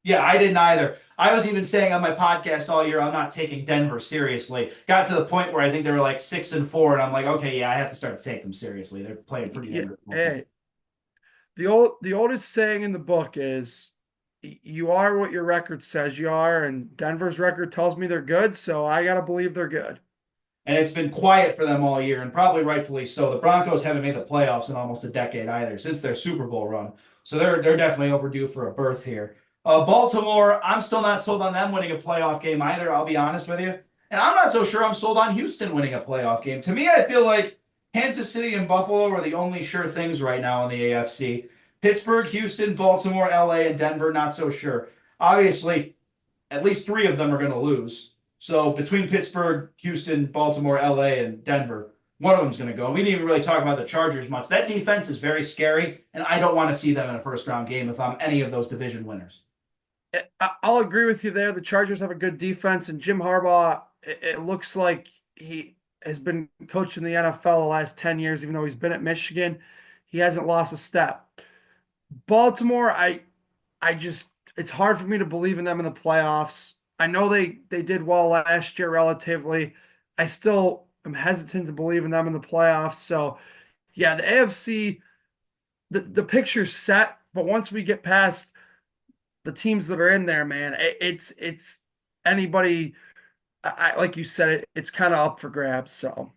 Yeah, I didn't either. I was even saying on my podcast all year, I'm not taking Denver seriously. Got to the point where I think they were like 6-4, and I'm like, okay, yeah, I have to start to take them seriously. They're playing pretty good. Hey, the oldest saying in the book is, "You are what your record says you are," and Denver's record tells me they're good, so I gotta believe they're good. And it's been quiet for them all year, and probably rightfully so. The Broncos haven't made the playoffs in almost a decade either, since their Super Bowl run. So they're definitely overdue for a berth here. Baltimore, I'm still not sold on them winning a playoff game either, I'll be honest with you. And I'm not so sure I'm sold on Houston winning a playoff game. To me, I feel like Kansas City and Buffalo are the only sure things right now in the AFC. Pittsburgh, Houston, Baltimore, LA, and Denver, not so sure. Obviously, at least 3 of them are going to lose. So between Pittsburgh, Houston, Baltimore, LA, and Denver, one of them's going to go. We didn't even really talk about the Chargers much. That defense is very scary, and I don't want to see them in a first-round game if I'm any of those division winners. I'll agree with you there. The Chargers have a good defense, and Jim Harbaugh, it looks like he has been coaching the NFL the last 10 years, even though he's been at Michigan. He hasn't lost a step. Baltimore, it's hard for me to believe in them in the playoffs. I know they did well last year relatively. I still am hesitant to believe in them in the playoffs. So, yeah, the AFC, the picture's set, but once we get past the teams that are in there, man, it's anybody. Like you said, it's kind of up for grabs. So,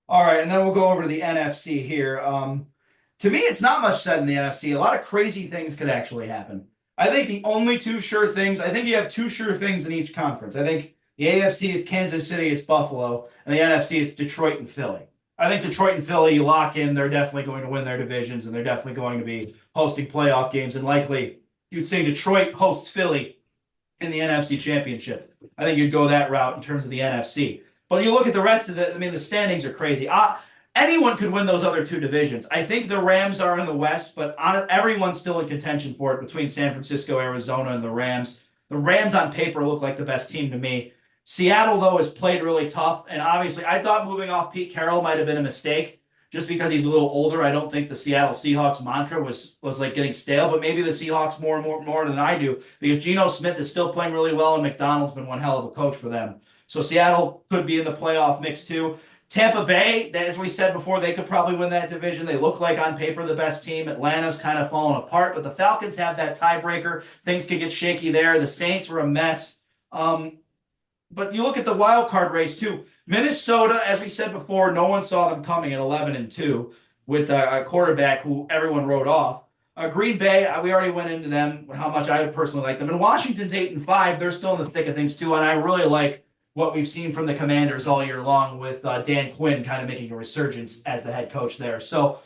all right, and then we'll go over to the NFC here. To me, it's not much said in the NFC. A lot of crazy things could actually happen. I think the only 2 sure things, I think you have 2 sure things in each conference. I think the AFC, it's Kansas City, it's Buffalo, and the NFC, it's Detroit and Philly. I think Detroit and Philly, you lock in, they're definitely going to win their divisions, and they're definitely going to be hosting playoff games, and likely you'd say Detroit hosts Philly in the NFC Championship. I think you'd go that route in terms of the NFC. But you look at the rest of it, I mean, the standings are crazy. Anyone could win those other 2 divisions. I think the Rams are in the West, but everyone's still in contention for it between San Francisco, Arizona, and the Rams. The Rams on paper look like the best team to me. Seattle, though, has played really tough, and obviously I thought moving off Pete Carroll might have been a mistake just because he's a little older. I don't think the Seattle Seahawks mantra was like getting stale, but maybe the Seahawks more than I do because Geno Smith is still playing really well, and McDonald's been one hell of a coach for them. So Seattle could be in the playoff mix too. Tampa Bay, as we said before, they could probably win that division. They look like on paper the best team. Atlanta's kind of fallen apart, but the Falcons have that tiebreaker. Things could get shaky there. The Saints were a mess. But you look at the wild card race too. Minnesota, as we said before, no one saw them coming at 11-2 with a quarterback who everyone wrote off. Green Bay, we already went into them, how much I personally like them. And Washington's 8-5. They're still in the thick of things too, and I really like what we've seen from the Commanders all year long with Dan Quinn kind of making a resurgence as the head coach there. So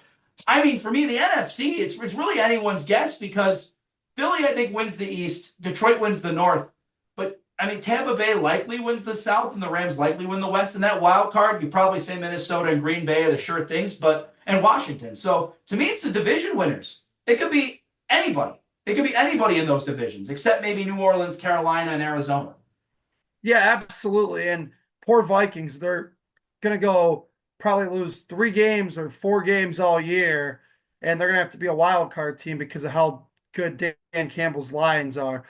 I mean, for me, the NFC, it's really anyone's guess because Philly, I think, wins the East. Detroit wins the North. But I mean, Tampa Bay likely wins the South, and the Rams likely win the West. And that wild card, you probably say Minnesota and Green Bay are the sure things, but and Washington. So to me, it's the division winners. It could be anybody. It could be anybody in those divisions, except maybe New Orleans, Carolina, and Arizona. Yeah, absolutely. And poor Vikings, they're going to go probably lose 3 games or 4 games all year, and they're going to have to be a wild card team because of how good Dan Campbell's Lions are.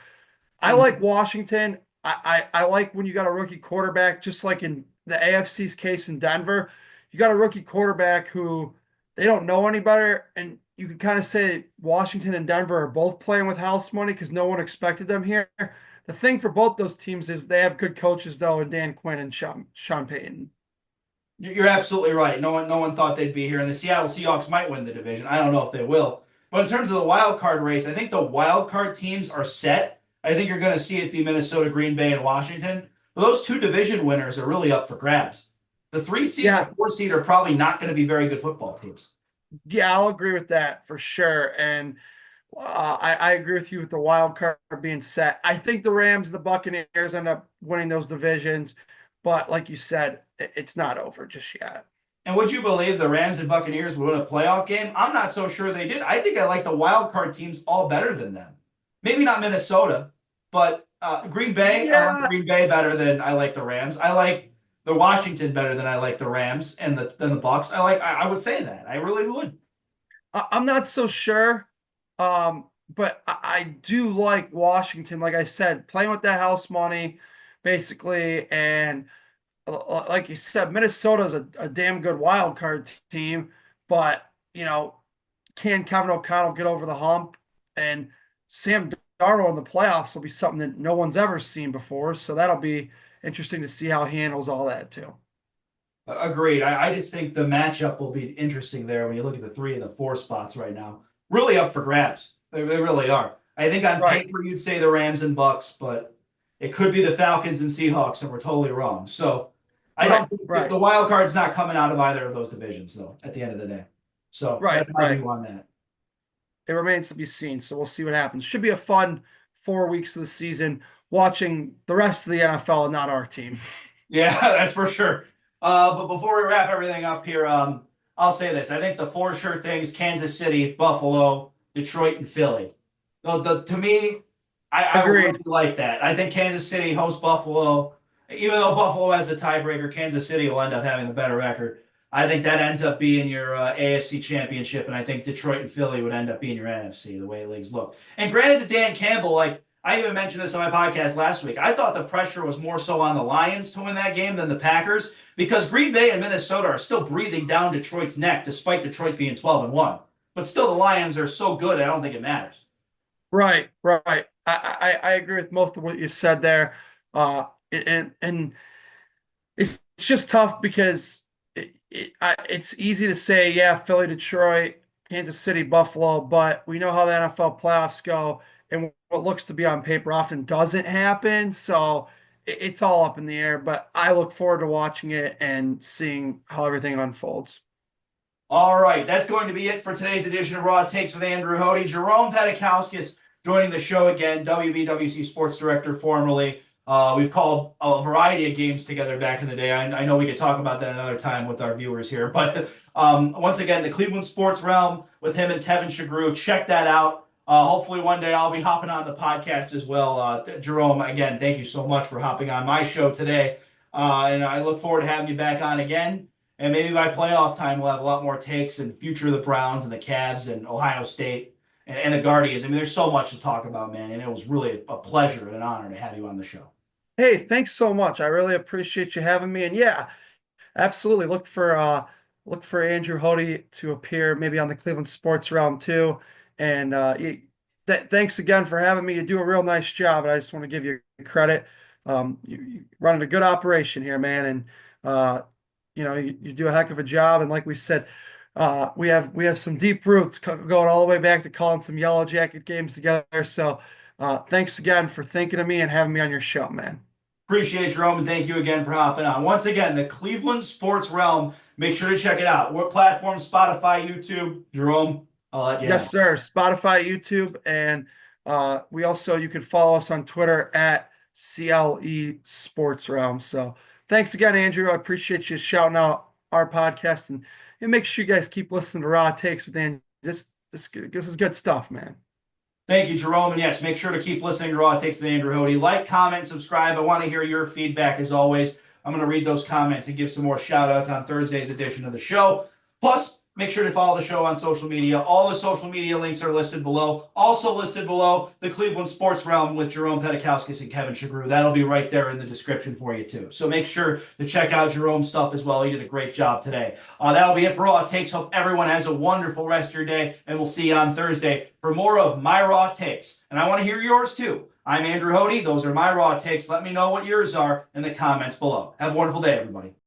I like Washington. I like when you got a rookie quarterback, just like in the AFC's case in Denver. You got a rookie quarterback who they don't know any better, and you can kind of say Washington and Denver are both playing with house money because no one expected them here. The thing for both those teams is they have good coaches though, and Dan Quinn and Sean Payton. You're absolutely right. No one thought they'd be here, and the Seattle Seahawks might win the division. I don't know if they will, but in terms of the wild card race, I think the wild card teams are set. I think you're going to see it be Minnesota, Green Bay, and Washington. But those two division winners are really up for grabs. The 3 seed and Yeah, the 4 seed are probably not going to be very good football teams. yeah, I'll agree with that for sure. And I agree with you with the wild card being set. I think the Rams and the Buccaneers end up winning those divisions, but like you said, it's not over just yet. And would you believe the Rams and Buccaneers would win a playoff game? I'm not so sure they did. I think I like the wild card teams all better than them. Maybe not Minnesota, but Green Bay. I like Yeah, Green Bay better than I like the Rams. I like the Washington better than I like the Rams and the Bucks. I would say that. I really would. I'm not so sure. But I do like Washington, like I said, playing with that house money, basically. And like you said, Minnesota's a damn good wild card team. But, can Kevin O'Connell get over the hump? And Sam Darnold in the playoffs will be something that no one's ever seen before. So that'll be interesting to see how he handles all that, too. Agreed. I just think the matchup will be interesting there when you look at the 3 and the 4 spots right now. Really up for grabs. They really are. I think on Right, paper you'd say the Rams and Bucks, but it could be the Falcons and Seahawks, and we're totally wrong. So I right, don't think right, the wild card's not coming out of either of those divisions, though, at the end of the day. So right, that's my right. view on that. It remains to be seen. So we'll see what happens. Should be a fun 4 weeks of the season watching the rest of the NFL and not our team. Yeah, that's for sure. But before we wrap everything up here, I'll say this. I think the 4 sure things, Kansas City, Buffalo, Detroit, and Philly. To me, I really Agreed. like that. I think Kansas City hosts Buffalo. Even though Buffalo has a tiebreaker, Kansas City will end up having the better record. I think that ends up being your AFC championship, and I think Detroit and Philly would end up being your NFC, the way leagues look. And granted to Dan Campbell, like I even mentioned this on my podcast last week, I thought the pressure was more so on the Lions to win that game than the Packers because Green Bay and Minnesota are still breathing down Detroit's neck, despite Detroit being 12-1. But still, the Lions are so good, I don't think it matters. Right, right. I agree with most of what you said there. And it's just tough because it's easy to say, yeah, Philly, Detroit, Kansas City, Buffalo, but we know how the NFL playoffs go, and what looks to be on paper often doesn't happen. So it's all up in the air. But I look forward to watching it and seeing how everything unfolds. All right, that's going to be it for today's edition of Raw Takes with Andrew Hody. Jerome Petukauskas joining the show again, WBWC Sports Director formerly. We've called a variety of games together back in the day. I know we could talk about that another time with our viewers here. But once again, the Cleveland Sports Realm with him and Kevin Shagru. Check that out. Hopefully one day I'll be hopping on the podcast as well. Jerome, again, thank you so much for hopping on my show today. And I look forward to having you back on again. And maybe by playoff time, we'll have a lot more takes and future of the Browns and the Cavs and Ohio State and the Guardians. I mean, there's so much to talk about, man. And it was really a pleasure and an honor to have you on the show. Hey, thanks so much. I really appreciate you having me. And yeah, absolutely. Look for Andrew Hody to appear maybe on the Cleveland Sports Realm too. And thanks again for having me. You do a real nice job, and I just want to give you credit. You running a good operation here, man, and you do a heck of a job. And like we said, we have some deep roots going all the way back to calling some Yellow Jacket games together. So thanks again for thinking of me and having me on your show, man. Appreciate it, Jerome, and thank you again for hopping on. Once again, the Cleveland Sports Realm. Make sure to check it out. What platform? Spotify, YouTube. Jerome, I'll let you Yes, know. sir. Spotify, YouTube, and you can follow us on Twitter at CLE Sports Realm. So thanks again, Andrew. I appreciate you shouting out our podcast, and make sure you guys keep listening to Raw Takes with Andrew. This is good stuff, man. Thank you, Jerome. And yes, make sure to keep listening to Raw Takes with Andrew Hody. Like, comment, subscribe. I want to hear your feedback as always. I'm going to read those comments and give some more shout outs on Thursday's edition of the show. Plus, make sure to follow the show on social media. All the social media links are listed below. Also listed below, the Cleveland Sports Realm with Jerome Petukauskas and Kevin Shagru. That'll be right there in the description for you, too. So make sure to check out Jerome's stuff as well. He did a great job today. That'll be it for Raw Takes. Hope everyone has a wonderful rest of your day, and we'll see you on Thursday for more of my Raw Takes. And I want to hear yours, too. I'm Andrew Hody. Those are my Raw Takes. Let me know what yours are in the comments below. Have a wonderful day, everybody.